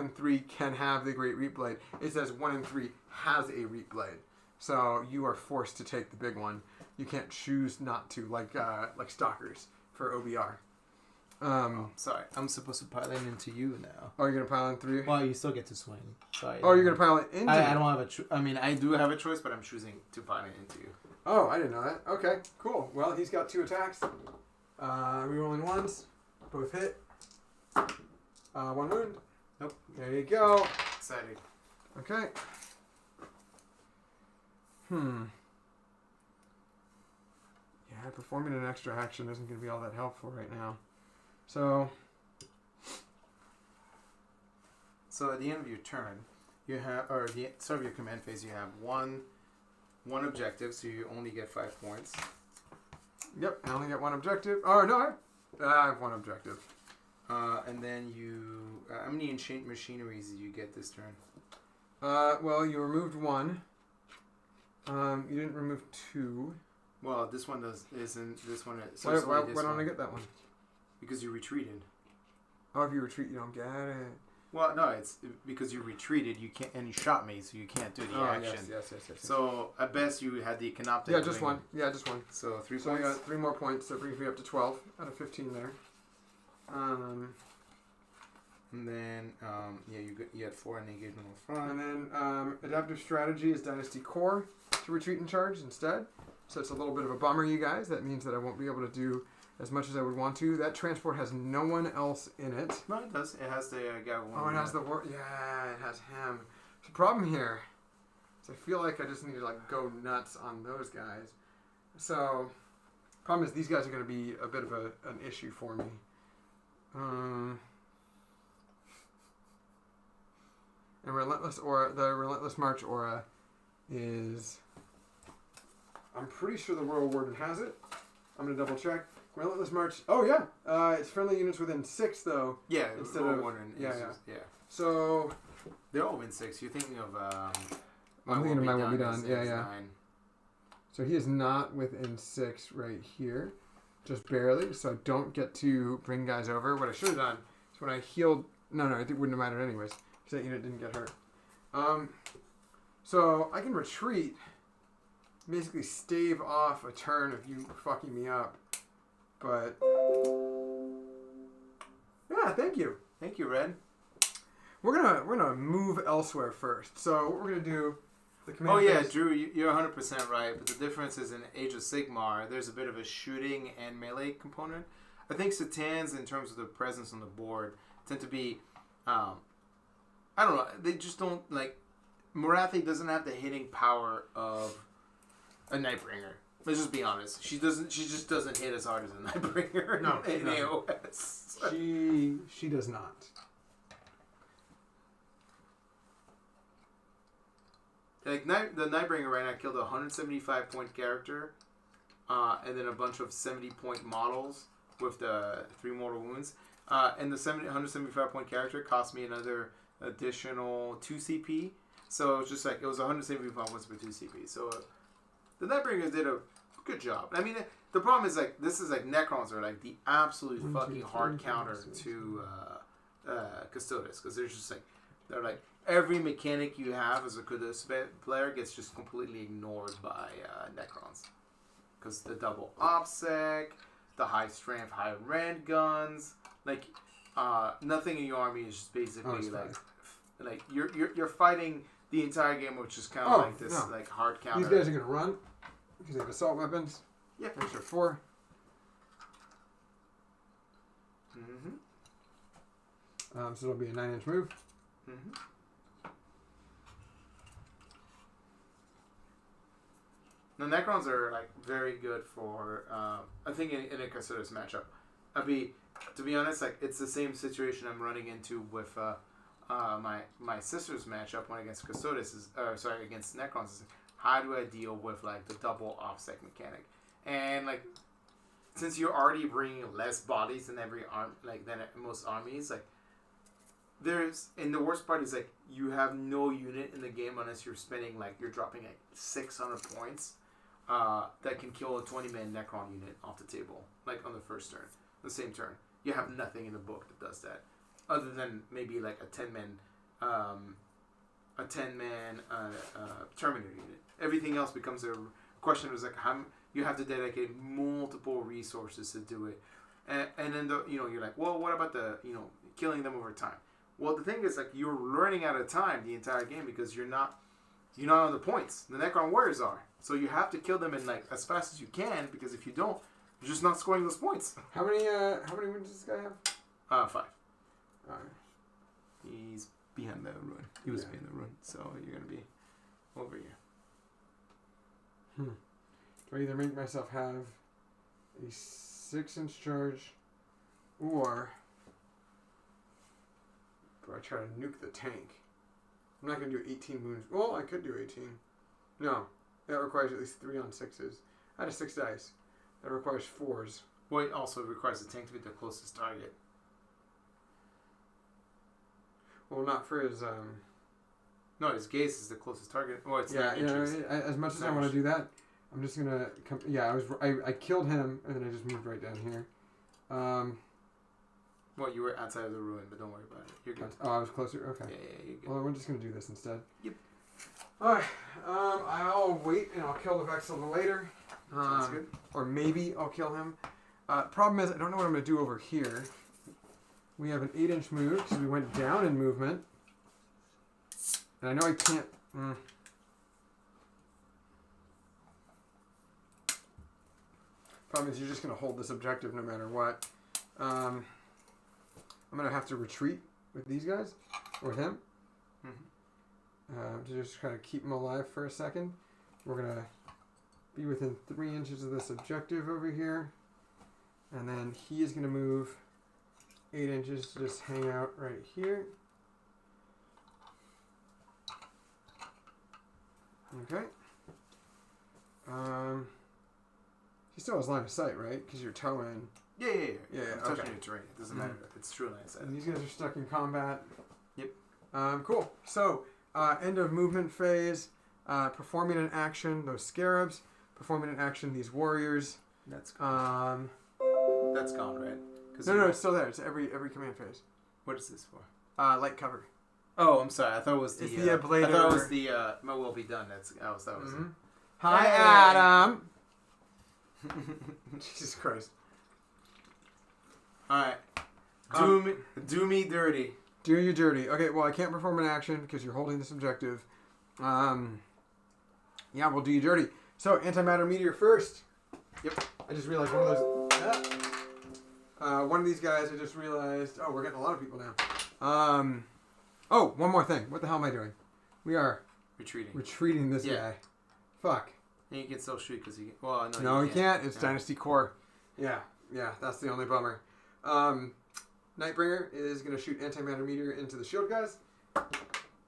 3 can have the Great Reap Blade. It says 1 in 3 has a Reap Blade. So you are forced to take the big one. You can't choose not to, like Stalkers for OBR. Sorry, I'm supposed to pile into you now. Oh, you're going to pile in 3? Well, you still get to swing. Sorry. Oh, you're going to pile it into I don't have a choice. I mean, I do have a choice, but I'm choosing to pile it into you. Oh, I didn't know that. Okay, cool. Well, he's got 2 attacks. Rerolling 1s. Both hit. 1 wound. Nope. There you go. Exciting. Okay. Yeah, performing an extra action isn't going to be all that helpful right now. So at the end of your turn, you have, or the start of your command phase, you have one objective, so you only get 5 points. Yep, I only get 1 objective. Oh, no, I have 1 objective. And then you... how many enchant machineries did you get this turn? Well, you removed 1. You didn't remove 2. Well, this one isn't. This one is... So Why don't I get that one? Because you retreated. Oh, if you retreat, you don't get it. Well, no, it's because you retreated, you can't, and you shot me, so you can't do the action. Yes. So, at best, you had the Canoptic. Yeah, just 1. Yeah, just 1. So, 3 So points. I got 3 more points, so it brings me up to 12 out of 15 there. And then, you had 4 in the engagement on front. And then adaptive strategy is Dynasty Core to retreat and charge instead. So it's a little bit of a bummer, you guys. That means that I won't be able to do as much as I would want to. That transport has no one else in it. No, it does. It has the guy. Oh, it has the war. Yeah, it has him. The problem here is So I feel like I just need to like go nuts on those guys. So problem is these guys are going to be a bit of an issue for me. And Relentless Aura, the Relentless March Aura is... I'm pretty sure the Royal Warden has it. I'm going to double check. Relentless March... Oh, yeah. It's friendly units within 6, though. Yeah, instead Royal of... Warden Yeah, is yeah. just, yeah. So... They're all win 6. You're thinking of... I'm thinking of My Won't Be Done. is Yeah, yeah. 9. So he is not within 6 right here. Just barely. So I don't get to bring guys over. What I should have done is when I healed... No, it wouldn't have mattered anyways. Because that unit didn't get hurt. So I can retreat. Basically stave off a turn of you fucking me up. But... Yeah, thank you. Thank you, Red. We're gonna move elsewhere first. So what we're gonna do... The command Oh yeah, phase- Drew, you're 100% right. But the difference is in Age of Sigmar, there's a bit of a shooting and melee component. I think Satans, in terms of the presence on the board, tend to be... I don't know. They just don't, like... Morathi doesn't have the hitting power of a Nightbringer. Let's just be honest. She just doesn't hit as hard as a Nightbringer No, in no. AOS. She does not. Like the Nightbringer right now killed a 175 point character, and then a bunch of 70 point models with the 3 mortal wounds. And the 175 point character cost me another additional 2 CP. So it was just like, it was 175 points for 2 CP. So the Nightbringers did a good job. I mean, the problem is like, this is like Necrons are like the absolute fucking hard counter to Custodes. Because they're just like, they're like, every mechanic you have as a Custodes player gets just completely ignored by Necrons. Because the double OPSEC, the high strength, high rend guns, like nothing in your army is just basically like you're fighting the entire game, which is kind of like this like hard counter. These guys are gonna run because they have assault weapons. Yep. Extra 4. So it'll be a 9-inch move. The Necrons are like very good for I think in a Custodes matchup. To be honest, like it's the same situation I'm running into with my sister's matchup when against Custodes against Necrons. Is how do I deal with like the double OPSEC mechanic? And like since you're already bringing less bodies than than most armies, like and the worst part is like you have no unit in the game unless you're you're dropping like 600 points that can kill a 20-man Necron unit off the table, like on the first turn, the same turn. You have nothing in the book that does that, other than maybe like a 10-man Terminator unit. Everything else becomes a question. Is like how you have to dedicate multiple resources to do it, and then you're like, well, what about the killing them over time? Well, the thing is like you're learning out of time the entire game because you're not on the points. The Necron warriors are, so you have to kill them in like as fast as you can because if you don't, you're just not scoring those points. How many wounds does this guy have? 5. All right. He's behind the ruin. He was behind the ruin, so you're gonna be over here. Do I either make myself have a 6-inch charge, or do I try to nuke the tank? I'm not gonna do 18 wounds. Well, I could do 18. No, that requires at least 3 on 6s. I had a 6 dice. That requires 4s. Well, it also requires the tank to be the closest target. Well, not for his. No, his gaze is the closest target. Well, it's as much as I want to do that, I'm just gonna come. Yeah, I killed him, and then I just moved right down here. Well, you were outside of the ruin, but don't worry about it. You're good. Oh, I was closer. Okay. Yeah, you're good. Well, we're just gonna do this instead. Yep. All right. I'll wait and I'll kill the Vexel later. Sounds good. Or maybe I'll kill him. Problem is, I don't know what I'm gonna do over here. We have an 8-inch move because we went down in movement, and I know I can't. Problem is, you're just gonna hold this objective no matter what. I'm gonna have to retreat with these guys or with him. To just kind of keep him alive for a second. We're going to be within 3 inches of this objective over here. And then he is going to move 8 inches to just hang out right here. Okay. He still has line of sight, right? Because you're towing. Yeah. Yeah, I'm okay. touching your terrain. It doesn't matter. It's true line of sight. And these guys are stuck in combat. Yep. Cool. So, end of movement phase. Performing an action, those scarabs. Performing an action, these warriors. That's gone. That's gone, right? No, it's still there. It's every command phase. What is this for? Light cover. Oh, I'm sorry. I thought it was the. It's the blade. I thought it was the. My will be done. That was it. Hi, Hey. Adam. Jesus Christ. All right. Do me dirty. Do you dirty. Okay, well, I can't perform an action because you're holding this objective. Yeah, we'll do you dirty. So, antimatter meteor first. Yep. I just realized one of those... one of these guys, I just realized... Oh, we're getting a lot of people now. Oh, one more thing. What the hell am I doing? We are... Retreating this guy. Fuck. And you can still shoot because you... Well, no, you can't. It's Dynasty Core. Yeah, that's the only bummer. Nightbringer is going to shoot antimatter meteor into the shield guys.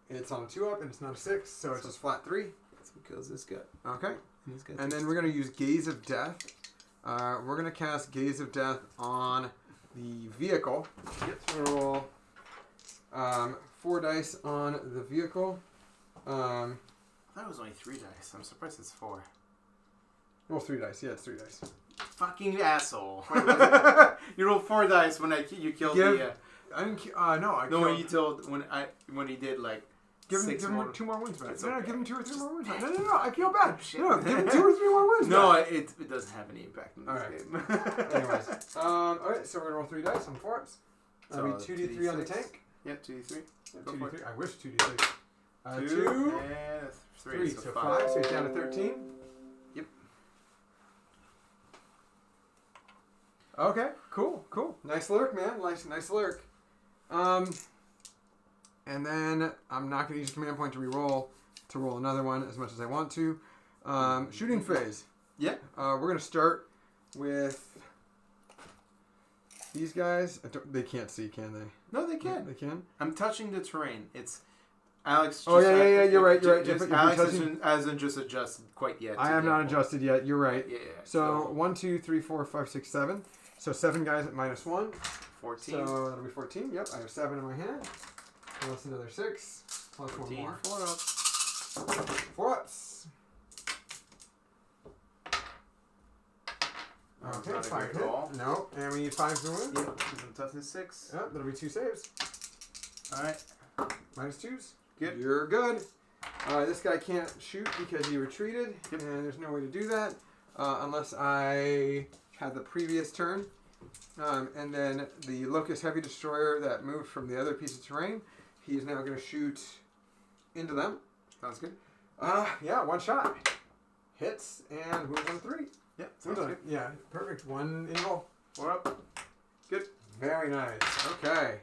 It's on a 2-up and it's not a 6, so it's just flat 3. That's what kills this guy. Okay. And then we're going to use Gaze of Death. We're going to cast Gaze of Death on the vehicle. Yep. So we're going to roll 4 dice on the vehicle. I thought it was only 3 dice. I'm surprised it's 4. Roll 3 dice. Yeah, it's 3 dice. Fucking asshole. You rolled 4 dice when you killed the... I didn't... no, I killed... when you told... When he did, like... Give him 2 more wounds back. No, okay. give him 2 or 3 more wounds back. No, I feel bad. No, give him 2 or 3 more wounds No, back. it doesn't have any impact in this game. Anyways. Alright, so we're going to roll 3 dice on 4-ups. That'll be 2d3 on the tank. Yep, 2d3. Yep, 2d3. I wish 2d6. 2 2 and 3. So 5. So he's down to 13. Yep. Okay, cool. Nice lurk, man. Nice lurk. And then I'm not going to use a command point to roll another one as much as I want to. Shooting phase. Yeah. We're going to start with these guys. They can't see, can they? No, they can. Yeah, they can. I'm touching the terrain. It's Alex. Oh yeah. You're right. Alex hasn't just adjusted quite yet. I have not adjusted yet. You're right. Yeah. So 1, 2, 3, 4, 5, 6, 7. So 7 guys at -1. 14. So that'll be 14. Yep. I have 7 in my hand. Plus another 6. Plus 1 more. 4-ups. 4-ups. Okay, Not a 5 great hit. roll. No, and we need 5 to win. Yep. Some toughness 6. Yep, that'll be 2 saves. All right. -2s. Good. You're good. This guy can't shoot because he retreated, Yep. and there's no way to do that unless I had the previous turn. And then the Locust Heavy Destroyer that moved from the other piece of terrain, he's now going to shoot into them. Sounds good. Yeah, 1 shot. Hits and moves on 3. Yeah, sounds good. Yeah, perfect. 1 in roll. 4-up. Good. Very nice. Okay.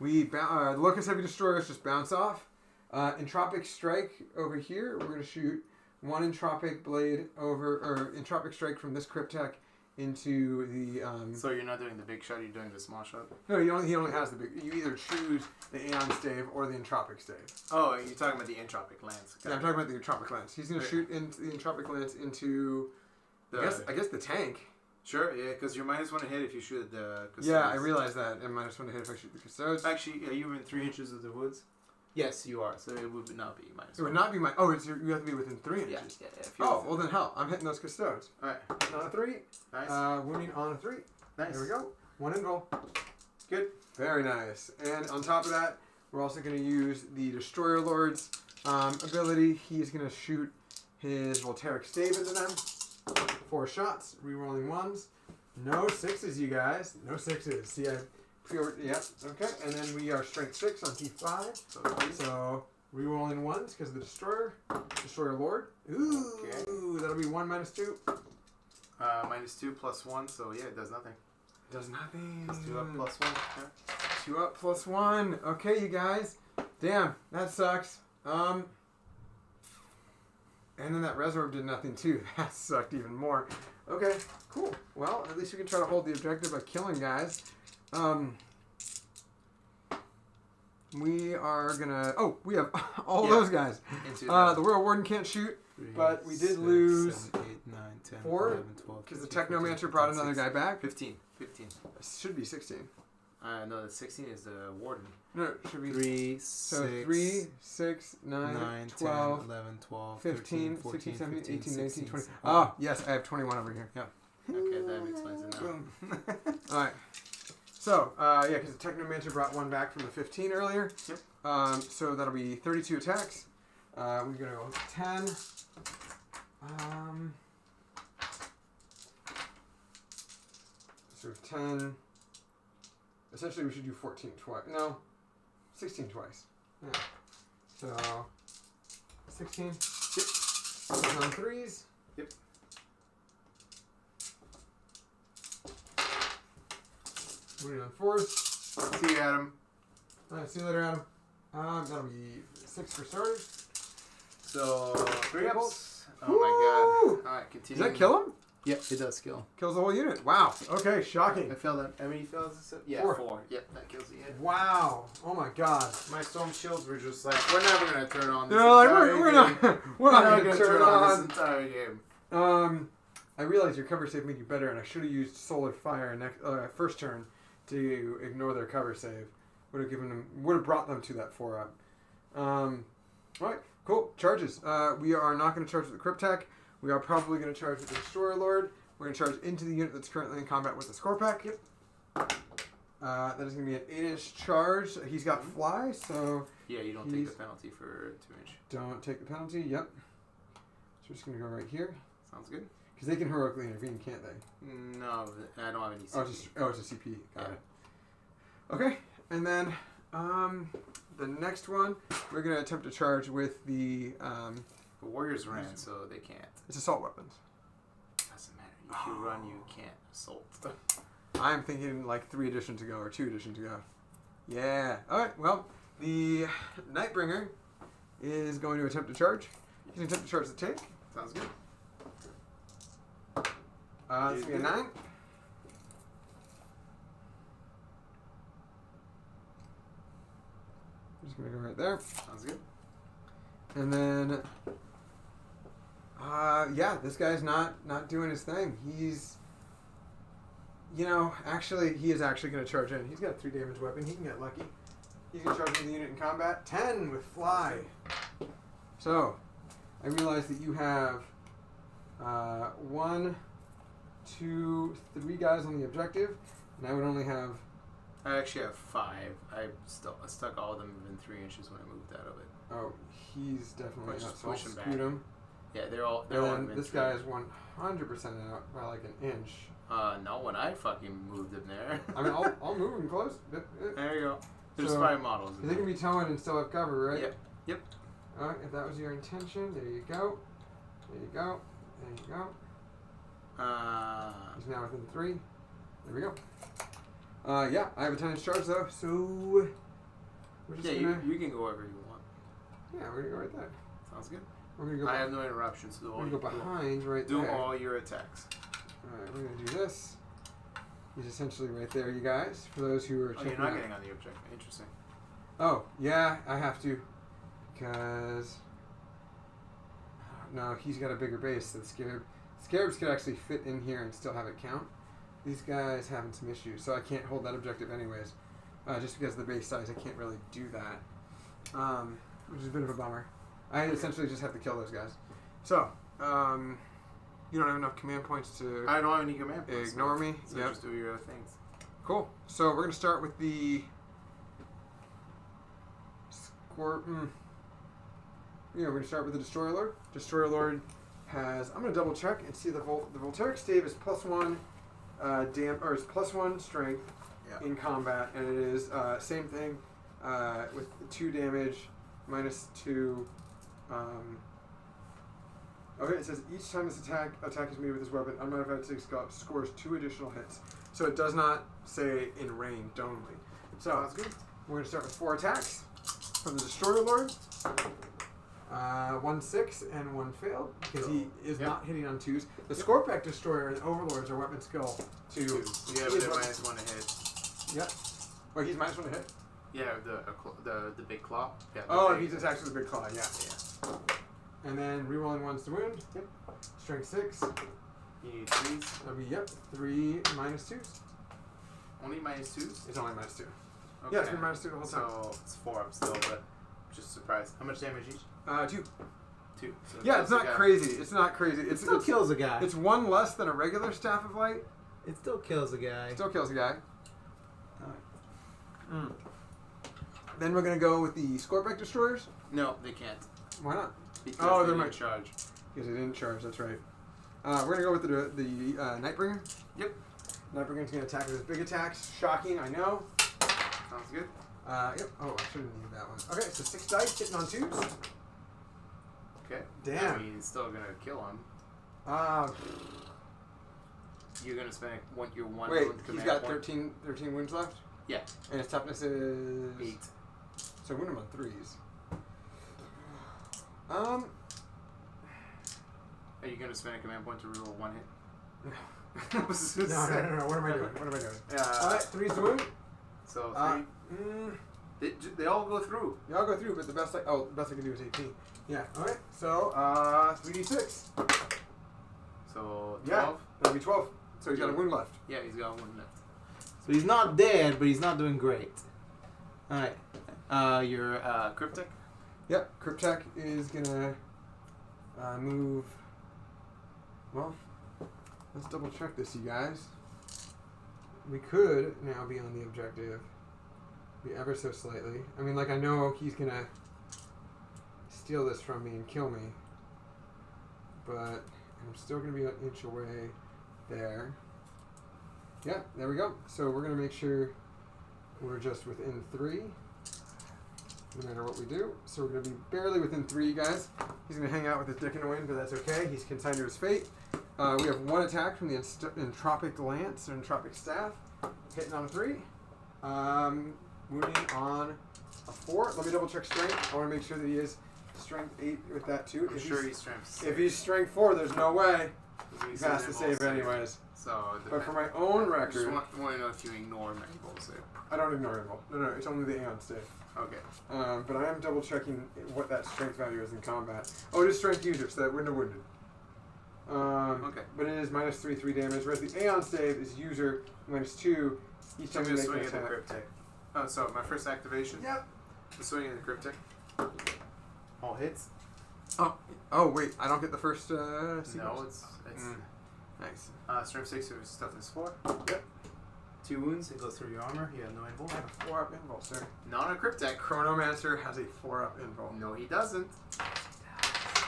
The Locust Heavy Destroyers just bounce off. Entropic Strike over here. We're going to shoot 1 Entropic Blade Entropic Strike from this Cryptek into the... So you're not doing the big shot, you're doing the small shot? No, he only has the big... You either choose the Aeon Stave or the Entropic Stave. Oh, you're talking about the Entropic Lance. Yeah, I'm talking about the Entropic Lance. He's going to shoot into the Entropic Lance into... I guess the tank. Sure, yeah, because you're -1 to hit if you shoot the Custodes. Yeah, I realize that. And -1 to hit if I shoot the Custodes. Actually, are you in 3 inches of the woods? Yes, you are. So it would not be -1. It would not be my... Oh, you have to be within 3 inches. Yeah. Oh, well then hell. I'm hitting those Custodes. Alright. Hitting on a 3. Nice. Wounding on a 3. Nice. There we go. 1 in roll. Good. Very nice. And on top of that, we're also going to use the Destroyer Lord's ability. He's going to shoot his Voltaic Stave into them. 4 shots. Rerolling 1s. No 6s, you guys. No 6s. See, I pre-ordered... Yep. Okay. And then we are strength 6 on T5. So rerolling 1s because of the Destroyer Lord. Ooh. Okay. That'll be 1 -2. -2 plus 1, so yeah, it does nothing. Does nothing. It's 2 up plus 1. Yeah. 2 up plus 1. Okay, you guys. Damn, that sucks. And then that resorb did nothing too. That sucked even more. Okay, cool. Well, at least we can try to hold the objective by killing guys. We are gonna... Oh, we have all those guys. The World Warden can't shoot, 3, but we did 6, lose 7, 8, 9, 10, 4, 11, 12, because the 13, Technomancer 14, brought 15, another guy back. 15. 15. It should be 16. No, the 16 is the Warden. No, it should be... 3, So 6, 3, 6, 9, 12, 10, 11, 12, 15, 13, 14, 16, 17, 15, 18, 19, 16, 20. 17. Oh, yes, I have 21 over here. Yeah. Okay, that explains it now. Boom. All right. So, yeah, because the Technomancer brought one back from the 15 earlier. Yep. So that'll be 32 attacks. We're going to go 10. So 10. Essentially, we should do 14 twice. No, 16 twice. Yeah. So, 16. Yep. On threes. Yep. We're on fours. See you, Adam. All right, see you later, Adam. That'll be 6 for starters. So, 3 Yep. ups. Oh Woo! my god. Alright, Does continue. that kill him? Yep, it does kill. Kills the whole unit. Wow. Okay, shocking. I failed that. How many fails is it? Yeah, 4. 4. Yep, that kills the unit. Wow. Oh my god. My storm shields were just like, we're never gonna turn on this They're like, entire we're game. not, we're not never going to turn it on this on. entire game. I realized your cover save made you better, and I should have used Solar Fire first turn to ignore their cover save. Would have brought them to that 4-up. All right, cool. Charges. We are not going to charge with the Cryptek. We are probably going to charge with the Destroyer Lord. We're going to charge into the unit that's currently in combat with the Scorpack. Yep. That is going to be an 8-inch charge. He's got fly, so Yeah, you don't take the penalty for 2-inch. don't take the penalty. Yep. So we're just going to go right here. Sounds good. Because they can heroically intervene, can't they? No, I don't have any CP. It's a CP. Got it. Okay, and then the next one, we're going to attempt to charge with the... The Warriors ran, so they can't. It's assault weapons. Doesn't matter. If you run, you can't assault. I'm thinking like 3 editions ago or 2 editions ago. Yeah. All right, well, the Nightbringer is going to attempt to charge. He's going to attempt to charge the tank. Sounds good. It's going to be a 9. Just going to go right there. Sounds good. And then, yeah, this guy's not doing his thing. He's, actually, he is actually going to charge in. He's got a 3 damage weapon. He can get lucky. He's going to charge into the unit in combat. 10 with fly. So, I realize that you have 1, 2, 3 guys on the objective, and I would only have... I actually have 5. I stuck all of them within 3 inches when I moved out of it. Oh, he's definitely Push- not. So I'll push him back. scoot him. Yeah, they're all And then within this 3. guy is 100% out by like an inch. Not when I fucking moved him there. I mean, I'll move him close. There you go. There's So, 5 models. in They can there. be towing and still have cover, right? Yep. Alright, if that was your intention, there you go. There you go. There you go. He's now within 3. There we go. Yeah, I have a 10-inch charge though, so we're just gonna... you can go wherever you want. Yeah, we're gonna go right there. Sounds good. We're gonna go. I have no interruptions. So we're gonna go behind right do there. all your attacks. Alright, we're gonna do this. He's essentially right there, you guys. For those who are Oh, checking you're not out. getting on the objective. Interesting. Oh, yeah, I have to. Because... No, he's got a bigger base than Scarab. Scarabs could actually fit in here and still have it count. These guys having some issues, so I can't hold that objective anyways. Just because of the base size, I can't really do that. Which is a bit of a bummer. I essentially just have to kill those guys. So, you don't have enough command points to I don't have any command points. ignore me. So Yep. just do your other things. Cool. So we're gonna start with the Yeah, we're gonna start with the Destroyer Lord. Destroyer Lord has. I'm gonna double check and see the Voltaic stave is +1 is +1 strength in combat, and it is same thing with 2 damage, -2. Okay, it says each time this attack is made with this weapon, unmodified 6 scores 2 additional hits. So it does not say in range only. So Sounds good. we're going to start with 4 attacks from the Destroyer Lord. 1 6 and 1 failed because he is not hitting on 2s. The Scorpic Destroyer and Overlords are weapon skill 2. So you have the -1 to hit. Yep. Wait, he's -1 to hit? Yeah, the big claw. Yeah, he's attached with the big claw, yeah. And then rerolling 1s to wound. Yep. Strength 6. You need 3s. That'll be, 3 -2s. Only -2s? It's only -2. Okay. Yeah, it's been -2 the whole time. So it's 4 up still, but just surprised. How much damage each? 2. 2. So Yeah, it's not crazy. It's not crazy. It still kills a guy. It's 1 less than a regular Staff of Light. It still kills a guy. Still kills a guy. Then we're going to go with the Scorpic Destroyers. No, they can't. Why not? Because they're they my didn't charge. Because they didn't charge, that's right. We're going to go with the Nightbringer. Yep. Nightbringer's going to attack with his big attacks. Shocking, I know. Sounds good. Yep. Oh, I should have needed that one. Okay, so 6 dice, hitting on 2s. Okay. Damn. I mean, it's still going to kill him. You're going to spend your 1 wait, wound command he's got point. 13 wounds left? Yeah. And his toughness is... 8. So wound him on 3s. Are you going to spend a command point to reroll 1 hit? No, What am I doing? Alright, 3's the wound. So 3. They all go through. They all go through, but the best I can do is 18. Yeah, alright. So, 3d6. So 12. Yeah, that'll be 12. So he's got a wound left. Yeah, he's got 1 left. So he's not dead, but he's not doing great. Alright. Your Cryptic? Yep, Cryptek is gonna move. Well, let's double check this, you guys. We could now be on the objective. Be ever so slightly. I mean, like, I know he's gonna steal this from me and kill me. But I'm still gonna be an inch away there. Yeah, there we go. So we're gonna make sure we're just within 3. No matter what we do. So we're going to be barely within 3, you guys. He's going to hang out with his dick in the wind, but that's okay. He's consigned to his fate. We have 1 attack from the Entropic Lance or Entropic Staff. Hitting on a 3. Wounding on a 4. Let me double check strength. I want to make sure that he is strength 8 with that too. I'm sure he's strength 6. If he's strength 4, there's no way. He He's has to save anyways. So, but for my own I record... just want to know if you ignore Mandible save. I don't ignore him. No, it's only the Aeon save. Okay. But I am double checking what that strength value is in combat. Oh, it is strength user, so that wouldn't have wounded. Okay. But it is -3 damage. Whereas the Aeon save is user -2. Each time I'm you just make an swinging at the attack. Cryptic. Oh, so my first activation? Yep. I'm swinging at the Cryptic. All hits? Oh wait, I don't get the first sequence. No, it's Nice. strength 6 of his toughness 4. Yep. 2 wounds, it goes through your armor. You have no invul. I have a 4-up invul, sir. Not a Cryptic. Chronomancer has a 4-up invul. No, he doesn't.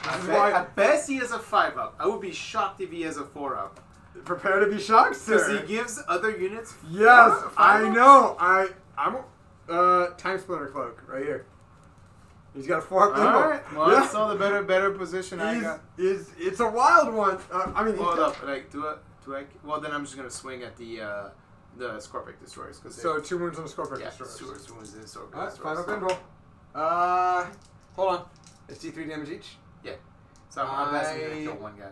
This is why At best, he has a 5-up. I would be shocked if he has a 4-up. prepare to be shocked, sir. Because he gives other units. Yes, 5-up? I know. I'm Time Splinter Cloak right here. He's got a 4-up invul. Alright, well, Yeah. I saw the better position I got. It's a wild one. I mean, Hold up, like, do I? Well, then I'm just gonna swing at the Scorpic Destroyers. So 2 wounds on the Scorpic yeah, Destroyers. 2 wounds in the Scorpic Alright, Destroyers. 5-up invul. Hold on. It's D3 damage each. So I'm basically gonna kill 1 guy.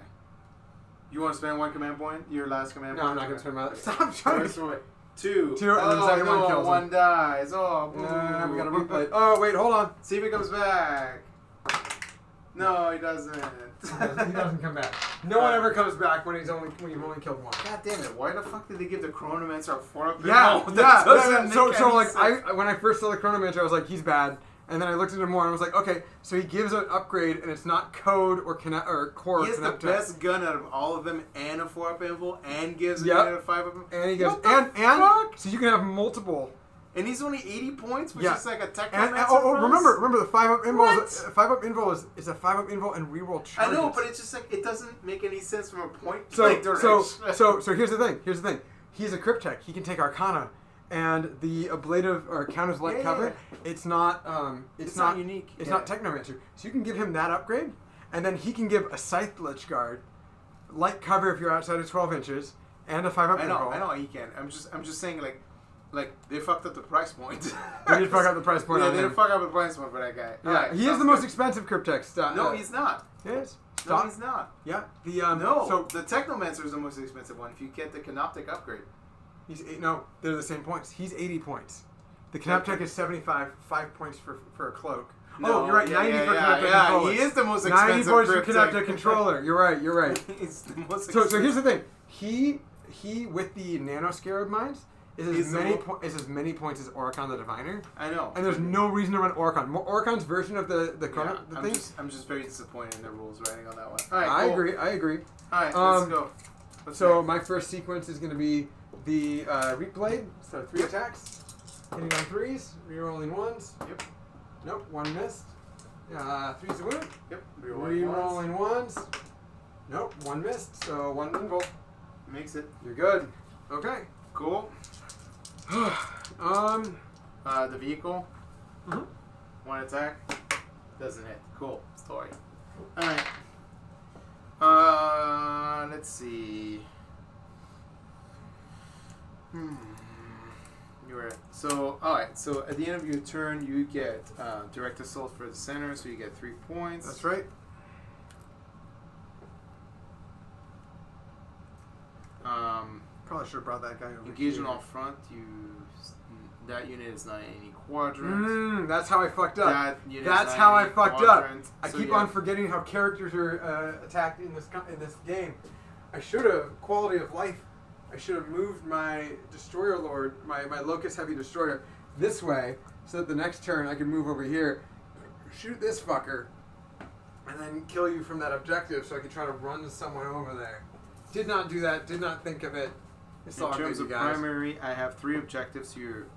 You want to spend 1 command point? Your last command No, point? I'm not gonna spend my. Stop trying First to. one. 2. Two, and then the second one no, kills him. 1 dies. Oh, boo. We gotta replay. Oh wait, hold on. See if he comes back. No, he doesn't. He doesn't come back. No one ever comes back when you've only killed 1. God damn it! Why the fuck did they give the Chronomancer a 4-up? Yeah, No, yeah. that doesn't make So any like sense. when I first saw the Chronomancer, I was like, he's bad. And then I looked at him more and I was like, okay, so he gives an upgrade and it's not code or connect or core. He has the connect best gun out of all of them, and a 4-up invul, and gives a Yep. unit a 5-up invul. and he gives What the and fuck? so you can have multiple. And he's only 80 points, which Yeah. is like a And Technomancer price? remember the 5-up invul. What? 5-up invul is a 5-up invul and reroll I charges. know, but it's just like it doesn't make any sense from a point So blank direction. so here's the thing. He's a Cryptek. He can take Arcana, and the ablative or counters light Yeah, cover. yeah. It's not It's not unique. It's Yeah. not Technomancer. So you can give him that upgrade, and then he can give a Scythe Lich Guard, light cover if you're outside of 12 inches, and a 5-up I know invul. he can. I'm just saying, like, like they fucked up the price point. They did fuck up the price point Yeah, on they him. did fuck up the price point for that guy. Yeah, Alright, he is sounds the most good. expensive Cryptex. No, he's not. He is. No, Stop. he's not. Yeah. The No, So the Technomancer is the most expensive one. If you get the Canoptic upgrade. no, they're the same points. He's 80 points. The Canoptech is 75, 5 points for a cloak. No, you're right. yeah, 90 yeah, for yeah, Canoptech yeah, controller. he is the most 90 expensive points for Cryptech. Canoptech controller. You're right. You're right. He's the most So here's the thing. He with the Nano Scarab Mines is He's as the many mo- is as many points as Oricon the Diviner. I know. And there's no reason to run Oricon. Oricon's version of the Yeah, thing. I'm just very disappointed in the rules writing on that one. All right, I cool. agree. I agree. All right, let's Um, go. What's So next? my first sequence is going to be the Reap Blade. So 3 attacks, hitting on 3s, rerolling 1s. Yep. Nope, 1 missed. 3's a wound. Yep. Rerolling ones. Rerolling 1s. Nope, 1 missed. So 1 invul. Makes it. You're good. Okay. Cool. The vehicle. Mhm. 1 attack. Doesn't hit. Cool. Story. Alright. Let's see. Alright. So at the end of your turn, you get direct assault for the center, so you get 3 points. That's right. Probably should have brought that guy over. Engagement here. off front, that unit is not in any quadrant. That's how I fucked up. That unit That's is not how in I any fucked quadrant. up. I So keep yeah. on forgetting how characters are attacked in this game. I should have quality of life. I should have moved my Destroyer Lord, my Locust Heavy Destroyer, this way, so that the next turn I can move over here, shoot this fucker, and then kill you from that objective, so I can try to run someone over there. Did not do that. Did not think of it. It's In all terms crazy, of guys. primary, I have 3 objectives. You're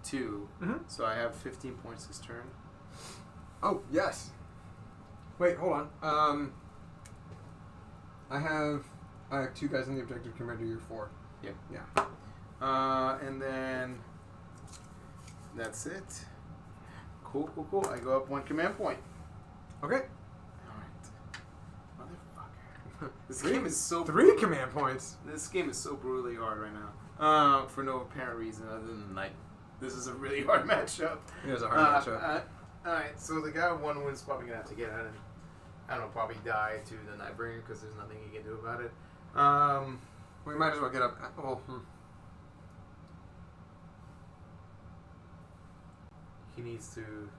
2, Mhm. so I have 15 points this turn. Oh, yes. Wait, hold on. I have 2 guys in the objective compared to your 4. Yep. Yeah. And then that's it. Cool. I go up 1 command point. Okay. Alright. Motherfucker. This game is so 3 brutal. command points. This game is so brutally hard right now. For no apparent reason other than like this is a really hard matchup. It is a hard matchup. Alright, so the guy with 1 win is probably gonna have to get out and I don't know, probably die to the Nightbringer because there's nothing he can do about it. We might as well get up. Well, He needs to.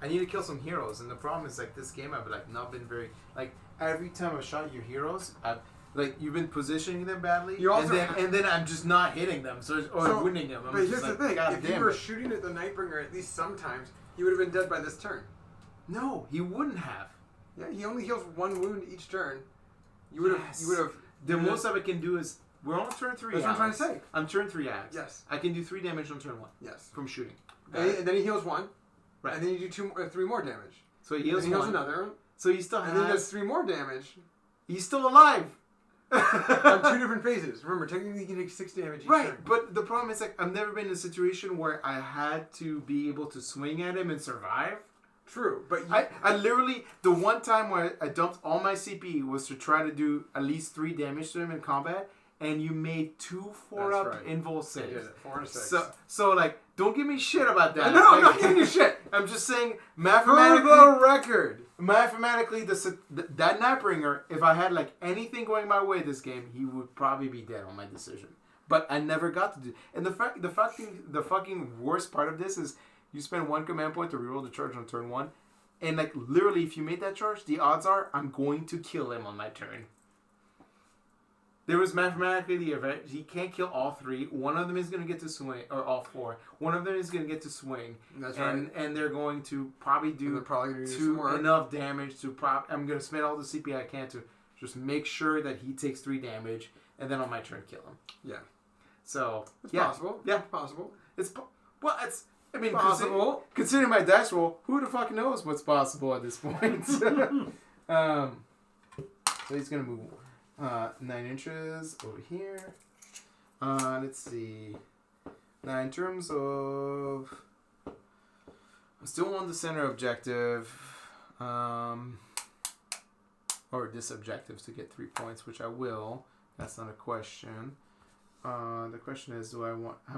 I need to kill some heroes, and the problem is like this game I've like not been very like every time I've shot your heroes, I've like you've been positioning them badly, You also and then I'm just not hitting them, or winning them. I'm but just here's like, the thing: God if damn you were it. shooting at the Nightbringer at least sometimes, he would have been dead by this turn. No, he wouldn't have. Yeah, he only heals 1 wound each turn. You would have. Yes. You would have. The most I can do is we're on turn 3. That's what I'm trying to Alex. say. I'm turn 3 Alex. Yes. I can do 3 damage on turn 1 Yes. from shooting. And then he heals 1. Right. And then you do 3 more damage. So he And then heals he heals 1. another. So he still And then he does has. 3 more damage He's still alive. on 2 different phases. Remember, technically you can take 6 damage each Right, turn. but the problem is like I've never been in a situation where I had to be able to swing at him and survive. True, but you, I literally the one time where I dumped all my CP was to try to do at least 3 damage to him in combat, and you made 2 4-up right. invul I saves. did it. 4 and a 6. So like, don't give me shit about that. No, I'm Like, not giving you shit. I'm just saying For mathematically. the record. Mathematically, that Nightbringer, if I had like anything going my way this game, he would probably be dead on my decision. But I never got to do. And the fucking worst part of this is you spend 1 command point to reroll the charge on turn 1, and like literally, if you made that charge, the odds are I'm going to kill him on my turn. There was mathematically the event. He can't kill all 3. One of them is going to get to swing, or all 4. One of them is going to get to swing. That's and, right. And they're going to probably And do they're probably gonna do some to work. enough damage to I'm going to spend all the CP I can to just make sure that he takes 3 damage, and then on my turn kill him. Yeah. So It's yeah, possible. Yeah, It's possible. it's I mean, Possible. Considering my dice roll, who the fuck knows what's possible at this point? So he's gonna move 9 inches over here. Let's see. Now, in terms of, I'm still on the center objective, or this objective to get 3 points, which I will. That's not a question. The question is, do I want how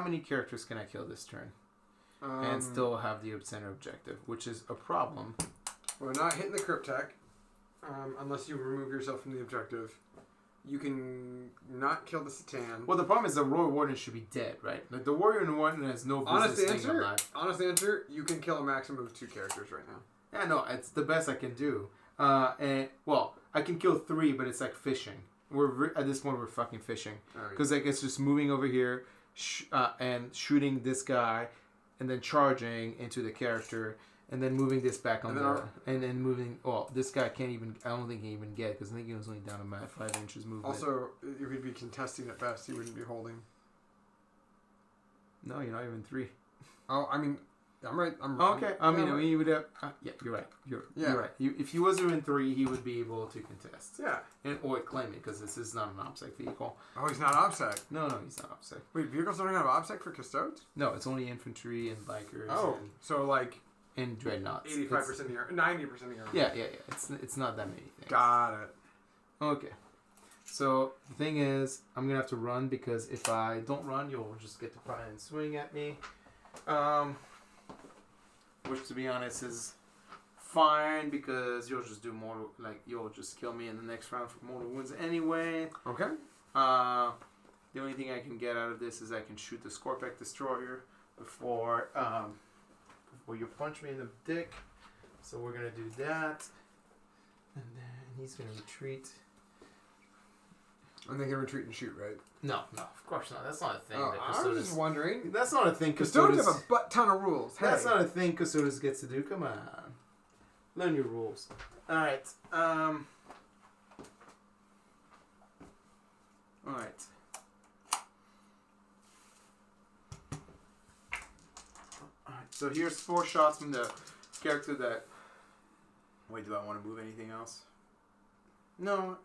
many characters can I kill this turn and still have the center objective, which is a problem. We're not hitting the Cryptek unless you remove yourself from the objective. You can not kill the Satan. Well, the problem is the Royal Warden should be dead, right? Like the Warrior Warden has no business staying alive. Honest answer, you can kill a maximum of 2 characters right now. Yeah, no, it's the best I can do. And well, I can kill 3, but it's like fishing. At this point we're fucking fishing because like it's just moving over here and shooting this guy, and then charging into the character, and then moving this back on and then moving. Well, this guy can't even. I don't think he can even get it because I think he was only down to 5 inches movement. Also, you would be contesting at best. You wouldn't be holding. No, you're not even 3. Oh, I mean, I'm right. Okay. I mean, you would have. Yeah, you're right. You're right. If he was in 3, he would be able to contest. Yeah. Or claim it because this is not an OBSEC vehicle. Oh, he's not OBSEC. No, he's not OBSEC. Wait, vehicles don't have OBSEC for Custodes? No, it's only infantry and bikers. Oh, so like. And dreadnoughts. 85% of your, 90% of your. Yeah. It's not that many things. Got it. Okay. So the thing is, I'm gonna have to run because if I don't run, you'll just get to try and swing at me. Which, to be honest, is fine because you'll just do more. Like you'll just kill me in the next round for mortal wounds anyway. Okay. The only thing I can get out of this is I can shoot the Scorpec Destroyer before you punch me in the dick. So we're gonna do that, and then he's gonna retreat. And they can retreat and shoot, right? No, of course not. That's not a thing. Oh, I was just wondering. That's not a thing. Custodes have a butt ton of rules. Hey. That's not a thing Custodes gets to do. Come on. Learn your rules. Alright. Alright. So here's 4 shots from the character that... Wait, do I want to move anything else? No.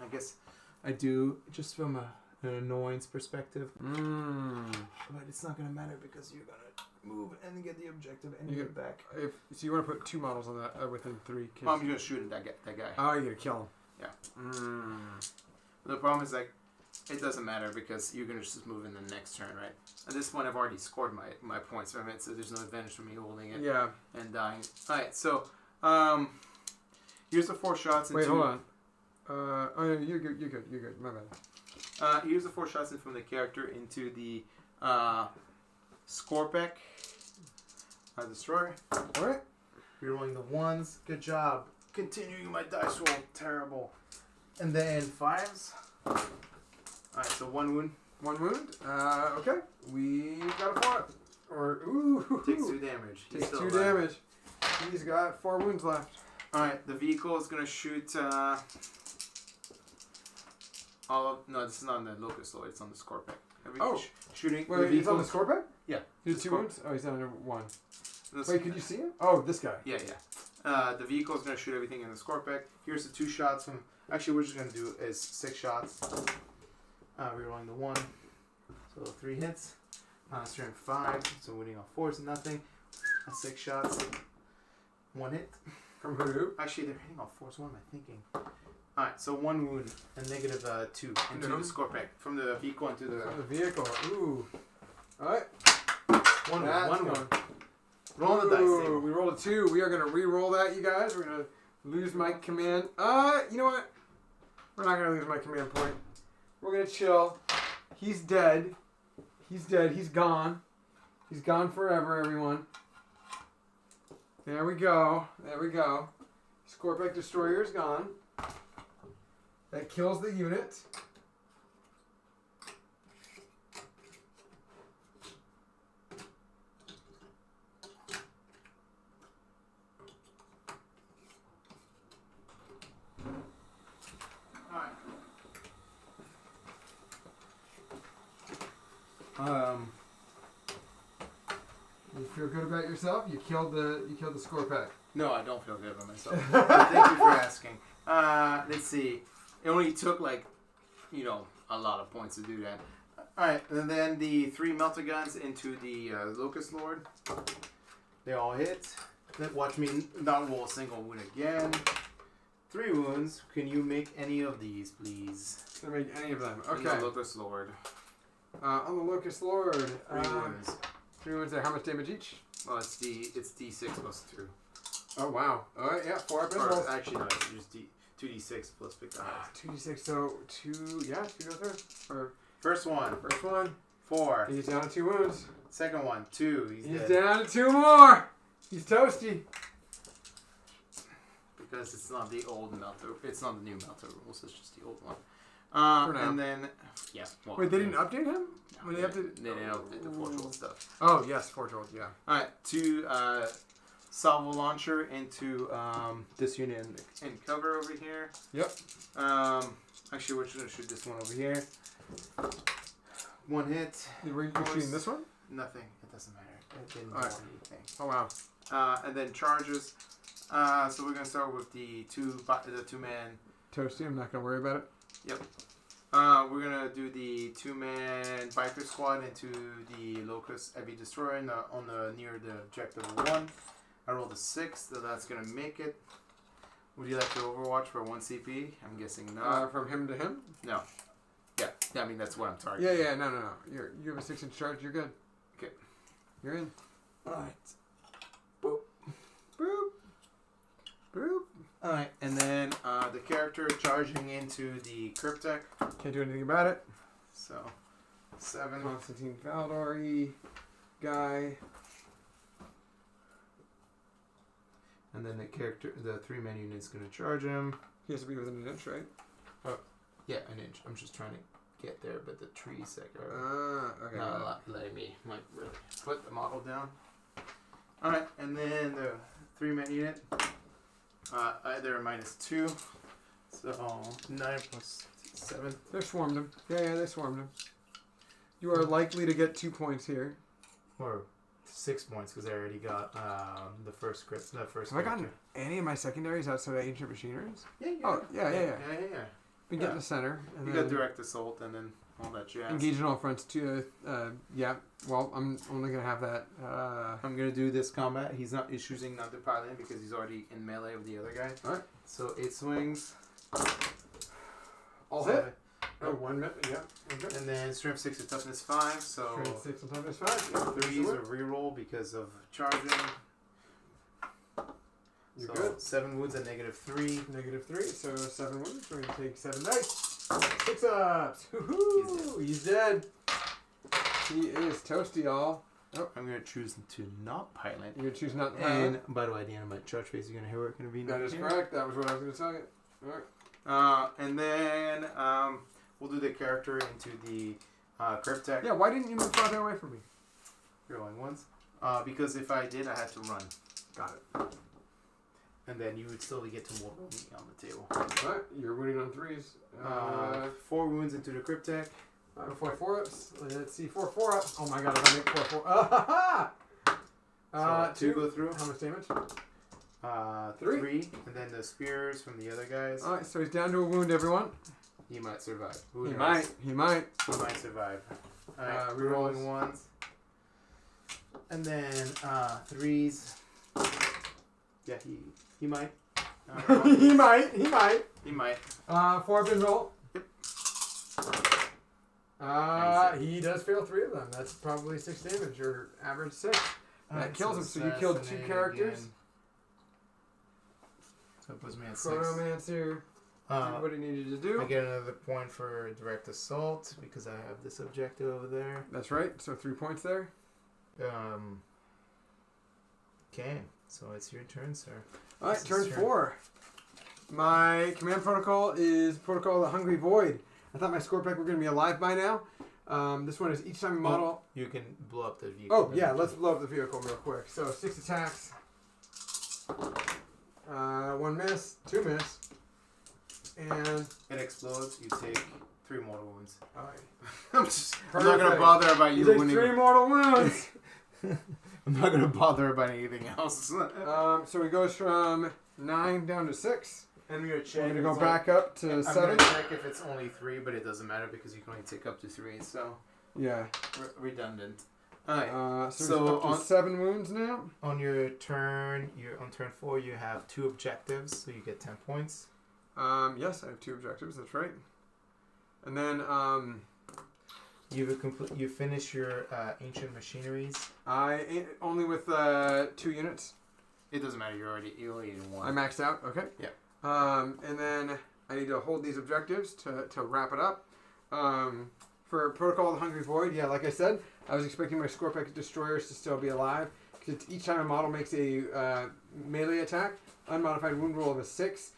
I guess I do, just from an annoyance perspective. But it's not going to matter because you're going to move and get the objective and get back. So you want to put 2 models on that within 3 kills? I'm going to shoot at that guy. Oh, you're going to kill him. Yeah. The problem is, like, it doesn't matter because you're going to just move in the next turn, right? At this point, I've already scored my points from it, so there's no advantage for me holding it and dying. Alright, so here's the 4 shots. Wait, hold on. You're good. My bad. Here's the 4 shots in from the character into the Scorpec Destroyer. Alright. Rerolling the 1s. Good job. Continuing my dice roll. Terrible. And then 5s. Alright, so 1 wound. 1 wound. Okay. We got a 4. Or, Takes 2 damage. Takes 2 damage. He's got 4 wounds left. Alright, the vehicle is going to shoot... No, this is not on the Locust Lord. It's on the Scorpec. Shooting. Wait, he's on the Scorpec? Yeah. He's 2 wounds? Oh, he's on 1. Wait, could you see him? Oh, this guy. Yeah. The vehicle is going to shoot everything in the Scorpec. Here's the 2 shots from... Actually, we're just going to do is 6 shots. Rerolling the 1. So 3 hits. Turn 5. So winning on 4 is nothing. 6 shots. 1 hit. From who? Actually, they're hitting on 4, so what am I thinking? Alright, so 1 wound and negative 2 into the Scorpec. From the vehicle into the... From the vehicle. Ooh. Alright. 1 wound. Roll the dice. Table. We rolled a 2. We are going to re-roll that, you guys. We're going to lose my command. You know what? We're not going to lose my command point. We're going to chill. He's dead. He's dead. He's gone. He's gone forever, everyone. There we go. Scorpec Destroyer is gone. That kills the unit. You feel good about yourself? You killed the Scorpec. No, I don't feel good about myself. But thank you for asking. Let's see. It only took a lot of points to do that. Alright, and then the 3 melter guns into the Locust Lord. They all hit. Then watch me not roll a single wound again. 3 wounds. Can you make any of these, please? Can I make any of them? And the Okay. Locust Lord. On the Locust Lord. 3 wounds. 3 wounds there. How much damage each? Well, it's D6 plus 2. Oh, wow. All right, yeah. 4 up Or rolls. actually, no, it's just 2d6 plus pick the highest. 2d6, so 2, yeah, 2 goes there. Or First one, first one. 4. He's down to 2 wounds. Second one, 2. He's dead. down to 2 more. He's toasty. Because it's not the old Melter. It's not the new Melter rules. It's just the old one. For now. And then, yeah. Well, Wait, they didn't update him? No, When they updated? They didn't update the Forge World stuff. Oh, yes, Forge World, yeah. All right, 2 salvo launcher into this unit in cover over here. Yep. Actually, we're going to shoot this one over here. 1 hit. Were you shooting this one? Nothing. It doesn't matter. It didn't do Alright. anything. Oh, wow. And then charges. So we're gonna start with the 2-man. Toasty, I'm not going to worry about it. Yep. We're gonna do the 2-man biker squad into the Locust Heavy Destroyer on the near the objective 1. I rolled a 6, so that's gonna make it. Would you like to Overwatch for 1 CP? I'm guessing not. From him to him? No. Yeah. I mean that's what I'm targeting. Yeah, no. You have a 6-inch charge, you're good. Okay. You're in. Alright. Boop. Boop. Alright, and then the character charging into the Cryptek. Can't do anything about it. So 7. Constantine Valdori guy. And then the 3-man unit's gonna charge him. He has to be within an inch, right? Yeah, an inch. I'm just trying to get there, but the tree sector. Okay. Not letting me like really put the model down. All right, and then the 3-man unit. Either -2, so 9 plus 7. They swarmed him. Yeah, they swarmed him. You are likely to get 2 points here. Or 6 points because I already got the first crit. The first. Have I gotten any of my secondaries outside of Ancient Machineries? Yeah. Oh, yeah. We get Yeah. the center. And You then got direct assault and then all that jazz. engage on all fronts too. Yeah. Well, I'm only gonna have that. I'm gonna do this combat. He's choosing not to pile in because he's already in melee with the other guy. Alright. So 8 swings. All hit. Oh, 1 minute. Yeah. Okay. And then strength 6 to toughness 5. So Strength 6 on toughness 5. Yeah, 3 is a reroll because of charging. You're So good. 7 wounds at -3. -3, so 7 wounds. We're gonna take 7 dice. 6 ups. Woohoo! He's dead. He is toasty, y'all. I'm gonna choose to not pile in. You're gonna choose not to. And by the way, at the end of my charge phase, you're gonna hear where it's gonna be. That is correct. That was what I was gonna tell you. All right. And then we'll do the character into the Cryptek. Yeah. Why didn't you move farther away from me? You're going once. Because if I did, I had to run. Got it. And then you would still get to more wounding on the table. All right. You're winning on 3s. 4 wounds into the Cryptek. Before 4-ups. Let's see. 4 ups. Oh my god! If I make 4. So 2 2. go through. How much damage? 3. And then the spears from the other guys. All right. So he's down to a wound. Everyone. He might survive. He might. He might survive. Alright, rerolling 1s. And then 3s. Yeah, he might. he might. He might. 4 up and roll. Yep. He does fail 3 of them. That's probably 6 damage or average 6. That kills him. So you killed 2 characters. Again. So it puts me at 6. Chronomancer. Did what he needed to do. I get another point for direct assault because I have this objective over there. That's right. So 3 points there. Okay, so it's your turn, sir. All right, This is turn 4. My command protocol is Protocol of the Hungry Void. I thought my Scorpec were going to be alive by now. This one is each time a model... You can blow up the vehicle. Oh, yeah, let's blow up the vehicle real quick. So 6 attacks. 1 miss, 2 miss. And... It explodes, you take 3 mortal wounds. All right. I'm not going to bother about you He takes winning. 3 mortal wounds. I'm not going to bother about anything else. So he goes from 9 down to 6. I'm going to check. We're going to go back up to I'm 7. going to check if it's only 3, but it doesn't matter because you can only take up to 3, so Yeah. redundant. Alright, So so he's up to 7 wounds now. on your turn, on turn 4, you have 2 objectives, so you get 10 points. Yes, I have 2 objectives. That's right. And then You finish your ancient machineries. only with 2 units. It doesn't matter. You only need 1. I maxed out. Okay. Yeah. And then I need to hold these objectives to wrap it up. For Protocol of the Hungry Void, yeah, like I said, I was expecting my Scorpic destroyers to still be alive. Because each time a model makes a melee attack, unmodified wound roll of a 6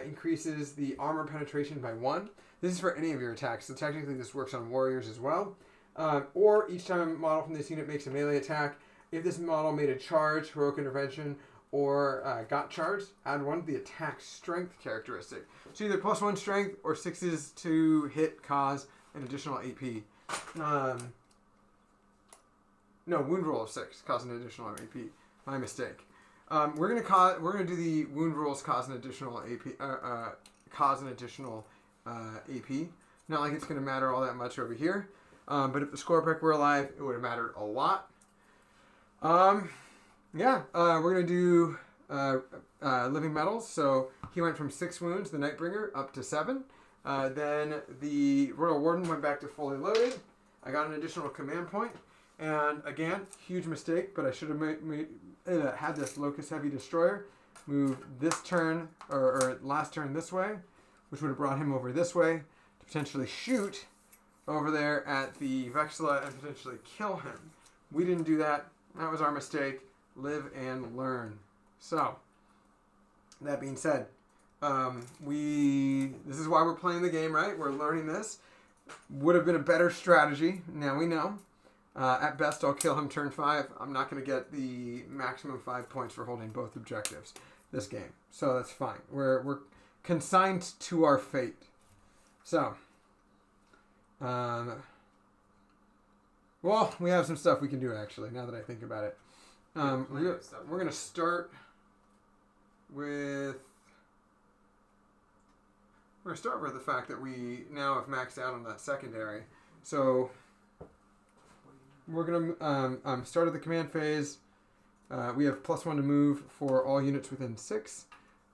increases the armor penetration by 1. This is for any of your attacks, so technically this works on warriors as well. Or each time a model from this unit makes a melee attack, if this model made a charge, heroic intervention, or got charged, add 1 to the attack strength characteristic. So either +1 strength or 6s to hit cause an additional AP. No, wound roll of 6 cause an additional AP. My mistake. We're gonna do the wound rolls cause an additional AP. AP. Not like it's gonna matter all that much over here. But if the Scorpic were alive, it would have mattered a lot. Yeah, we're going to do living metals. So he went from 6 wounds, the Nightbringer, up to 7. Then the Royal Warden went back to fully loaded. I got an additional command point. And again, huge mistake, but I should have had this Locust Heavy Destroyer move this turn, or last turn this way, which would have brought him over this way to potentially shoot over there at the Vexilla and potentially kill him. We didn't do that. That was our mistake. Live and learn. So, that being said, this is why we're playing the game, right? We're learning this. Would have been a better strategy. Now we know. At best, I'll kill him turn 5. I'm not going to get the maximum 5 points for holding both objectives this game. So that's fine. We're consigned to our fate. So, well, we have some stuff we can do, actually, now that I think about it. We're going to start with... We're going to start with the fact that we now have maxed out on that secondary. So, we're going to start at the command phase. We have +1 to move for all units within 6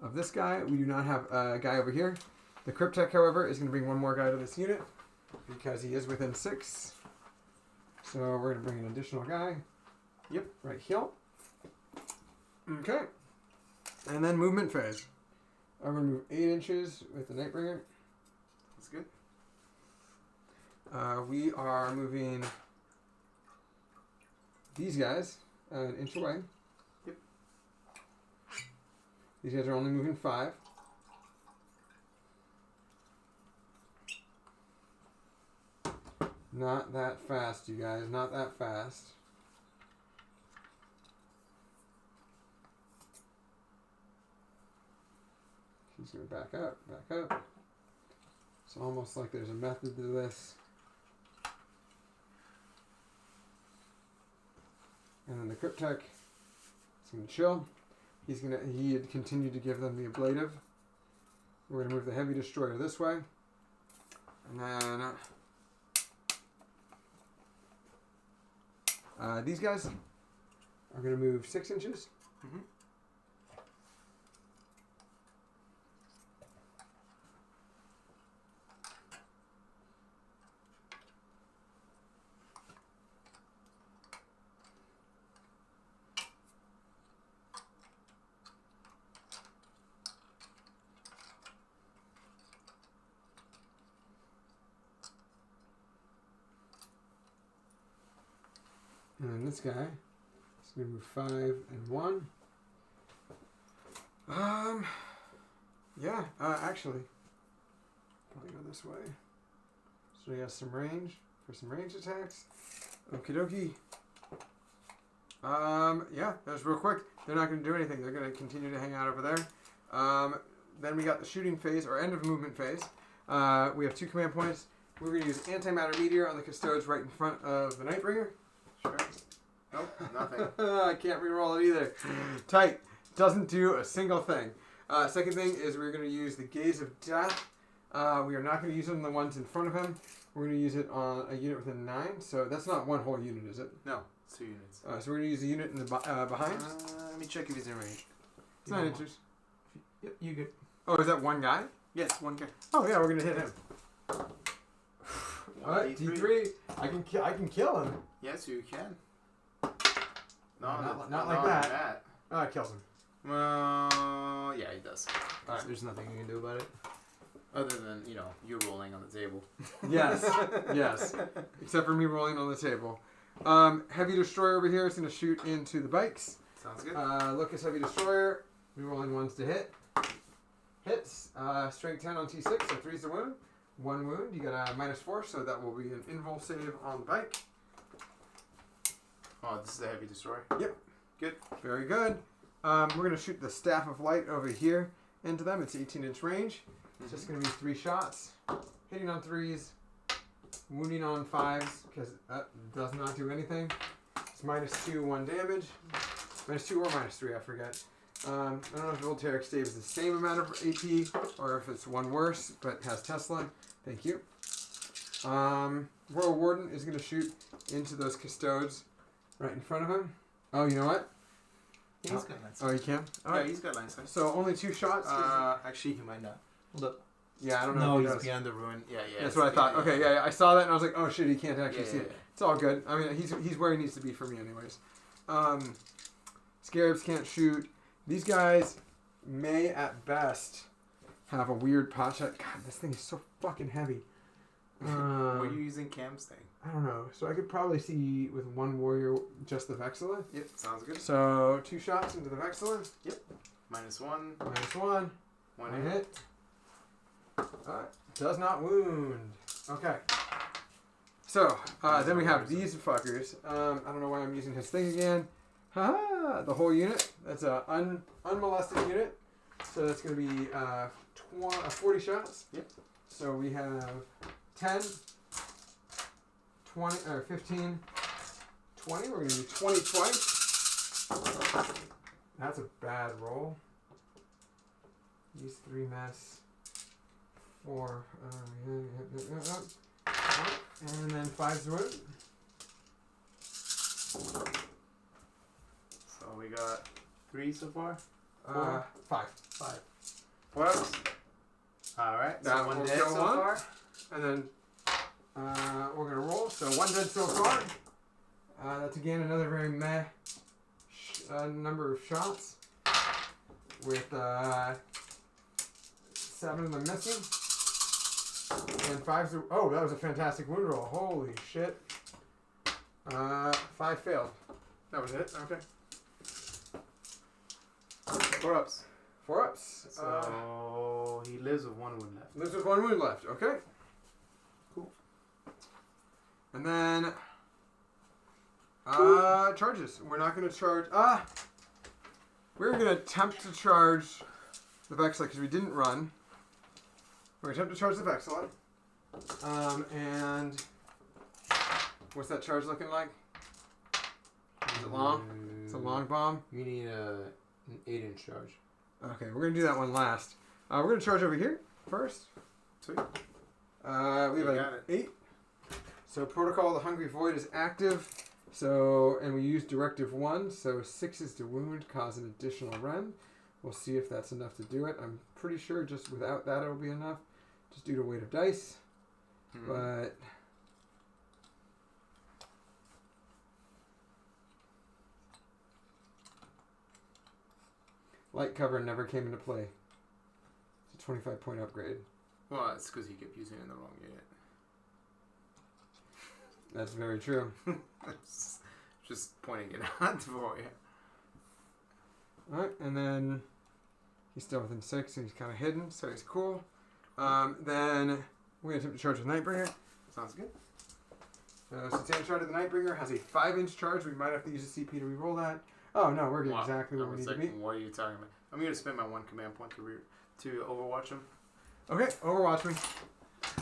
of this guy. We do not have a guy over here. The Cryptek, however, is going to bring 1 more guy to this unit because he is within 6. So we're going to bring an additional guy. Yep, right here. Okay. And then movement phase. I'm going to move 8 inches with the Nightbringer. That's good. We are moving these guys an inch away. Yep. These guys are only moving 5. Not that fast, you guys. Not that fast. He's going to back up, back up. It's almost like there's a method to this. And then the Cryptek is going to chill. He had continued to give them the ablative. We're going to move the Heavy Destroyer this way. And then these guys are going to move 6 inches. Mm-hmm. And then this guy is going to move 5 and 1. Yeah, actually, probably go this way. So he has some range for some range attacks. Okie dokie. Yeah, that was real quick. They're not going to do anything. They're going to continue to hang out over there. Then we got the shooting phase, or end of movement phase. We have 2 command points. We're going to use Antimatter Meteor on the Custodes right in front of the Nightbringer. Sure. Nope, nothing. I can't reroll it either. Tight. Doesn't do a single thing. Second thing is we're going to use the Gaze of Death. We are not going to use it on the ones in front of him. We're going to use it on a unit within 9. So that's not one whole unit, is it? No, it's 2 units. So we're going to use a unit in the behind. Let me check if he's in range. It's 9 inches. Yep, you good. Oh, is that one guy? Yes, 1K. Oh yeah, we're gonna hit him. Alright, D3. D3. I can kill him. Yes, you can. Not like that. Oh, it kills him. Well, yeah, he does. Alright. There's nothing you can do about it. Other than, you're rolling on the table. Yes, yes. Except for me rolling on the table. Heavy Destroyer over here is going to shoot into the bikes. Sounds good. Lucas Heavy Destroyer. We rolling ones to hit. Hits. Strength 10 on T6, so 3's the wound. 1 wound. You got a -4, so that will be an invul save on the bike. Oh, this is a Heavy Destroyer? Yep. Good. Very good. We're going to shoot the Staff of Light over here into them. It's 18-inch range. It's just going to be 3 shots. Hitting on 3s. Wounding on 5s, because that does not do anything. It's -2, 1 damage. -2 or -3, I forget. I don't know if Voltaic staves the same amount of AP, or if it's one worse, but has Tesla. Thank you. Royal Warden is going to shoot into those Custodes right in front of him. Oh, you know what? Yeah, he's got line Oh, sight. you can? Yeah, Alright. he's got line sight. So only 2 shots? Actually, he might not. Hold up. Yeah, I don't know No, if he he's does. beyond the ruin. Yeah. That's what I thought. Okay, yeah, I saw that and I was like, oh shit, he can't actually see it. Yeah. It's all good. I mean, he's where he needs to be for me anyways. Scarabs can't shoot. These guys may at best have a weird pot shot. God, this thing is so fucking heavy. What are you using Cam's thing? I don't know. So I could probably see with 1 warrior just the Vexilla. Yep, sounds good. So 2 shots into the Vexilla. Yep. -1. -1. 1 hit. hit. Alright. Does not wound. Okay. So, then we have these fuckers. I don't know why I'm using his thing again. Haha! The whole unit. That's a unmolested unit. So that's going to be 40 shots. Yep. So we have 10, 20, or 15, 20. We're going to do 20 twice. That's a bad roll. These 3 mess. 4. And then 5's wound. So we got 3 so far. 5. 5. What else? Alright, so That 1 will dead kill so one. far. And then we're going to roll. So 1 dead so far. That's again another very meh number of shots. With 7 of them missing. And 5's oh, that was a fantastic wound roll. Holy shit. 5 failed. That was it? Okay. 4 ups. 4 ups. So he lives with 1 wound left. Lives with 1 wound left. Okay. Cool. And then charges. We're not going to charge. We're going to attempt to charge the Vexilla because we didn't run. We're going to attempt to charge the Vexilla. And what's that charge looking like? Is it long? It's a long bomb. You need an 8-inch charge. Okay, we're going to do that one last. We're going to charge over here first. Sweet. We have got an it. 8. So Protocol of the Hungry Void is active. So, and we use Directive 1. So 6 is to wound, cause an additional rend. We'll see if that's enough to do it. I'm pretty sure just without that it'll be enough. Just due to weight of dice. But light cover never came into play. It's a 25-point upgrade. Well, it's because he kept using it in the wrong unit. That's very true. Just pointing it out for you. Alright, and then he's still within 6 and he's kind of hidden, so he's cool. Then we're going to attempt to charge with Nightbringer. Sounds good. So Satan Shard of the Nightbringer has a 5-inch charge. We might have to use a CP to reroll that. Oh no, we're getting exactly where we need to be. What are you talking about? I'm going to spend my 1 command point to overwatch him. Okay, Overwatch me.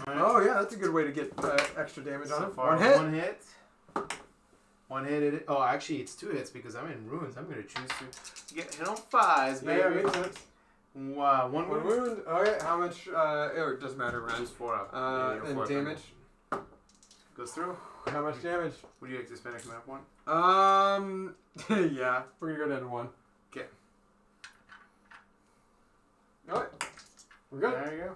Right. Oh yeah, that's a good way to get extra damage on So it. far, 1 hit. 1 hit. 1 hit. Oh, actually, it's 2 hits because I'm in ruins. I'm going to choose to get hit on 5s, baby. Yeah, makes sense. Wow, 1 1 wound. wound. Okay, how much? It doesn't matter, right? Just 4 up. Yeah, you're And 4 up. damage. Goes through. How much damage? Would you like to spend a command point? Yeah, we're gonna go down to 1. Okay. Alright. We're good. There you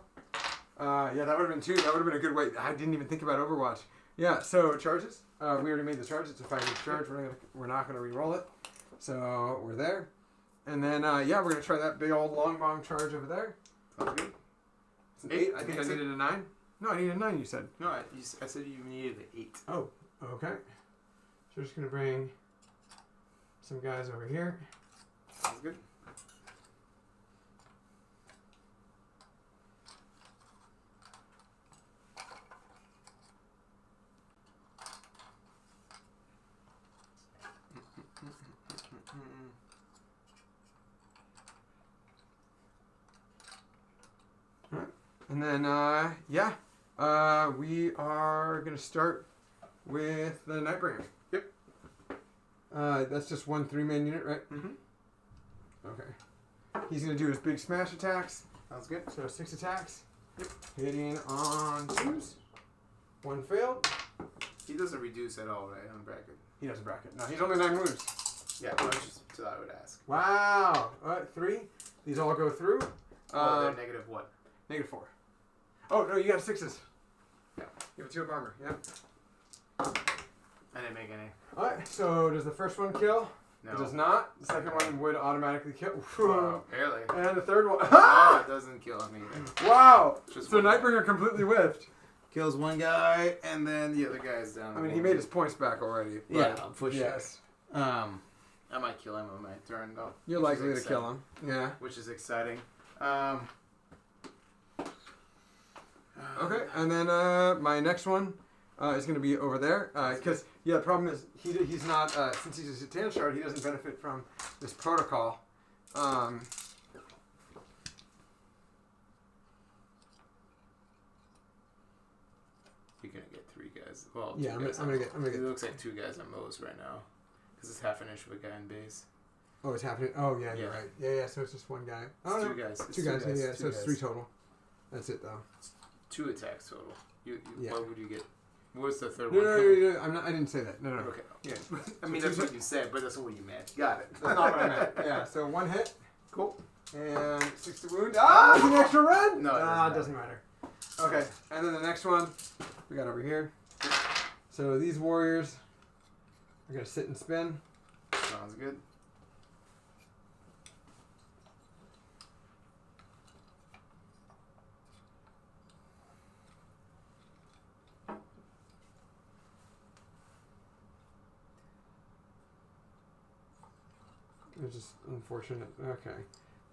go. Yeah, that would have been 2. That would have been a good way. I didn't even think about Overwatch. Yeah, so charges. We already made the charge. It's a 5-inch charge. We're not gonna re-roll it. So we're there. And then yeah, we're gonna try that big old long bomb charge over there. Sounds good. It's an 8. I think I needed a 9. No, I needed a 9. You said. No, I said you needed an 8. Oh, okay. So we're just gonna bring some guys over here. Sounds good. And then, yeah, we are going to start with the Nightbringer. Yep. That's just 1 3-man unit, right? Mm-hmm. Okay. He's going to do his big smash attacks. Sounds good. So 6 attacks. Yep. Hitting on 2s. 1 failed. He doesn't reduce at all, right, on bracket? He doesn't bracket. No, he's only 9 wounds. Yeah, that's just so I would ask. Wow. All right, 3. These all go through. They're negative what? -4. Oh, no, you got 6s. Yeah. You have a 2 of armor, yeah. I didn't make any. Alright, so does the first one kill? No. It does not. The second one would automatically kill. Wow, barely. And the third one. Oh, it doesn't kill me either. Wow! Just So one guy. Nightbringer completely whiffed. Kills one guy, and then the other guy's down. I mean, he made his points back already. But Yeah, for sure. yes. I might kill him on my turn, though. You're which is likely to exciting. kill him. Yeah. Which is exciting. Okay, and then my next one is going to be over there. Because, yeah, the problem is he's not, since he's a Satan Shard, he doesn't benefit from this protocol. You're gonna get 3 guys. Well, Yeah, two I'm guys gonna get. It looks like 2 guys on most right now, because it's half an inch of a guy in base. Oh, it's happening. Oh, yeah, you're Yeah. right. Yeah, so it's just 1 guy. Oh, It's no. 2 guys. It's 2 guys, yeah, two so it's guys. 3 total. That's it, though. 2 attacks total. Yeah. What would you get? What was the third No, one? no, I'm not. I didn't say that. No. Okay. Yeah. I mean, that's what you said, but that's not what you meant. Got it. That's not what I meant. Yeah. So 1 hit Cool. and 6 to wound. Ah, it's an extra run. No, it it doesn't matter. Okay, and then the next one we got over here. So these warriors are gonna sit and spin. Sounds good. It's just unfortunate. Okay.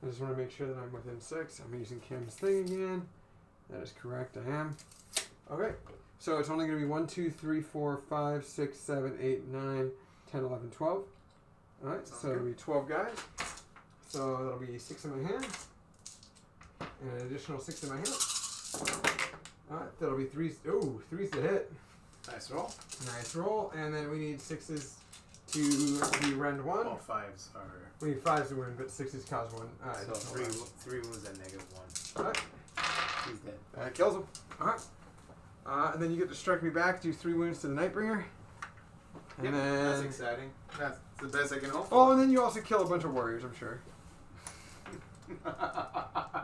I just want to make sure that I'm within 6. I'm using Kim's thing again. That is correct. I am. Okay. So it's only going to be 1, 2, 3, 4, 5, 6, 7, 8, 9, 10, 11, 12. Alright, so it'll be 12 guys. So that'll be 6 in my hand. And an additional 6 in my hand. Alright, that'll be 3. Ooh, 3's to hit. Nice roll. Nice roll. And then we need 6s to be rend 1. Well, 5s are. We need 5s to win, but 6s cause 1. So three wounds at -1. Alright. He's dead. That kills him. Alright. And then you get to strike me back, do 3 wounds to the Nightbringer. And Yep, then. that's exciting. That's the best I can hope for. Oh, and then you also kill a bunch of warriors, I'm sure.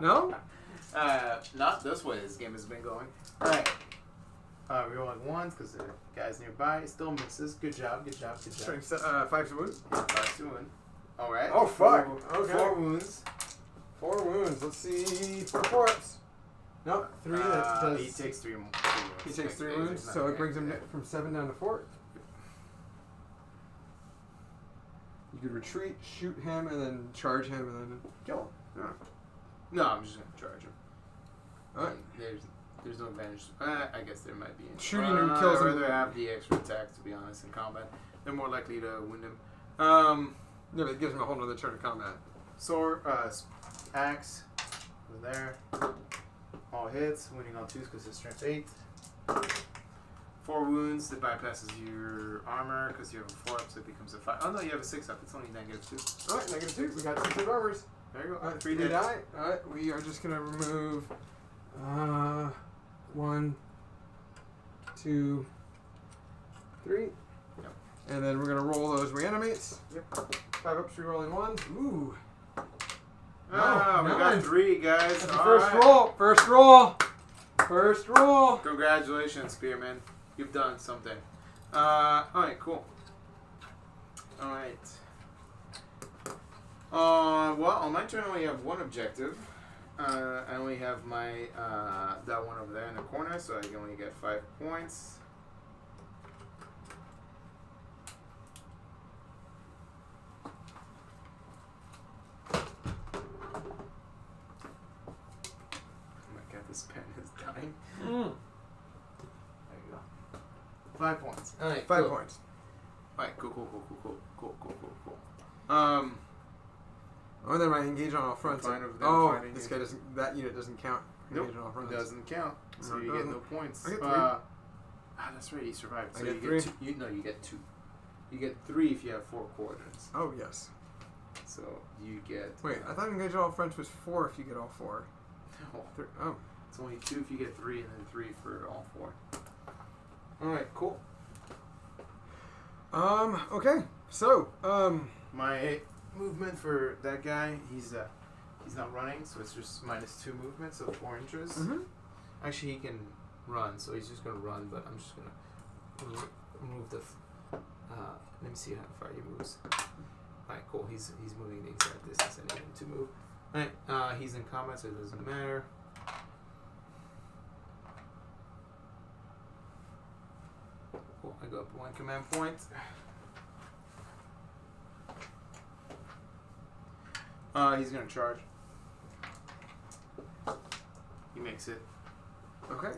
No? Not this way this game has been going. Alright. We're rolling 1s because the guy's nearby. It still misses. Good job, good job, good job. Strike 5 to wound. Yeah, 5 to win. Alright. Oh, fuck. Okay. 4 wounds. 4 wounds. Let's see. 4 forts. Nope. 3 that does. He takes 3 wounds. He takes 3 wounds, so it brings him from 7 down to 4. You could retreat, shoot him, and then charge him, and then kill him. Yeah. No, I'm just gonna charge him. Alright. There's no advantage. I guess there might be. Shooting him kills him. I'd rather have the extra attack, to be honest, in combat. They're more likely to wound him. No, but it gives him a whole nother turn of combat. Sword, axe, over there. All hits, winning on 2s because it's strength 8. 4 wounds, that bypasses your armor because you have a 4 up, so it becomes a 5. Oh no, you have a 6 up, it's only -2. Alright, -2. We got 6 of armors. There you go. Alright, 3 3 dead. die. Alright, we are just gonna remove 1, 2, 3. Yep. And then we're gonna roll those reanimates. Yep. 5 ups, rerolling 1. Ooh. Ah, we got 3, guys. That's the first roll. First roll. First roll. Congratulations, Spearman. You've done something. Alright, cool. Alright. Well, on my turn, I only have 1 objective. I only have my, that one over there in the corner, so I can only get 5 points. Oh my god, this pen is dying. Mm. There you go. 5 points. Alright, 5 cool. points. Alright, cool. Oh, and then I engage on all fronts. Fine over there, Oh, fine this engage. guy doesn't. That unit doesn't count. Nope, Engage on all it fronts. doesn't count, so No, it you get doesn't. no points. I get 3. That's right, he survived. So I get you 3. get 2. You get 2. You get 3 if you have 4 coordinates. Oh yes. So you get. Wait, I thought engage on all fronts was 4 if you get all 4. No, 3. Oh. it's only 2 if you get 3, and then 3 for all 4. All right, cool. Okay. So, My movement for that guy, he's not running, so it's just -2 movement, so 4 inches. mhm. Actually, he can run, so he's just gonna run. But I'm just gonna move the. Let me see how far he moves. Alright, cool. He's moving the exact distance I need him to move. Alright, he's in combat, so it doesn't matter. Cool. I go up 1 command point. He's gonna charge. He makes it. Okay.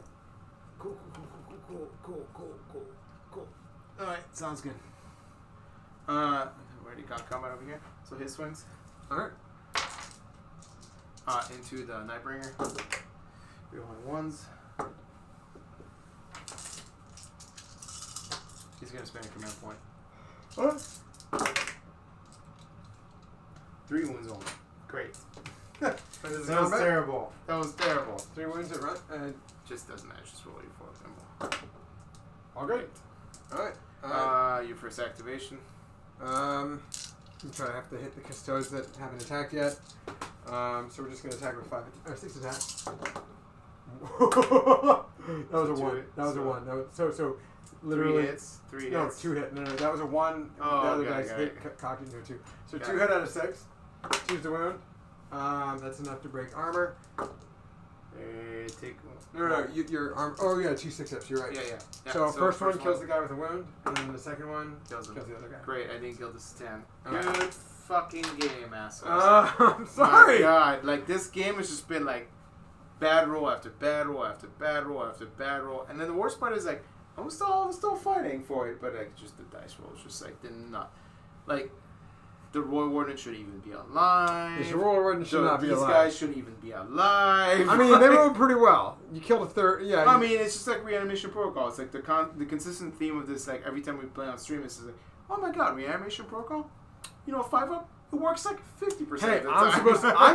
Cool. Alright, sounds good. We already got combat over here. So his swings. All right. Into the Nightbringer. 3 1s. He's gonna spend a command point. What? 3 wounds only. Great. That That was terrible. That was terrible. 3 wounds at run. Just doesn't matter. Just roll your 4 symbol. All great. All right. Your first activation. I'm trying to have to hit the Custodes that haven't attacked yet. So we're just going to attack with 5 or 6 attacks. That was a 1. That was a 1. That was, so literally 3 hits. 3 hits. No, 2 hit. No, that was a 1. Oh, the other okay, dice okay, hit okay. cocked into a 2. So Got 2 it. hit out of 6. 2's the wound. That's enough to break armor. Take. No, your arm. Oh yeah, 2 6-ups. You're right. Yeah. So first one kills the guy with a wound, and then the second one Kills him. kills the other guy. Great. I didn't kill the Satan. Alright. Good fucking game, assholes. I'm sorry. My God, like this game has just been like bad roll after bad roll after bad roll after bad roll, and then the worst part is like I'm still fighting for it, but like just the dice rolls just like did not like the Royal Warden shouldn't even be alive. This Royal Warden should not be These alive. guys shouldn't even be alive. I mean, they rolled pretty well. You killed a third. Yeah. I mean, it's just like Reanimation Protocol. It's like the consistent theme of this. Like every time we play on stream, it's just like, oh my God, Reanimation Protocol. 5-up, it works like 50%. Hey, of the I'm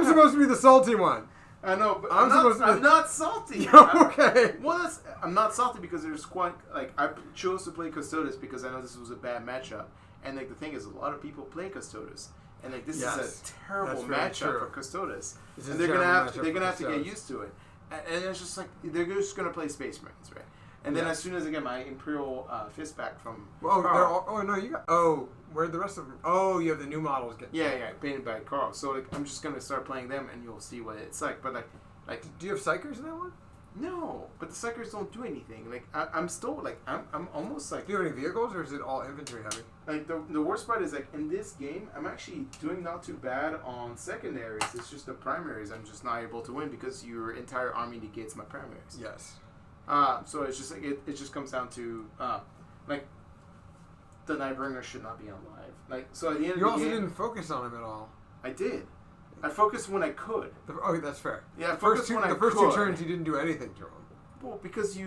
time. supposed to be the salty one. I know, but I'm supposed to be- I'm not salty. Okay. Well, I'm not salty because there's quite like I chose to play Custodes because I know this was a bad matchup, and like the thing is, a lot of people play Custodes, and like this Yes, is a terrible that's very matchup true. for Custodes, This is and a they're gonna terrible have matchup they're for gonna have to get Custodes. used to it, and it's just like they're just gonna play Space Marines, right? And then Yes. as soon as I get my Imperial fist back from Oh, they're Carl, all, no, you got. Oh, where'd the rest of them? Oh, you have the new models. yeah, painted by Carl. So like I'm just gonna start playing them, and you'll see what it's like. But like Do you have Psychers in that one? no, but the Psychers don't do anything. Like I'm still like I'm almost like Do you have any vehicles, or is it all infantry heavy? like the worst part is like in this game I'm actually doing not too bad on secondaries. It's just the primaries I'm just not able to win because your entire army negates my primaries. Yes. So it's just like it just comes down to like the Nightbringer should not be alive. Like so at the end You of also the game, didn't focus on him at all. I did. I focused when I could. Oh, that's fair. Yeah, I The first focused two, when I the first could. 2 turns, you didn't do anything to him. Well, because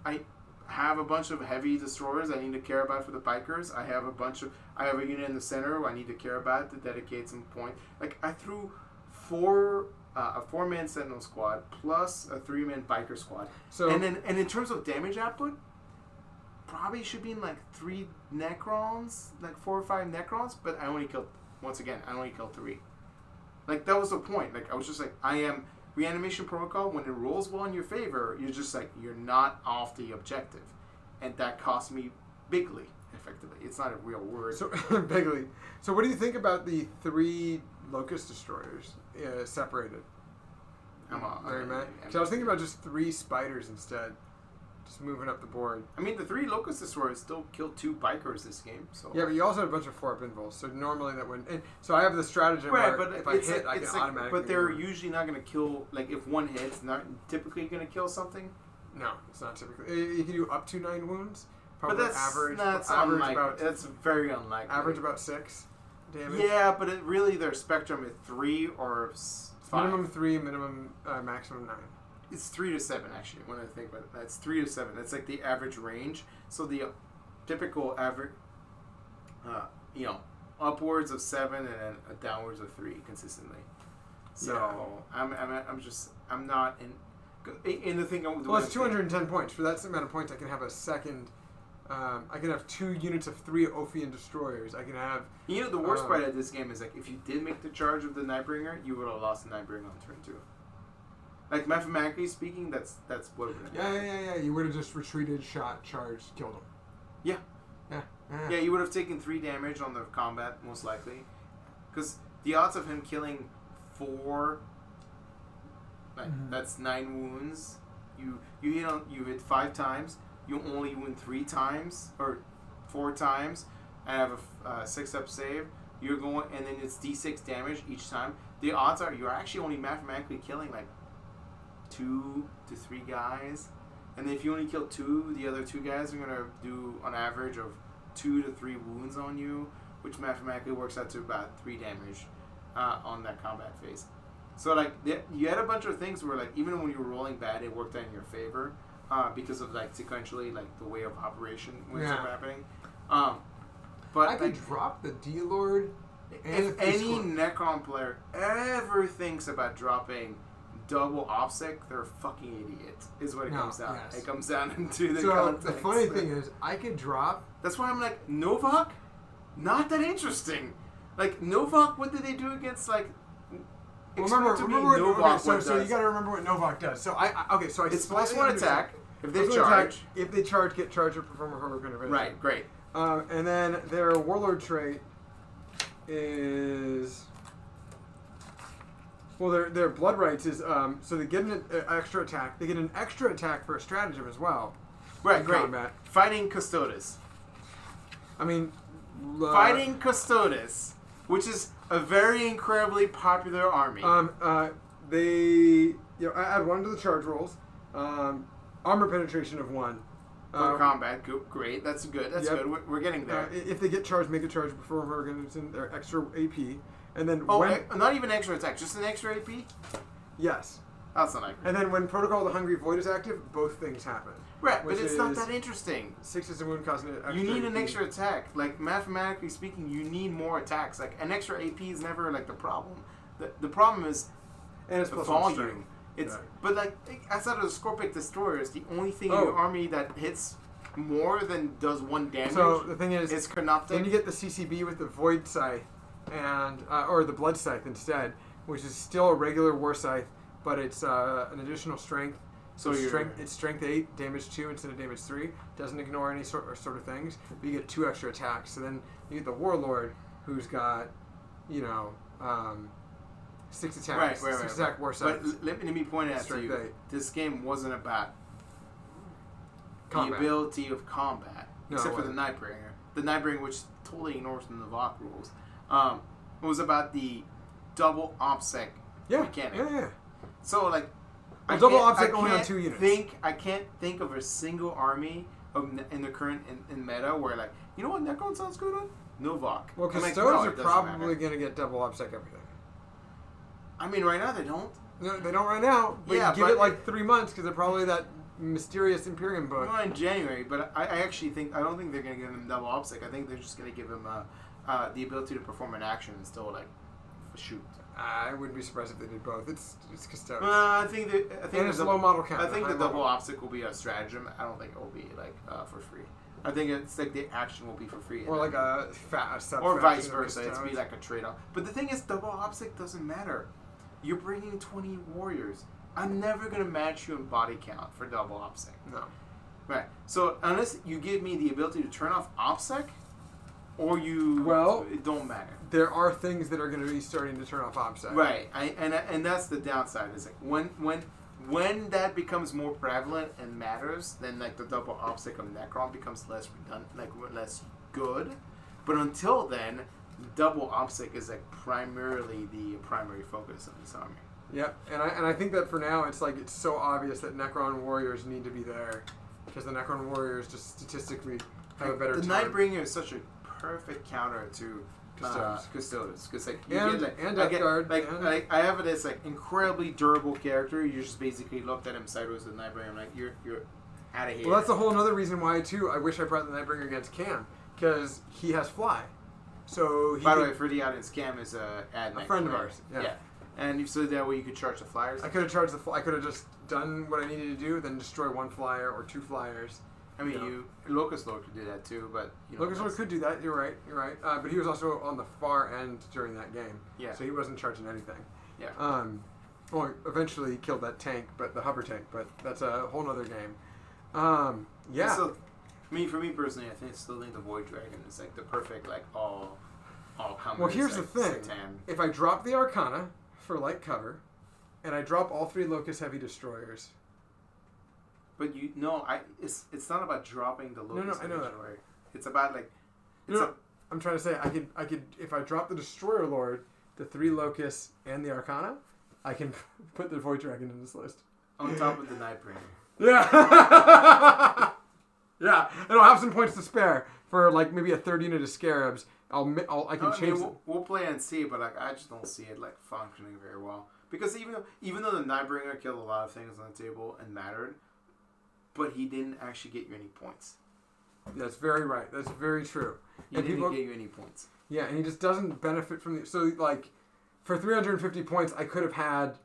I have a bunch of heavy destroyers I need to care about for the bikers. I have a unit in the center who I need to care about to dedicate some point. Like I threw a 4-man sentinel squad plus a 3-man biker squad. So And in terms of damage output, probably should be in like 3 Necrons, like 4 or 5 Necrons, but I only killed 3. Like, that was the point. Like, I was just like, I am reanimation protocol. When it rolls well in your favor, you're just like, you're not off the objective. And that cost me bigly, effectively. It's not a real word. So bigly. So what do you think about the 3 Locust Destroyers separated? Very mad. Because I was thinking about just 3 spiders instead. Just moving up the board. I mean, the 3 Locust Destroyers still killed 2 bikers this game. So yeah, but you also have a bunch of 4-up invuls. So normally that wouldn't... So I have the stratagem where if I hit, I can automatically... But they're usually not going to kill... Like, if one hits, not typically going to kill something. No, it's not typically... You can do up to 9 wounds. But Probably that's average unlikely. about... That's very unlikely. Average about 6 damage. Yeah, but really their spectrum is 3 or 5. Minimum 3, maximum 9. It's 3 to 7 actually. When I think about it, that's 3 to 7. That's like the average range. So the typical average, upwards of 7 and then downwards of 3 consistently. So yeah. I'm not in the thing. Well, it's 210 points. For that amount of points, I can have a second. I can have 2 units of 3 Ophian destroyers. I can have. The worst part of this game is like if you did make the charge of the Nightbringer, you would have lost the Nightbringer on turn 2. Like mathematically speaking, that's what it would have been. Yeah. You would have just retreated, shot, charged, killed him. Yeah. Yeah. You would have taken 3 damage on the combat most likely, because the odds of him killing 4, that's 9 wounds. You hit 5 times. You only wound 3 times or 4 times, and have a 6-up save. You're going, and then it's d6 damage each time. The odds are you're actually only mathematically killing like 2 to 3 guys, and if you only kill 2, the other 2 guys are gonna do on average of 2 to 3 wounds on you, which mathematically works out to about 3 damage on that combat phase. So like you had a bunch of things where like even when you were rolling bad, it worked out in your favor because of like sequentially like the way of operation was happening. But I could drop the D-Lord. If any Necron player ever thinks about dropping double OPSEC, they're a fucking idiot, is what it comes down. Yes. It comes down into the context. The funny thing is, I could drop... That's why I'm like, Novak? Not that interesting. Like, Novak, what did they do against, like... Remember so you gotta remember what Novak does. So it's +1 attack. If they charge. If they charge, get charge or perform a heroic intervention. Right, great. And then their Warlord trait is... Well, their blood rights is so they get an extra attack. They get an extra attack for a stratagem as well. Right, great. Combat. Fighting Custodes. I mean, fighting Custodes, which is a very incredibly popular army. They add 1 to the charge rolls. Armor penetration of 1. For combat, great. That's good. That's good. We're getting there. If they get charged, make a charge before organizing their extra AP. And then not even extra attack, just an extra AP? Yes. That's not accurate. And then when Protocol of the Hungry Void is active, both things happen. Right, but it's not that interesting. 6 is a wound causing an extra You need AP. an extra attack. Like, mathematically speaking, you need more attacks. Like, an extra AP is never, like, the problem. The problem is and it's the plus volume. But, like, outside of the Scorpic Destroyers, the only thing in your army that hits more than does 1 damage so the thing is Canoptic. Then you get the CCB with the Void Scythe, and or the Blood Scythe instead, which is still a regular War Scythe, but it's an additional strength. So it's strength 8, damage 2 instead of damage 3. Doesn't ignore any sort of things. But you get 2 extra attacks. So then you get the Warlord, who's got, 6 attacks. Right. 6 attack War Scythe. But let me point out to you, this game wasn't about combat. The ability of combat, except for the wasn't. Nightbringer. The Nightbringer, which totally ignores the Novak rules, it was about the double OPSEC mechanic. Yeah. So, like, double OPSEC only on 2 units. I can't think of a single army in the current in meta where, like, you know what Necron sounds good on? Novak. Well, Custodes are probably going to get double OPSEC everything. I mean, right now they don't. No, they don't right now. But give it like 3 months because they're probably that mysterious Imperium book. Well, in January, but I actually think I don't think they're going to give him double OPSEC. I think they're just going to give him the ability to perform an action and still like shoot. I wouldn't be surprised if they did both. It's Custodes. I think and it's a low model count. I think the double OPSEC will be a stratagem. I don't think it will be like for free. I think it's like the action will be for free. Or like a sub. Or vice versa. It's be like a trade-off. But the thing is, double OPSEC doesn't matter. You're bringing 20 warriors. I'm never going to match you in body count for double OPSEC. No. Right. So unless you give me the ability to turn off OPSEC, or you... Well, it don't matter. There are things that are going to be starting to turn off OPSEC. Right. And that's the downside. Is like when that becomes more prevalent and matters, then like the double OPSEC of Necron becomes less redundant, like less good. But until then, double OPSEC is like primarily the primary focus of this army. Yep, and I think that for now it's like it's so obvious that Necron warriors need to be there because the Necron warriors just statistically have a better The time. Nightbringer is such a perfect counter to Custodes, because like you and, get like and Death Guard, like I have this like incredibly durable character. You just basically looked at him sideways with Nightbringer. I'm like, you're out of here. Well, that's a whole other reason why too. I wish I brought the Nightbringer against Cam because he has fly. So he by the way, for the audience, Cam is a friend of ours. Yeah. And so that way you could charge the flyers. I could have charged I could have just done what I needed to do, then destroy one flyer or two flyers. I mean, Locust Lord could do that too, but Locust Lord could do that. You're right. But he was also on the far end during that game. Yeah. So he wasn't charging anything. Yeah. Well, eventually he killed that tank, but the hover tank. But that's a whole other game. Yeah. So, I mean, for me personally, I still think the Void Dragon is like the perfect like all comers. Well, here's like, the thing: Satan. if I drop the Arcana for light cover, and I drop all 3 Locust Heavy Destroyers. But it's not about dropping the Locust I know that. Destroyer. It's about like I'm trying to say I could if I drop the Destroyer Lord, the 3 Locusts and the Arcana, I can put the Void Dragon in this list. on top of the Nightbringer. Yeah. Yeah, and I'll have some points to spare for like maybe a third unit of Scarabs. I can change it. We'll play and see, but like I just don't see it like functioning very well because even though the Nightbringer killed a lot of things on the table and mattered, but he didn't actually get you any points. That's very right. That's very true. He didn't get you any points. Yeah, and he just doesn't benefit from the... So, like, for 350 points, I could have had,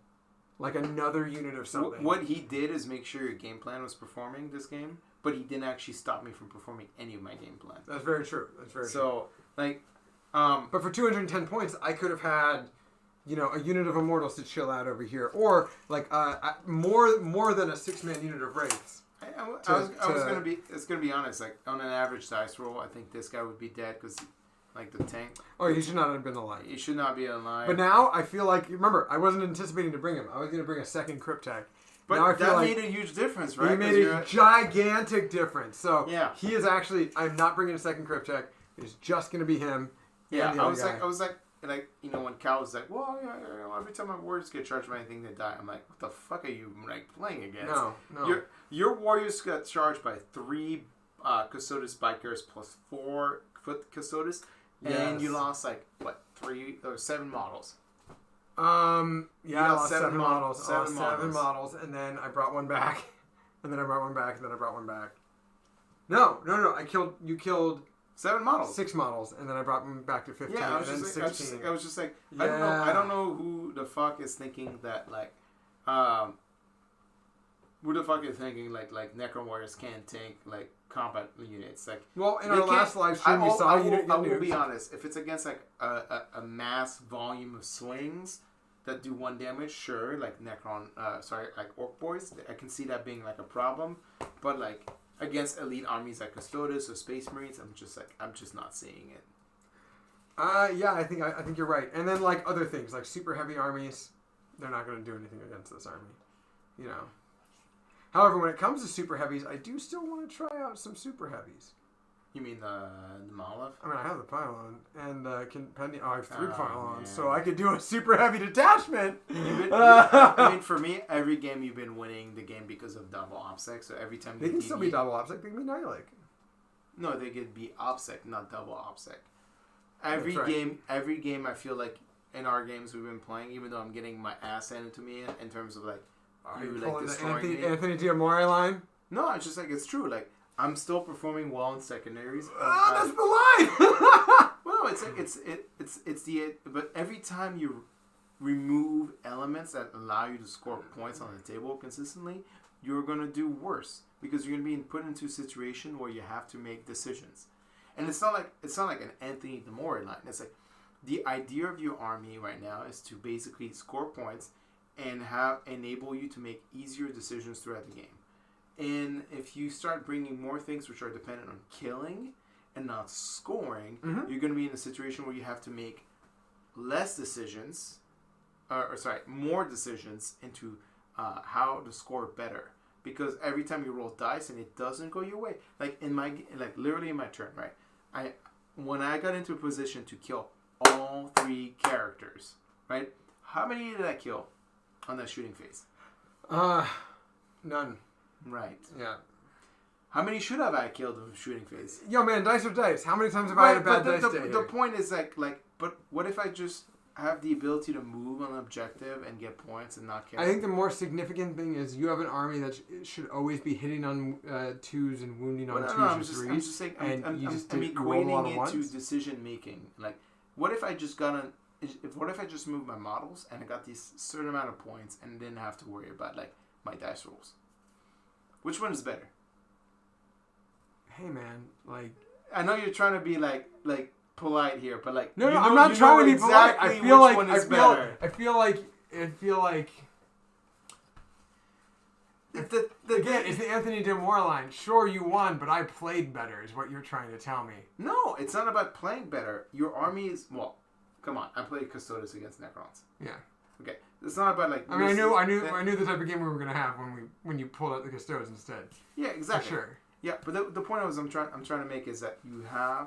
like, another unit of something. What he did is make sure your game plan was performing this game, but he didn't actually stop me from performing any of my game plan. That's very true. That's very true. So, like... but for 210 points, I could have had... a unit of Immortals to chill out over here. Or, like, more than a 6-man unit of Wraiths. It's gonna be honest. Like on an average dice roll, I think this guy would be dead because, like the tank. Oh, he should not have been alive. He should not be alive. But now I feel like remember I wasn't anticipating to bring him. I was going to bring a second Cryptek. But now I feel that made a huge difference, right? He made a gigantic difference. So yeah, he is actually. I'm not bringing a second Cryptek. It's just going to be him. Yeah, I was like, when Cal was like, well, every time my warriors get charged by anything, they die. I'm like, what the fuck are you like playing against? No. Your warriors got charged by 3 Custodes Bikers plus 4 Foot Custodes, and you lost like what 3 or 7 models. Yeah, I lost 7 models. Seven models, and then I brought one back, and then I brought one back, and then I brought one back. No. You killed 7 models. 6 models, and then I brought them back to 15, yeah, and then 16. I was just like, yeah. I don't know who the fuck is thinking that like, who the fuck is thinking like Necron warriors can't tank like combat units like. Well, in our last live stream, we saw I will be honest. If it's against like a mass volume of swings that do 1 damage, sure, like Necron, like Orc Boys, I can see that being like a problem, but like. Against elite armies like Custodes or Space Marines, I'm just not seeing it. Yeah, I think you're right. And then like other things like super heavy armies, they're not going to do anything against this army, However, when it comes to super heavies, I do still want to try out some super heavies. You mean the Monolith? I mean, I have the pylon and compendium. I have 3 pylons, so I could do a super heavy detachment. I mean, for me, every game you've been winning the game because of double OPSEC. So every time they can still be double OPSEC. They can be Nihilic. No, they could be OPSEC, not double OPSEC. Every game, I feel like in our games we've been playing, even though I'm getting my ass handed to me in terms of like, you like destroying the Anthony Diamore line? No, it's just like it's true. Like. I'm still performing well in secondaries. That's the line. Well, but every time you remove elements that allow you to score points on the table consistently, you're going to do worse because you're going to be put into a situation where you have to make decisions. And it's not like an Anthony DeMore line. It's like the idea of your army right now is to basically score points and enable you to make easier decisions throughout the game. And if you start bringing more things which are dependent on killing and not scoring, you're going to be in a situation where you have to make less decisions, more decisions into how to score better. Because every time you roll dice and it doesn't go your way, literally in my turn, right? When I got into a position to kill all 3 characters, right? How many did I kill on that shooting phase? None. Right. Yeah. How many should have I killed in the shooting phase? Yo, man, dice are dice. How many times have I had a bad dice day? The point is but what if I just have the ability to move on an objective and get points and not kill? I think the more significant thing is you have an army that should always be hitting on 2s and wounding on 2s or 3s. I'm just saying, I'm equating it to decision making. Like, what if I just moved my models and I got these certain amount of points and didn't have to worry about like my dice rolls? Which one is better? Hey man, like I know you're trying to be like polite here, but like no, I'm not trying to be polite. I feel like again, it's the Anthony DeMore line. Sure, you won, but I played better. Is what you're trying to tell me? No, it's not about playing better. Your army is come on. I played Custodes against Necrons. Yeah. Okay, it's not about like. I mean, I knew the type of game we were gonna have when you pulled out the Custodes instead. Yeah, exactly. For sure. Yeah, but the point I'm trying to make is that you have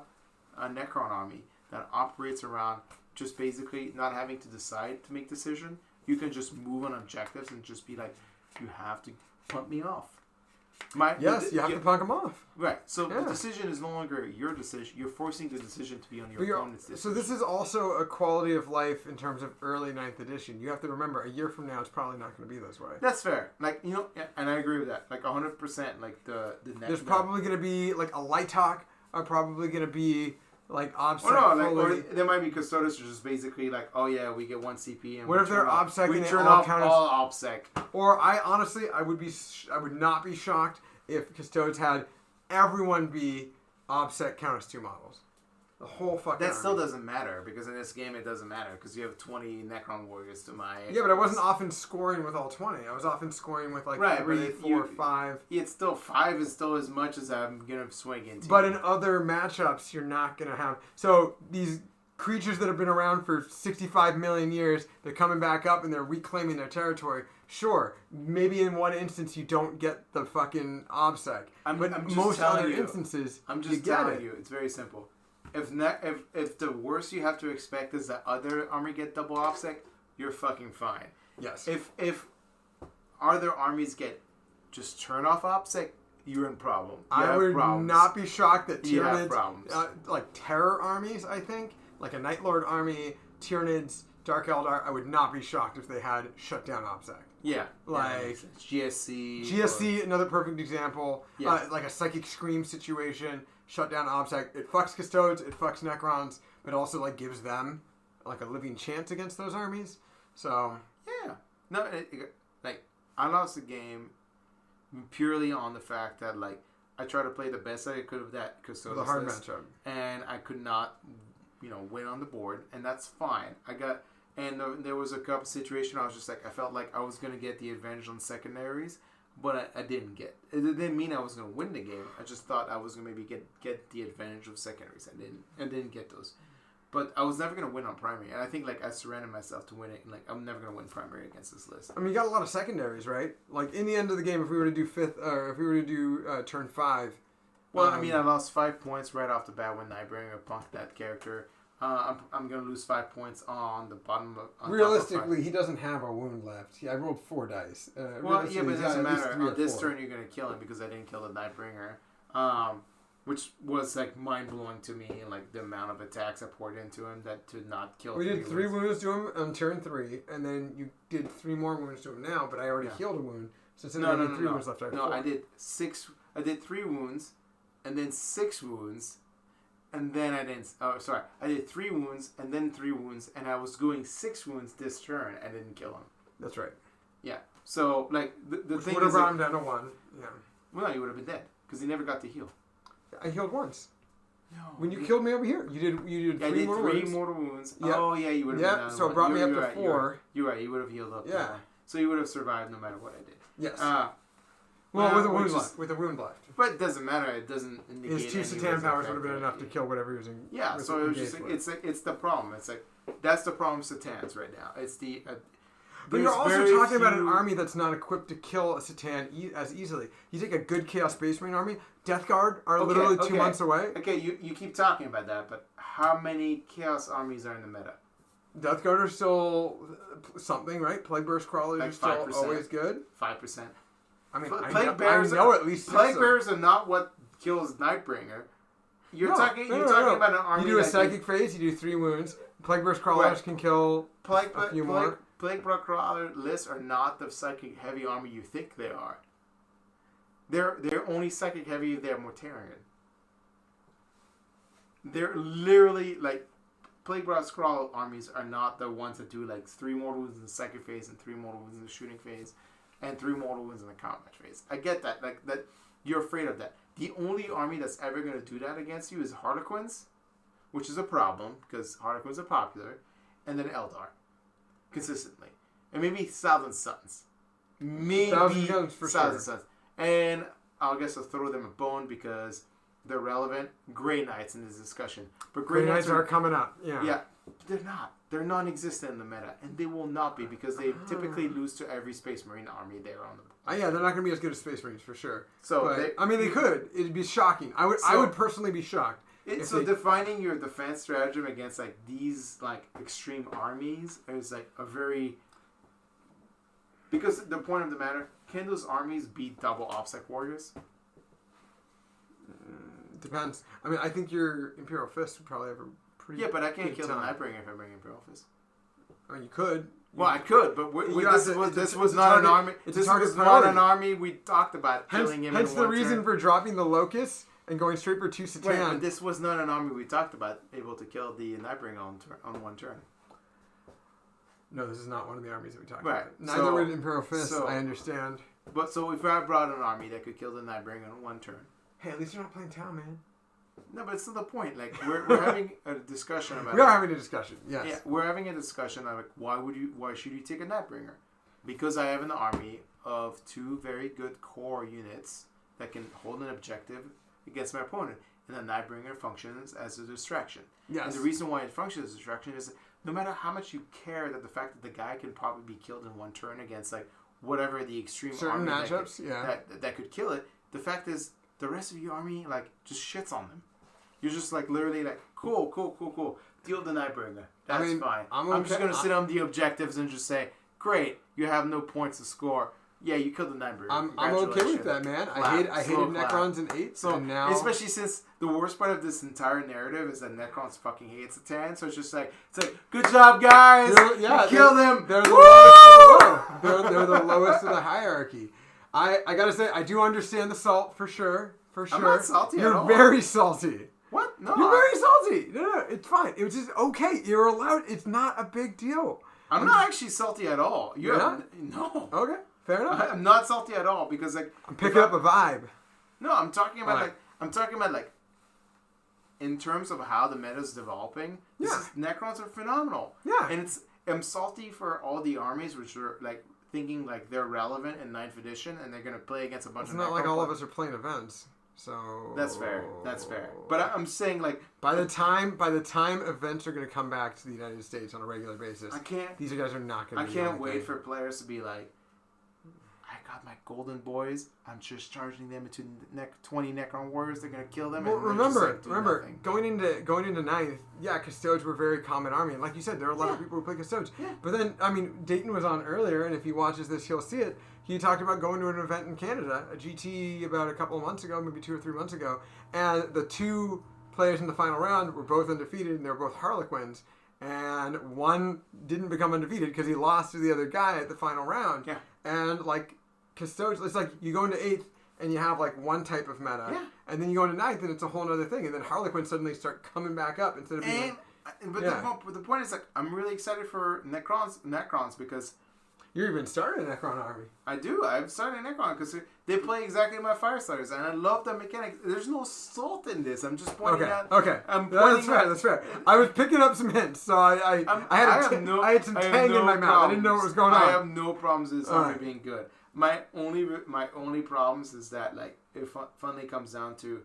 a Necron army that operates around just basically not having to decide to make decision. You can just move on objectives and just be like, you have to pump me off. You have to punk them off. Right. So the decision is no longer your decision. You're forcing the decision to be on your opponent's decision. So this is also a quality of life in terms of early 9th edition. You have to remember, a year from now, it's probably not going to be this way. That's fair. Like, and I agree with that. Like 100%. Like the there's probably going to be like a light talk. Are probably going to be like obsec. Or there might be Custodes are just basically like, oh yeah, we get 1 CP. And what if they're obsec and we they turn all off count all obsec? Or I would not be shocked if Custodes had everyone be obsec count as 2 models. The whole fucking That still doesn't matter, because in this game it doesn't matter, because you have 20 Necron warriors to my... Yeah, but I wasn't often scoring with all 20. I was often scoring with like 3, 4, 5. Yeah, it's still 5 is still as much as I'm going to swing into. But in other matchups, you're not going to have... So these creatures that have been around for 65 million years, they're coming back up and they're reclaiming their territory. Sure, maybe in one instance you don't get the fucking obsec. But most other instances, I'm just telling you, it's very simple. If the worst you have to expect is that other army get double obsec, you're fucking fine. Yes. If other armies get just turn off obsec, you're in problem. I would not be shocked that Tyranids, like terror armies, I think, like a Night Lord army, Tyranids, Dark Eldar, I would not be shocked if they had shut down obsec. Yeah. Like GSC. Another perfect example. Yeah. Like a Psychic Scream situation. Shut down obsec. It fucks Custodes. It fucks Necrons. But also like gives them like a living chance against those armies. So yeah. No, like I lost the game purely on the fact that like I tried to play the best I could of that Custodes the hard list, matchup, and I could not, win on the board, and that's fine. There was a couple situations I was just like, I felt like I was going to get the advantage on secondaries, but I didn't get. It didn't mean I was going to win the game. I just thought I was going to maybe get the advantage of secondaries. I didn't get those. But I was never going to win on primary. And I think like I surrendered myself to win it. And like I'm never going to win primary against this list. I mean, you got a lot of secondaries, right? Like in the end of the game, if we were to do turn 5. Well, I mean, I lost 5 points right off the bat when Nightbringer punked that character. I'm going to lose 5 points on the bottom of... Realistically, he doesn't have a wound left. I rolled 4 dice. Well, yeah, but it doesn't matter. On this turn, you're going to kill him because I didn't kill the Nightbringer. Which was, like, mind-blowing to me, like, the amount of attacks I poured into him that to not kill him. We did 3 wounds to him on turn 3, and then you did 3 more wounds to him now, but I already healed a wound. So instead of having 3 wounds left, I have 4. No, I did 3 wounds, and then 6 wounds, and then I didn't... Oh, sorry. I did 3 wounds, and then 3 wounds, and I was doing 6 wounds this turn. I didn't kill him. That's right. Yeah. So, like, the thing would have is... brought him down to 1. Yeah. Well, no, you would have been dead. Because he never got to heal. I healed once. No. When you killed me over here, you did I 3 did mortal 3 wounds. mortal wounds. Yep. Oh, yeah, you would have been down to So it 1. brought me up You're to right, 4. You're right, you would have healed up. Yeah. So you would have survived no matter what I did. Yes. Well, with a wound left. With a wound left. But it doesn't matter. It doesn't indicate His 2 any Satan was powers would have been effective. enough to kill whatever he was in. Yeah, was so it was engaged just with. it's the problem. It's like that's the problem with Satans right now. It's the But you're there's also very talking about an few- army that's not equipped to kill a Satan as easily. You take a good Chaos Space Marine army, Death Guard are literally 2 months away. Okay, you keep talking about that, but how many Chaos armies are in the meta? Death Guard are still something, right? Plague Burst Crawlers Like are still 5%. always good. 5%. I mean, Plague Bears I know at least 6 Plague of them. Bears are not what kills Nightbringer. You're talking about an army. You do a that psychic phase, you do 3 wounds. Plague Burst Crawlers Right. can kill a few more. Plague Crawler lists are not the psychic heavy army you think they are. They're only psychic heavy if they're Mortarian. They're literally like Plague Crawler armies are not the ones that do like 3 mortal wounds in the second phase and 3 mortal wounds in the shooting phase and 3 mortal wounds in the combat phase. I get that. Like that you're afraid of that. The only army that's ever going to do that against you is Harlequins, which is a problem because Harlequins are popular, and then Eldar. Consistently. And maybe Thousand Suns. Maybe Thousand Suns for Thousand sure. Suns. And I'll guess I'll throw them a bone because they're relevant. Grey Knights in this discussion. But Grey Knights are coming up. Yeah. Yeah. They're not. They're non-existent in the meta. And they will not be because they typically lose to every Space Marine army there on the Yeah, they're not going to be as good as Space Marines for sure. So but, they could. It'd be shocking. I would personally be shocked. So defining your defense stratagem against like these like extreme armies is like a very because the point of the matter, can those armies beat double OPSEC warriors? Depends. I mean, I think your Imperial Fist would probably have a pretty But I can't good kill the time. Nightbringer if I bring Imperial Fist. I mean, you could. Well, I could, but this was not target, an army. It's This a target was not priority. an army we talked about killing him. Hence in the one reason turn. for dropping the Locust and going straight for 2 Satan. Right, but this was not an army we talked about able to kill the Nightbringer on one turn. No, this is not one of the armies that we talked Right. about. Neither would Imperial Fist, so- I understand. But so if I brought an army that could kill the Nightbringer on one turn. Hey, at least you're not playing Town, man. No, but it's not the point. Like we're having a discussion about. We are having a discussion. Yes. Yeah, we're having a discussion of like why should you take a Nightbringer? Because I have an army of 2 very good core units that can hold an objective against my opponent, and the Nightbringer functions as a distraction. Yes. And the reason why it functions as a distraction is no matter how much you care that the fact that the guy can probably be killed in one turn against like whatever the extreme Certain army matchups, that could kill it. The fact is the rest of your army like just shits on them. You're just like literally like cool. Deal the Nightbringer. That's fine. I'm just gonna sit on the objectives and just say, great, you have no points to score. Yeah, you killed the Nightbringer. I'm okay with that, man. I hated Necrons in 8, So and now especially since the worst part of this entire narrative is that Necrons fucking hate Satan, so it's just like good job guys, you killed them. They're the lowest. They're the lowest of the hierarchy. I gotta say, I do understand the salt for sure. For sure. I'm not salty at all. You're very salty. What? No. You're very salty. No, it's fine. It was just okay. You're allowed. It's not a big deal. I'm not actually salty at all. You're not? No. Okay, fair enough. I'm not salty at all because like I'm picking up a vibe. No, I'm talking about Right. like in terms of how the meta's developing. Necrons are phenomenal. Yeah. And I'm salty for all the armies which are like thinking like they're relevant in 9th edition and they're gonna play against a bunch It's of. not Necron like all of players. us are playing events. So That's fair. But I'm saying like by the time events are going to come back to the United States on a regular basis, these guys are not going to. I can't wait for players to be like, I got my golden boys. I'm just charging them into 20 Necron warriors. They're going to kill them. Well, and remember, nothing. going into 9th, Custodes were a very common army, and like you said, there are a lot of people who play Custodes. Yeah. But then, I mean, Dayton was on earlier, and if he watches this, he'll see it. He talked about going to an event in Canada, a GT, about a couple of months ago, maybe 2 or 3 months ago, and the 2 players in the final round were both undefeated, and they were both Harlequins, and one didn't become undefeated because he lost to the other guy at the final round. Yeah. And like Custodes, it's like you go into 8th and you have like one type of meta, and then you go into 9th and it's a whole other thing, and then Harlequins suddenly start coming back up instead of being. But the point is like I'm really excited for Necrons because You even started a Necron army. I do. I've started a Necron because they play exactly my fire starters, and I love the mechanic. There's no salt in this. I'm just pointing out. Okay. I'm That's pointing fair. out- That's fair. I was picking up some hints, so I had some tang in my mouth. I didn't know what was going on. I have no problems with this army Alright. being good. My only problems is that like if Funday comes down to,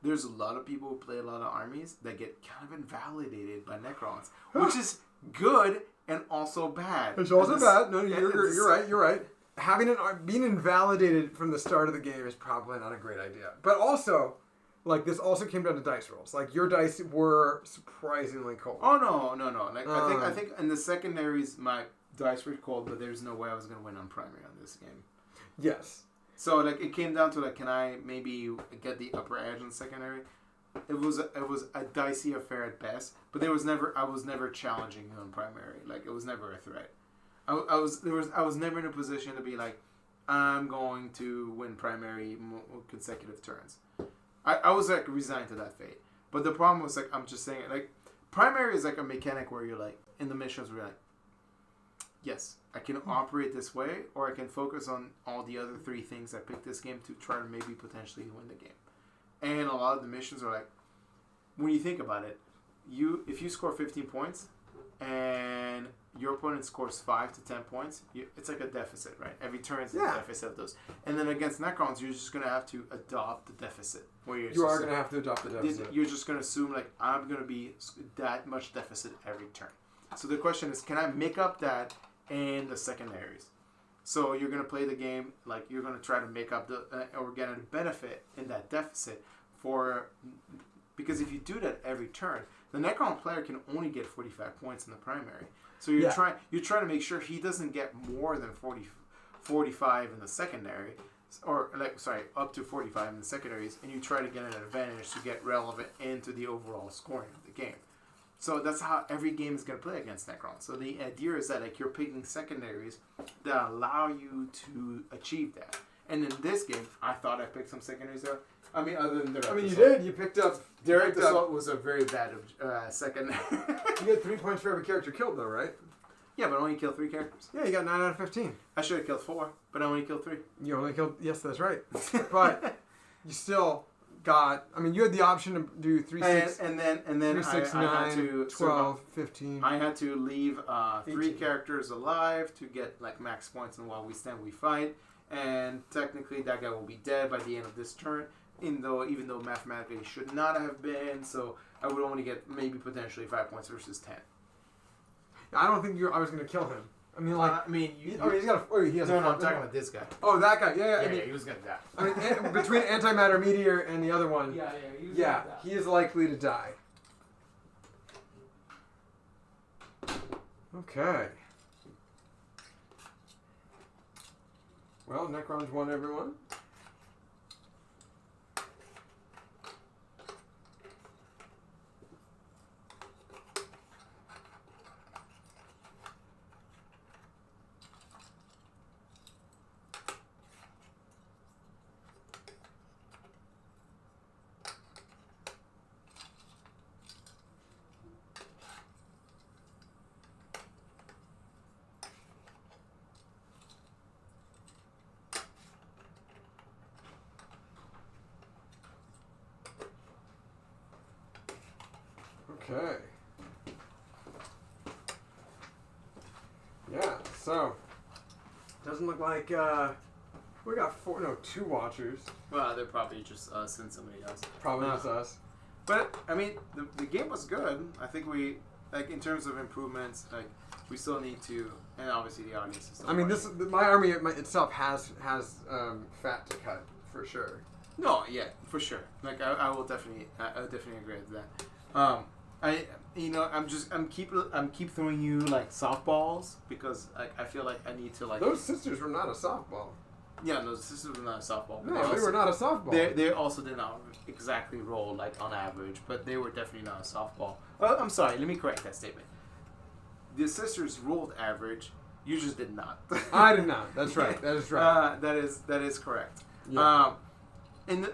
there's a lot of people who play a lot of armies that get kind of invalidated by Necrons, which is good and also bad. It's also And bad. No, and you're right. You're right. Having being invalidated from the start of the game is probably not a great idea. But also, like this also came down to dice rolls. Like your dice were surprisingly cold. Oh no! Like I think in the secondaries my dice were cold, but there's no way I was gonna win on primary on this game. Yes. So like it came down to like, can I maybe get the upper edge on secondary? It was a dicey affair at best, but I was never challenging him on primary. Like it was never a threat. I was never in a position to be like, I'm going to win primary consecutive turns. I was like resigned to that fate. But the problem was like, I'm just saying like primary is like a mechanic where you're like in the missions where you're like, yes, I can operate this way, or I can focus on all the other three things I picked this game to try to maybe potentially win the game. And a lot of the missions are like, when you think about it, if you score 15 points and your opponent scores 5 to 10 points, it's like a deficit, right? Every turn is a deficit of those. And then against Necrons, you're just going to have to adopt the deficit. Where You are going to have to adopt the deficit. You're just going to assume, like, I'm going to be that much deficit every turn. So the question is, can I make up that in the secondaries? So you're going to play the game, like, you're going to try to make up or get a benefit in that deficit because if you do that every turn, the Necron player can only get 45 points in the primary. So you're trying to make sure he doesn't get more than 45 in the secondary, or up to 45 in the secondaries, and you try to get an advantage to get relevant into the overall scoring of the game. So that's how every game is going to play against Necrons. So the idea is that like you're picking secondaries that allow you to achieve that. And in this game, I thought I picked some secondaries there. I mean, other than Direct you Assault. did. You picked up. Direct Assault was a very bad second. You get 3 points for every character killed, though, right? Yeah, but I only killed 3 characters. Yeah, you got 9 out of 15. I should have killed 4, but I only killed 3. You only killed. Yes, that's right. But you still got. I mean, you had the option to do 3, 6, and then 3, 6, I 9, had to 12, 15. I had to leave 3 18. characters alive to get like max points, and while we stand, we fight. And technically, that guy will be dead by the end of this turn. Even though mathematically he should not have been, so I would only get maybe potentially 5 points versus 10. I don't think I was going to kill him. I mean, like. He He has no, a. I'm talking about this guy. Oh, that guy. Yeah. I mean, he was gonna die. I mean, between Antimatter Meteor and the other one. He is likely to die. Okay. Well, Necrons won, everyone. Okay. Yeah, so doesn't look like we got 2 watchers. Well, they're probably just us and somebody else. Probably just us. But I mean, the game was good. I think we in terms of improvements, like we still need to, and obviously the audience is still. I mean, my army itself has fat to cut for sure. No, yeah, for sure. Like I will definitely agree with that. I'm keep throwing you like softballs because I feel like I need to like. Those sisters were not a softball. Yeah, no, this was not a softball. But No, they were not a softball. They also did not exactly roll like on average, but they were definitely not a softball. I'm sorry, let me correct that statement. The sisters rolled average. You just did not. I did not. That's right. That is right. That is correct. Yeah. And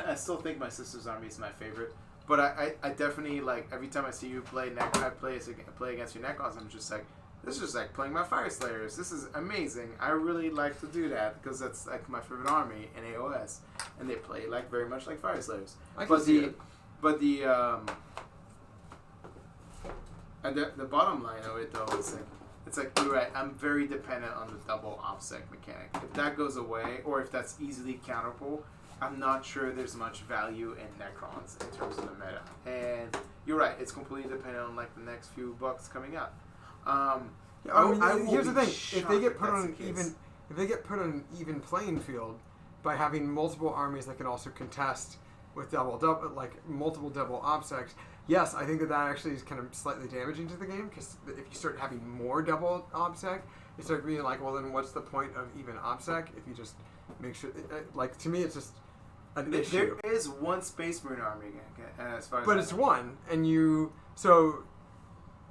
I still think my sister's army is my favorite. But I definitely like every time I see you play play against your Necrons, I'm just like, this is just like playing my Fire Slayers. This is amazing. I really like to do that because that's like my favorite army in AOS, and they play like very much like Fire Slayers. I can see it. But the and the bottom line of it though is like it's like you're right. I'm very dependent on the double OBSEC mechanic. If that goes away, or if that's easily counterable, I'm not sure there's much value in Necrons in terms of the meta. And you're right. It's completely dependent on like the next few bucks coming out. Here's the thing: if they get put on an even playing field by having multiple armies that can also contest with multiple double OBSECs, yes, I think that actually is kind of slightly damaging to the game, because if you start having more double OBSEC, you start being like, well, then what's the point of even OBSEC if you just make sure? Like, to me, it's just an issue. There is one Space Marine army as far as. But it's one, and so.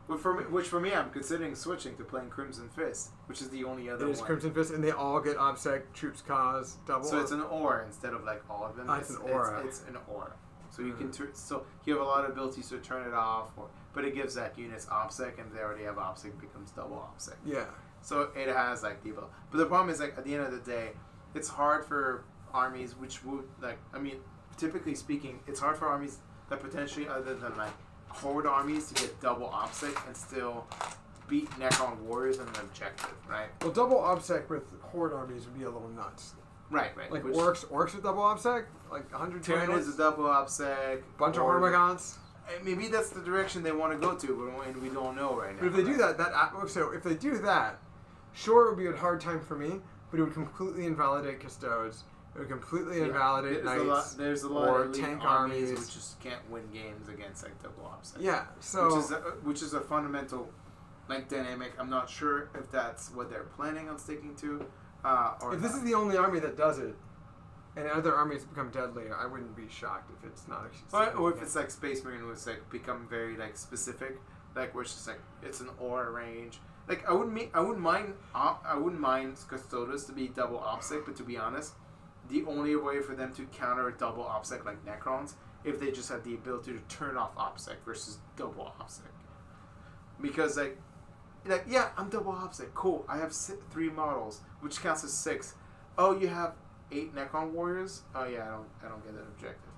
Which for me, I'm considering switching to playing Crimson Fist, which is the only other one. It is Crimson Fist, and they all get OBSEC, Troops Cause, double. So it's an aura instead of like all of them. It's an aura. It's an aura. So you can so you have a lot of abilities to turn it off, but it gives that units OBSEC, and they already have OBSEC, it becomes double OBSEC. Yeah. So it has like the ability. But the problem is like at the end of the day, it's hard for armies which would typically speaking, it's hard for armies that potentially other than like Horde armies to get double OBSEC and still beat Necron warriors in an objective, right? Well, double OBSEC with Horde armies would be a little nuts. Right. Like orcs with double OBSEC, like 100 Terran is a double OBSEC. Bunch of Hormagaunts. Maybe that's the direction they want to go to, but we don't know right now. But if they do if they do that, sure, it would be a hard time for me, but it would completely invalidate Custodes. It would completely invalidate Knights. There's a lot or of tank armies which just can't win games against like double OBSEC. Yeah, so which is a fundamental like dynamic. I'm not sure if that's what they're planning on sticking to. Or if this is the only army that does it, and other armies become deadly, I wouldn't be shocked if it's not. Or if it's like Space Marine, which like become very like specific, like where it's just like it's an aura range. Like I wouldn't mind Custodes to be double OBSEC, but to be honest, the only way for them to counter a double OBSEC like Necrons if they just have the ability to turn off OBSEC versus double OBSEC. Because like yeah, I'm double OBSEC. Cool. I have 3 models, which counts as 6. Oh, you have 8 Necron warriors? Oh yeah, I don't get that objective.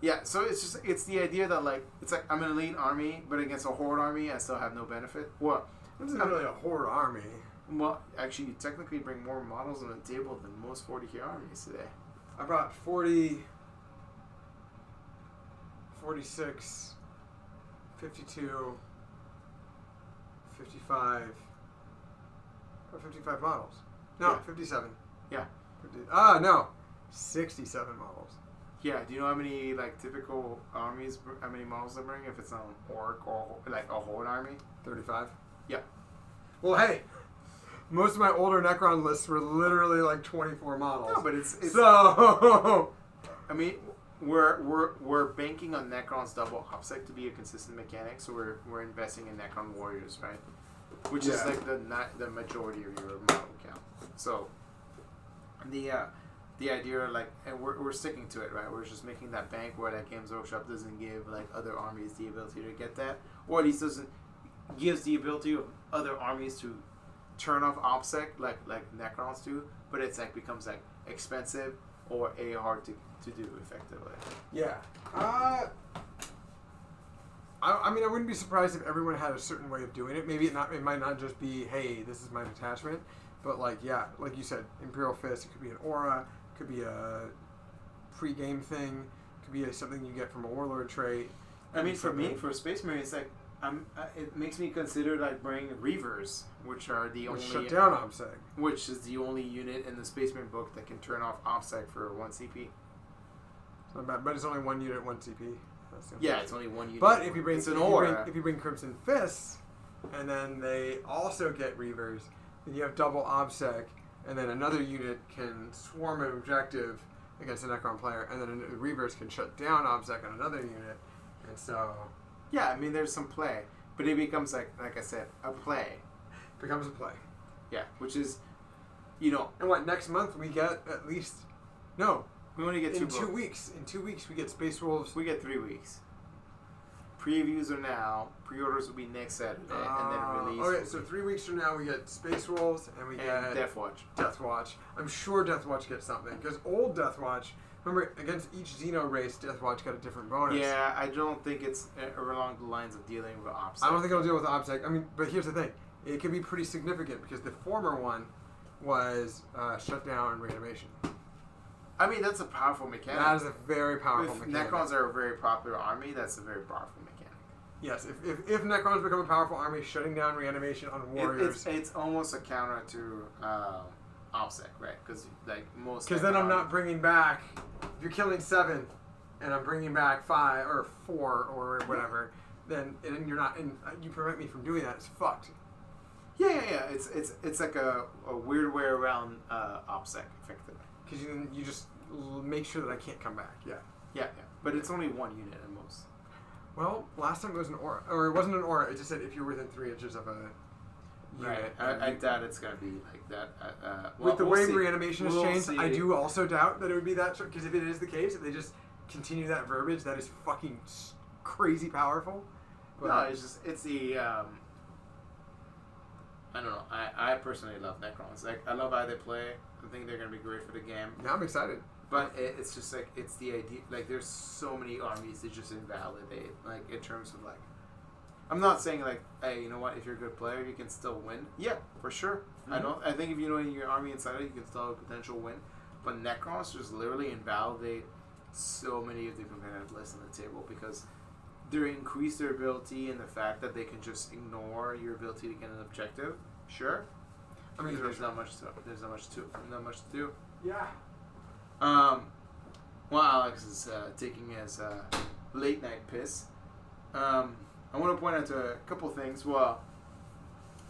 Yeah, so it's the idea that like it's like I'm an elite army, but against a Horde army, I still have no benefit. Well, this isn't really a Horde army. Well, actually, you technically bring more models on the table than most 40k armies today. I brought 40, 46, 52, 55, or 55 models. No, Yeah. 57. Yeah. No, 67 models. Yeah, do you know how many like typical armies, how many models they bring if it's not an orc or like a Horde army? 35. Yeah. Well, hey, most of my older Necron lists were literally like 24 models. No, but it's so. I mean, we're banking on Necron's double OBSEC to be a consistent mechanic, so we're investing in Necron warriors, right? Which is like the majority of your model count. So the idea, like, and we're sticking to it, right? We're just making that bank where that Games Workshop doesn't give like other armies the ability to get that, or at least gives the ability of other armies to turn off OBSEC like Necrons do, but it's like becomes like expensive or hard to do effectively. Yeah. I mean, I wouldn't be surprised if everyone had a certain way of doing it. Maybe it might not just be, hey, this is my detachment, but like, yeah, like you said, Imperial Fist, it could be an aura, it could be a pre-game thing, it could be something you get from a Warlord trait. I mean, for me, for Space Marine, it's like, it makes me consider like bringing Reavers, which are the only shut down OBSEC, which is the only unit in the Space Marine book that can turn off OBSEC for 1 CP. It's not bad, but it's only 1 unit, 1 CP. Yeah, it's only 1 unit. But if you bring Crimson Fists, and then they also get Reavers, then you have double OBSEC, and then another unit can swarm an objective against a Necron player, and then the Reavers can shut down OBSEC on another unit, and so. Yeah, I mean, there's some play, but it becomes like I said, a play. Becomes a play. Yeah, which is, you know. And what, next month we get at least. No. We only get 2 books. In 2 weeks. In 2 weeks we get Space Wolves. We get 3 weeks. previews are now. Pre-orders will be next Saturday, and then release. Okay, so 3 weeks from now we get Space Wolves and we get Death Watch. Death Watch. I'm sure Death Watch gets something because old Death Watch. Remember, against each Xeno race, Death Watch got a different bonus. Yeah, I don't think it's along the lines of dealing with OPSEC. I don't think it'll deal with the OPSEC. I mean, but here's the thing. It can be pretty significant because the former one was shut down reanimation. I mean, that's a powerful mechanic. That is a very powerful If mechanic. Necrons are a very popular army, that's a very powerful mechanic. Yes, if Necrons become a powerful army, shutting down reanimation on warriors... It's almost a counter to OPSEC, right? Because like most... Because then I'm not bringing back... If you're killing 7, and I'm bringing back 5 or 4 or whatever, then and you're not... And you prevent me from doing that, it's fucked. Yeah. It's like a weird way around OPSEC, effectively. Because you just make sure that I can't come back, yeah. Yeah. But it's only one unit at most. Well, last time it was an aura. Or it wasn't an aura, it just said if you're within 3 inches of a unit. Right. I doubt it's going to be like that. With the we'll way see. reanimation has We'll changed, see. I do also doubt that it would be that short. Because if it is the case, if they just continue that verbiage, that is fucking crazy powerful. But, No, it's the... I don't know. I personally love Necrons. Like, I love how they play. I think they're going to be great for the game. now I'm excited. But it's just like, it's the idea, like there's so many armies that just invalidate, like in terms of like, I'm not saying like, hey, you know what, if you're a good player, you can still win. Yeah, for sure. Mm-hmm. I think if you know your army inside it, you can still have a potential win. But Necrons just literally invalidate so many of the competitive lists on the table because they increase their ability and the fact that they can just ignore your ability to get an objective. Sure. I mean, There's not much to do. Yeah. While Alex is taking his late night piss, I want to point out to a couple things while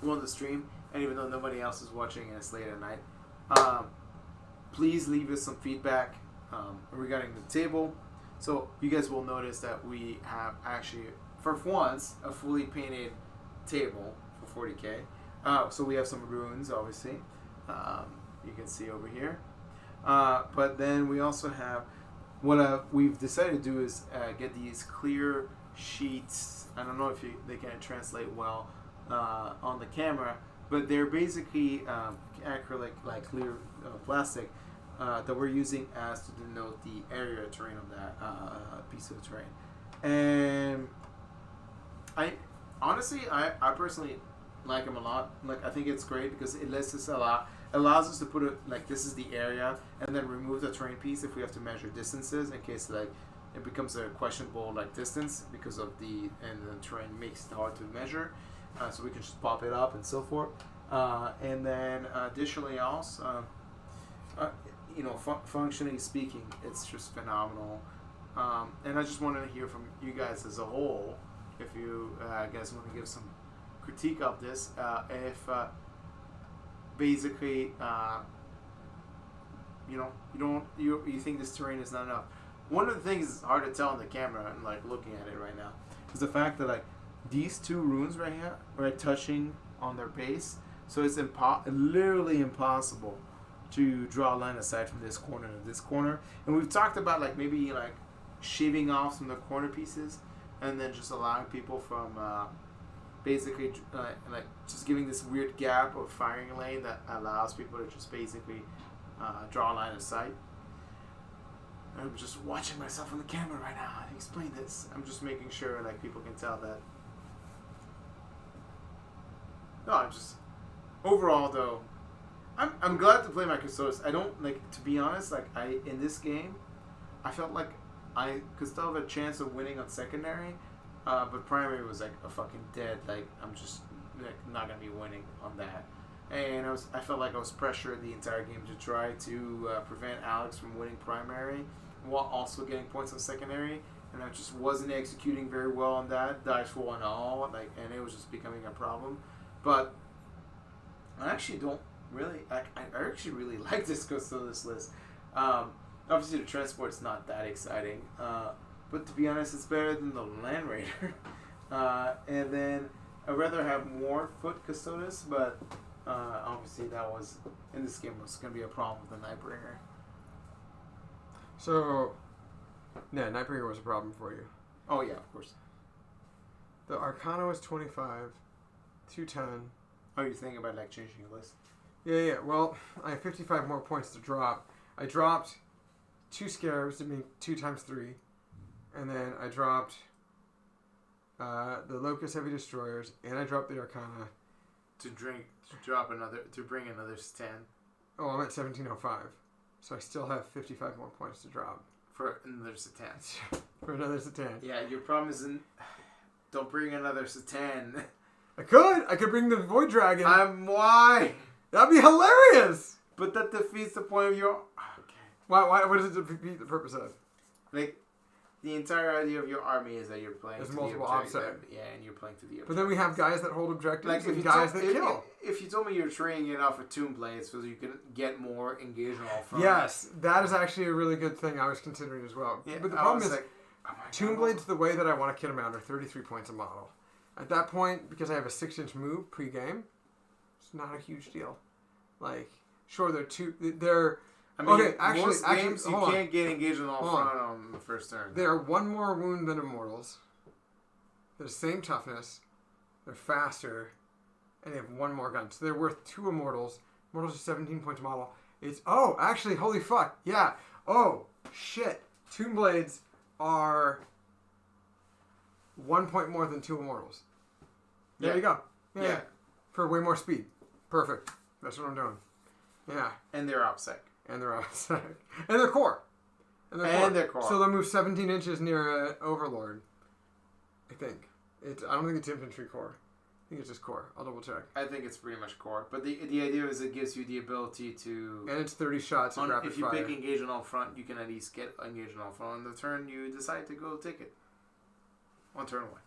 we're on the stream, and even though nobody else is watching and it's late at night, please leave us some feedback regarding the table. So you guys will notice that we have actually, for once, a fully painted table for 40k. So we have some runes, obviously. You can see over here. But then we also have what we've decided to do is get these clear sheets. I don't know if they can translate well on the camera, but they're basically acrylic, like clear plastic that we're using as to denote the area of terrain of that piece of terrain. And I personally like them a lot. Like, I think it's great because it lets us allows us to put it like this is the area and then remove the terrain piece if we have to measure distances in case like it becomes a questionable like distance because of the terrain makes it hard to measure, so we can just pop it up and so forth. And then additionally also functionally speaking, it's just phenomenal. And I just wanted to hear from you guys as a whole if you guys want to give some critique of this, if basically you think this terrain is not enough. One of the things that's hard to tell on the camera and like looking at it right now is the fact that like these two runes right here are touching on their base, so it's literally impossible to draw a line of sight from this corner to this corner. And we've talked about like maybe like shaving off some of the corner pieces and then just allowing people from basically like just giving this weird gap of firing lane that allows people to just basically draw a line of sight. I'm just watching myself on the camera right now and explain this. I'm just making sure like people can tell that. No, I'm just overall though. I'm glad to play my Custodes. I don't like, to be honest, like in this game, I felt like I could still have a chance of winning on secondary, but primary was like a fucking dead. Like I'm just like not gonna be winning on that. And I felt like I was pressured the entire game to try to prevent Alex from winning primary while also getting points on secondary, and I just wasn't executing very well on that, dice roll and all, like, and it was just becoming a problem. But I actually don't really, I actually really like this Custodes list. Obviously the transport's not that exciting, but to be honest, it's better than the Land Raider. And then I'd rather have more foot Custodes, but obviously that was, in this game, was going to be a problem with the Nightbringer. So, yeah, Nightbringer was a problem for you. Oh yeah, of course. The Arcana was 25, 210. Oh, you're thinking about like changing your list? Yeah. Well, I have 55 more points to drop. I dropped 2 Scarabs to make 2 times 3. And then I dropped the Locust Heavy Destroyers, and I dropped the Arcana. To bring another Satan. Oh, I'm at 1705. So I still have 55 more points to drop. For another Satan. For another Satan. Yeah, your problem isn't... Don't bring another Satan. I could bring the Void Dragon. Why? That'd be hilarious! But that defeats the point of your... Okay. Why? What does it defeat the purpose of? Like, the entire idea of your army is that you're playing There's to multiple the objective. offset. Yeah, and you're playing to the objective. But then we have guys that hold objectives Like, and guys that kill. If you told me you're trading it off of Tomb Blades so you can get more engagement off from Yes, that is actually a really good thing I was considering as well. Yeah, but the problem is, like, Tomb Blades, the way that I want to kit them out, are 33 points a model. At that point, because I have a 6-inch move pre-game, it's not a huge deal. Like, sure, they're... I mean, okay, most games you hold can't get engagement off front on the first turn. They're 1 more wound than Immortals. They're the same toughness. They're faster. And they have 1 more gun. So they're worth 2 Immortals. Immortals are 17 points a model. Actually, holy fuck. Yeah. Oh, shit. Tomb Blades are 1 point more than 2 Immortals. There you go. Yeah. For way more speed. Perfect. That's what I'm doing. Yeah. And they're OPSEC. And they're outside. And they're core. They're core. So they'll move 17 inches near Overlord. I think. I don't think it's infantry core. I think it's just core. I'll double check. I think it's pretty much core. But the idea is it gives you the ability to... And it's 30 shots at rapid fire. If you pick engagement all front, you can at least get engagement all front. On the turn, you decide to go take it. 1 turn away.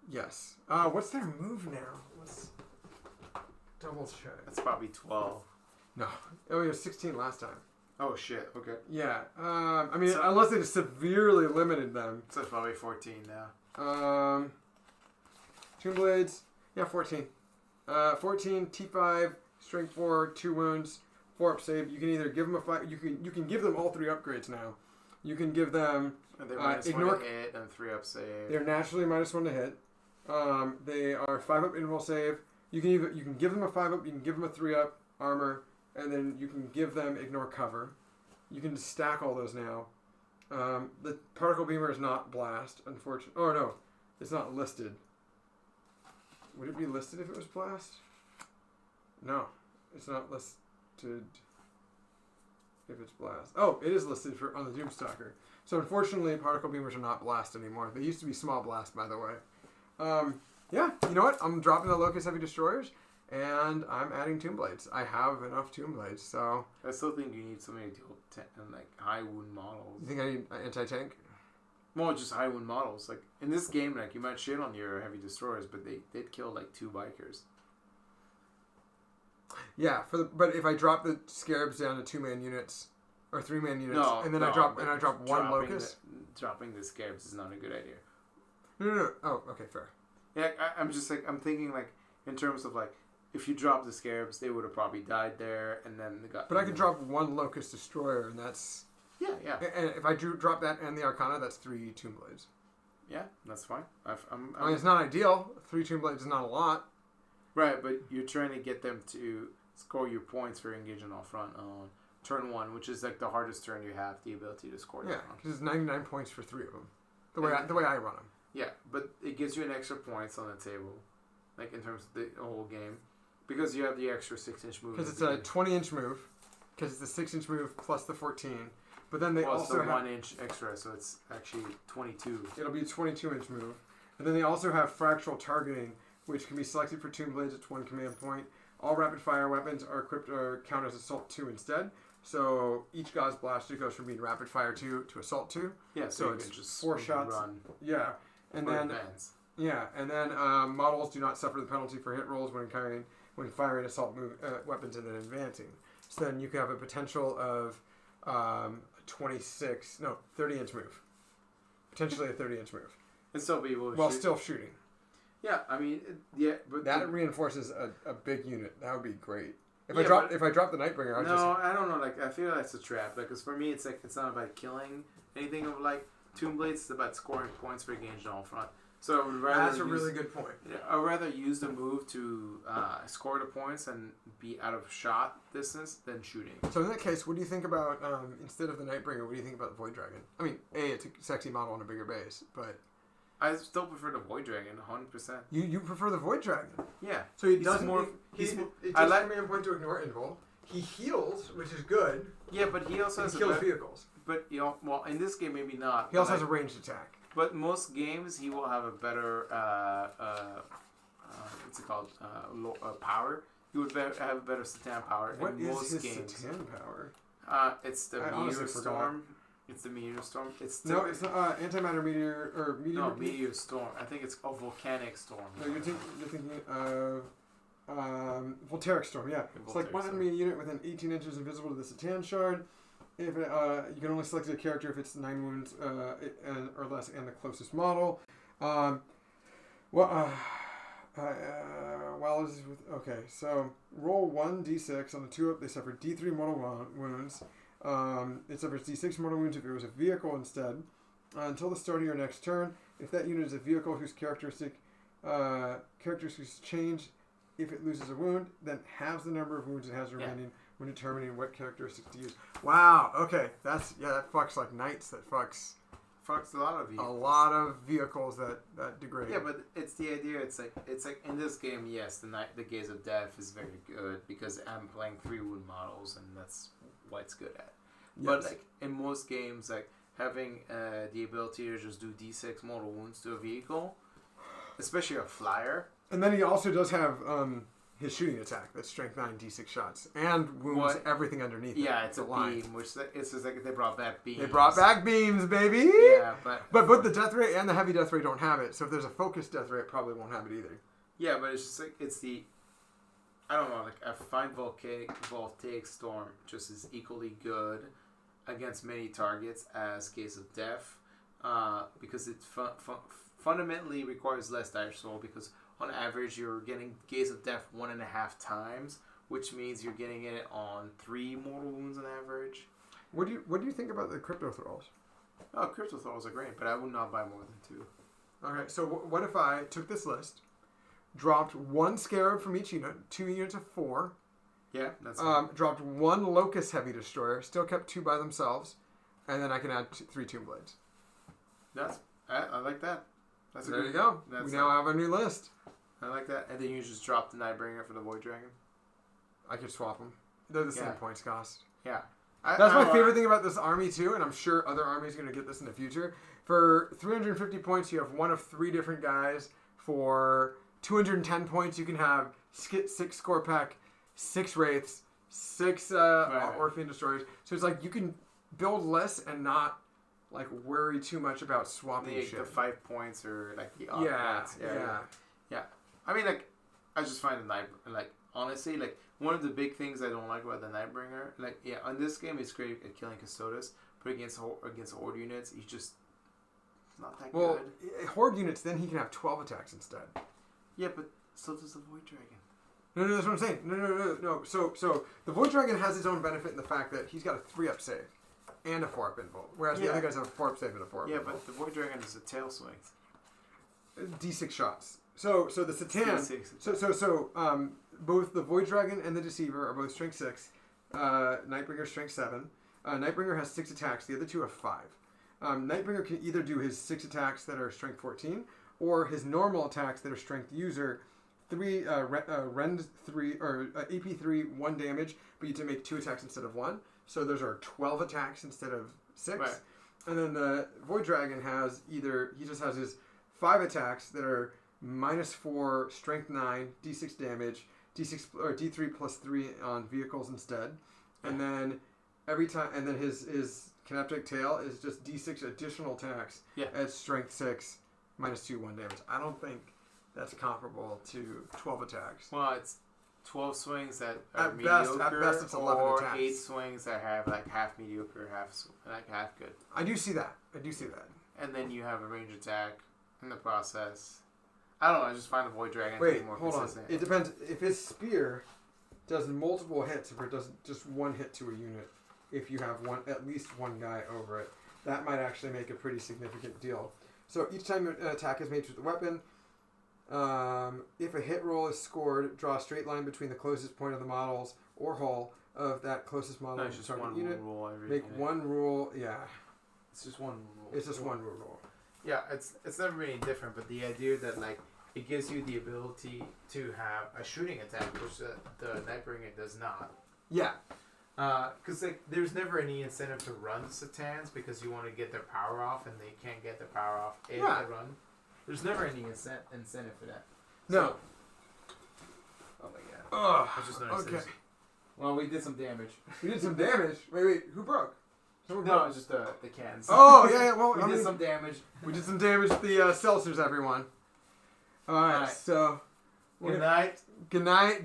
Yes. What's their move now? Let's double check. That's probably 12. No. Oh, it was 16 last time. Oh, shit. Okay. Yeah. Unless they just severely limited them. So it's probably 14 now. Tomb Blades. Yeah, 14. 14, T5, Strength 4, 2 wounds, 4 up save. You can either give them a 5... You can give them all 3 upgrades now. You can give them... And they're minus ignore, 1 to hit and 3 up save. They're naturally minus 1 to hit. They are 5 up interval save. You can give them a 5 up. You can give them a 3 up armor, and then you can give them ignore cover. You can stack all those now. The particle beamer is not blast, unfortunately. Oh no, it's not listed. Would it be listed if it was blast? No, it's not listed if it's blast. Oh, it is listed on the Doomstalker. So unfortunately, particle beamers are not blast anymore. They used to be small blast, by the way. Yeah, you know what? I'm dropping the Locust Heavy Destroyers, and I'm adding Tomb Blades. I have enough Tomb Blades, so... I still think you need somebody to deal with high wound models. You think I need anti-tank? More just high wound models. Like, in this game, like, you might shit on your Heavy Destroyers, but they'd kill, like, 2 bikers. Yeah, but if I drop the Scarabs down to 2-man units, or 3-man units, and then I drop 1 Locust... Dropping the Scarabs is not a good idea. No. Oh, okay, fair. Yeah, I'm just like, I'm thinking like, in terms of like, if you drop the Scarabs, they would have probably died there, and then they got... But I could drop 1 Locust Destroyer, and that's... Yeah. And if I drop that and the Arcana, that's 3 Tomb Blades. Yeah, that's fine. I mean, it's not ideal. 3 Tomb Blades is not a lot. Right, but you're trying to get them to score your points for engaging all front on turn 1, which is like the hardest turn you have, the ability to score. Yeah, because it's 99 points for 3 of them. The way I run them. Yeah, but it gives you an extra points on the table, like in terms of the whole game, because you have the extra 6-inch move. Because it's a 20-inch move, because it's a 6-inch move plus the 14. But then they also have 1 inch extra, so it's actually 22. It'll be a 22-inch move. And then they also have fractional targeting, which can be selected for Tomb Blades at 1 command point. All rapid-fire weapons are equipped or count as Assault 2 instead. So each God's Blaster goes from being rapid-fire 2 to Assault 2. Yeah, so you it's can just 4 shots. Run. Yeah. And then advance. Yeah, and then models do not suffer the penalty for hit rolls when firing assault weapons and then advancing. So then you can have a potential of 30-inch move. Potentially a 30-inch move. And still be able to while shoot. Still shooting. Yeah, I mean, but that reinforces a big unit. That would be great. If I drop the Nightbringer, I don't know. Like, I feel like that's a trap. Like, 'cause for me, it's like it's not about killing anything of like Tomb Blades is about scoring points for engaged on front. So I would rather That's a really good point. I'd rather use the move to score the points and be out of shot distance than shooting. So in that case, what do you think about, instead of the Nightbringer, what do you think about the Void Dragon? I mean, it's a sexy model on a bigger base, but... I still prefer the Void Dragon, 100%. You prefer the Void Dragon? Yeah. So he He's doesn't... more- It I takes like- command point to ignore invul. He heals, which is good. Yeah, but he also He has kills vehicles. But well, in this game maybe not. He also has a ranged attack. But most games he will have a better what's it called? Power. He would have a better Satan power What in is most his games. Satan power? It's the I honestly Meteor forgot. Storm. It's the Meteor Storm. It's the, No, it's not antimatter meteor or meteor. no Meteor Storm. I think it's a Volcanic Storm. No, you're thinking of Voltaic Storm. Yeah, it's like Voltaic one Storm. enemy unit within 18 inches invisible to the Satan shard. If it, you can only select a character if it's 9 wounds or less and the closest model. While this is okay, so roll 1d6 on a 2-up. They suffer D3 mortal wounds. It suffers D6 mortal wounds if it was a vehicle instead. Until the start of your next turn, if that unit is a vehicle whose characteristics change, if it loses a wound, then halves the number of wounds it has remaining when determining what characteristics to use. Wow. Okay. That fucks like knights. That fucks a lot of vehicles. a lot of vehicles that degrade. Yeah, but it's the idea. It's like in this game, yes, the Gaze of Death is very good because I'm playing 3 wound models, and that's what it's good at. Yes. But like in most games, like having the ability to just do D6 mortal wounds to a vehicle, especially a flyer. And then he also does have his shooting attack that's strength 9 d6 shots and wounds everything underneath. Yeah, it. it's a beam, which it's just like they brought back beams. They brought back beams, baby. Yeah, but both the death rate and the heavy death rate don't have it. So if there's a focused death rate, it probably won't have it either. Yeah, but it's just like it's the. I don't know. Like I find Voltaic Storm just as equally good against many targets as Gaze of Death, because it fundamentally requires less dice roll because on average you're getting Gaze of Death 1.5 times, which means you're getting it on 3 mortal wounds on average. What do you think about the crypto thralls? Oh, crypto thralls are great, but I would not buy more than 2. Okay, so what if I took this list, dropped 1 scarab from each unit, 2 units of 4. Yeah, that's dropped 1 locust heavy destroyer, still kept 2 by themselves, and then I can add 3 tomb blades. I like that. That's There you go. We now have a new list. I like that. And then you just drop the Nightbringer for the Void Dragon. I could swap them. They're the same points cost. Yeah. That's my favorite thing about this army too, and I'm sure other armies are going to get this in the future. For 350 points, you have 1 of 3 different guys. For 210 points, you can have 6 score pack, 6 wraiths, 6 Orphean destroyers. So it's like you can build less and not like worry too much about swapping shit. The 5 points or like the odd points. Yeah. I mean, like, I just find the Night, like, honestly, like, one of the big things I don't like about the Nightbringer, like, yeah, on this game, he's great at killing Custodes, but against Horde units, he's just not that good. Well, Horde units, then he can have 12 attacks instead. Yeah, but so does the Void Dragon. No, that's what I'm saying. No. So the Void Dragon has its own benefit in the fact that he's got a 3-up save and a 4-up invul, whereas the other guys have a 4-up save and a 4-up Yeah, invul. but the Void Dragon is a tail swing. D6 shots. So the Satan. So both the Void Dragon and the Deceiver are both strength 6. Nightbringer strength 7. Nightbringer has 6 attacks. The other 2 have 5. Nightbringer can either do his 6 attacks that are strength 14, or his normal attacks that are strength user 3 rend 3 or AP 3 1 damage, but you have to make 2 attacks instead of 1. So those are 12 attacks instead of 6. Right. And then the Void Dragon has he just has his 5 attacks that are -4 strength 9 d6 damage, d6 or d3 plus 3 on vehicles instead, and then every time his Canoptic Tail is just d6 additional attacks at strength 6 -2 1 damage. I don't think that's comparable to 12 attacks. Well, it's 12 swings that are At mediocre, best it's 11 or attacks. 8 swings that have like half mediocre, half good. I do see that. And then you have a range attack in the process. I don't know. I just find the Void Dragon to Wait, be more hold on. consistent. It depends. If his spear does multiple hits, if it does just 1 hit to a unit, if you have at least one guy over it, that might actually make a pretty significant deal. So each time an attack is made with the weapon, if a hit roll is scored, draw a straight line between the closest point of the models or hull of that closest model No, of it's the just target one unit. rule every Make unit. one rule, yeah. It's just one rule. It's just one rule. Yeah, it's never really different, but the idea that like it gives you the ability to have a shooting attack, which the Nightbringer does not. Yeah. Because like there's never any incentive to run Satans because you want to get their power off, and they can't get their power off if Yeah. they run. There's never any incentive for that. No. Oh my god. Ugh. I just noticed Okay. this. Well, we did some damage. We did some damage. Wait, who broke? Someone No, broke. it's just the cans. Oh, yeah, well, we I did mean, some damage. we did some damage to the seltzers, everyone. All right, Alright. so Good night. good night. Good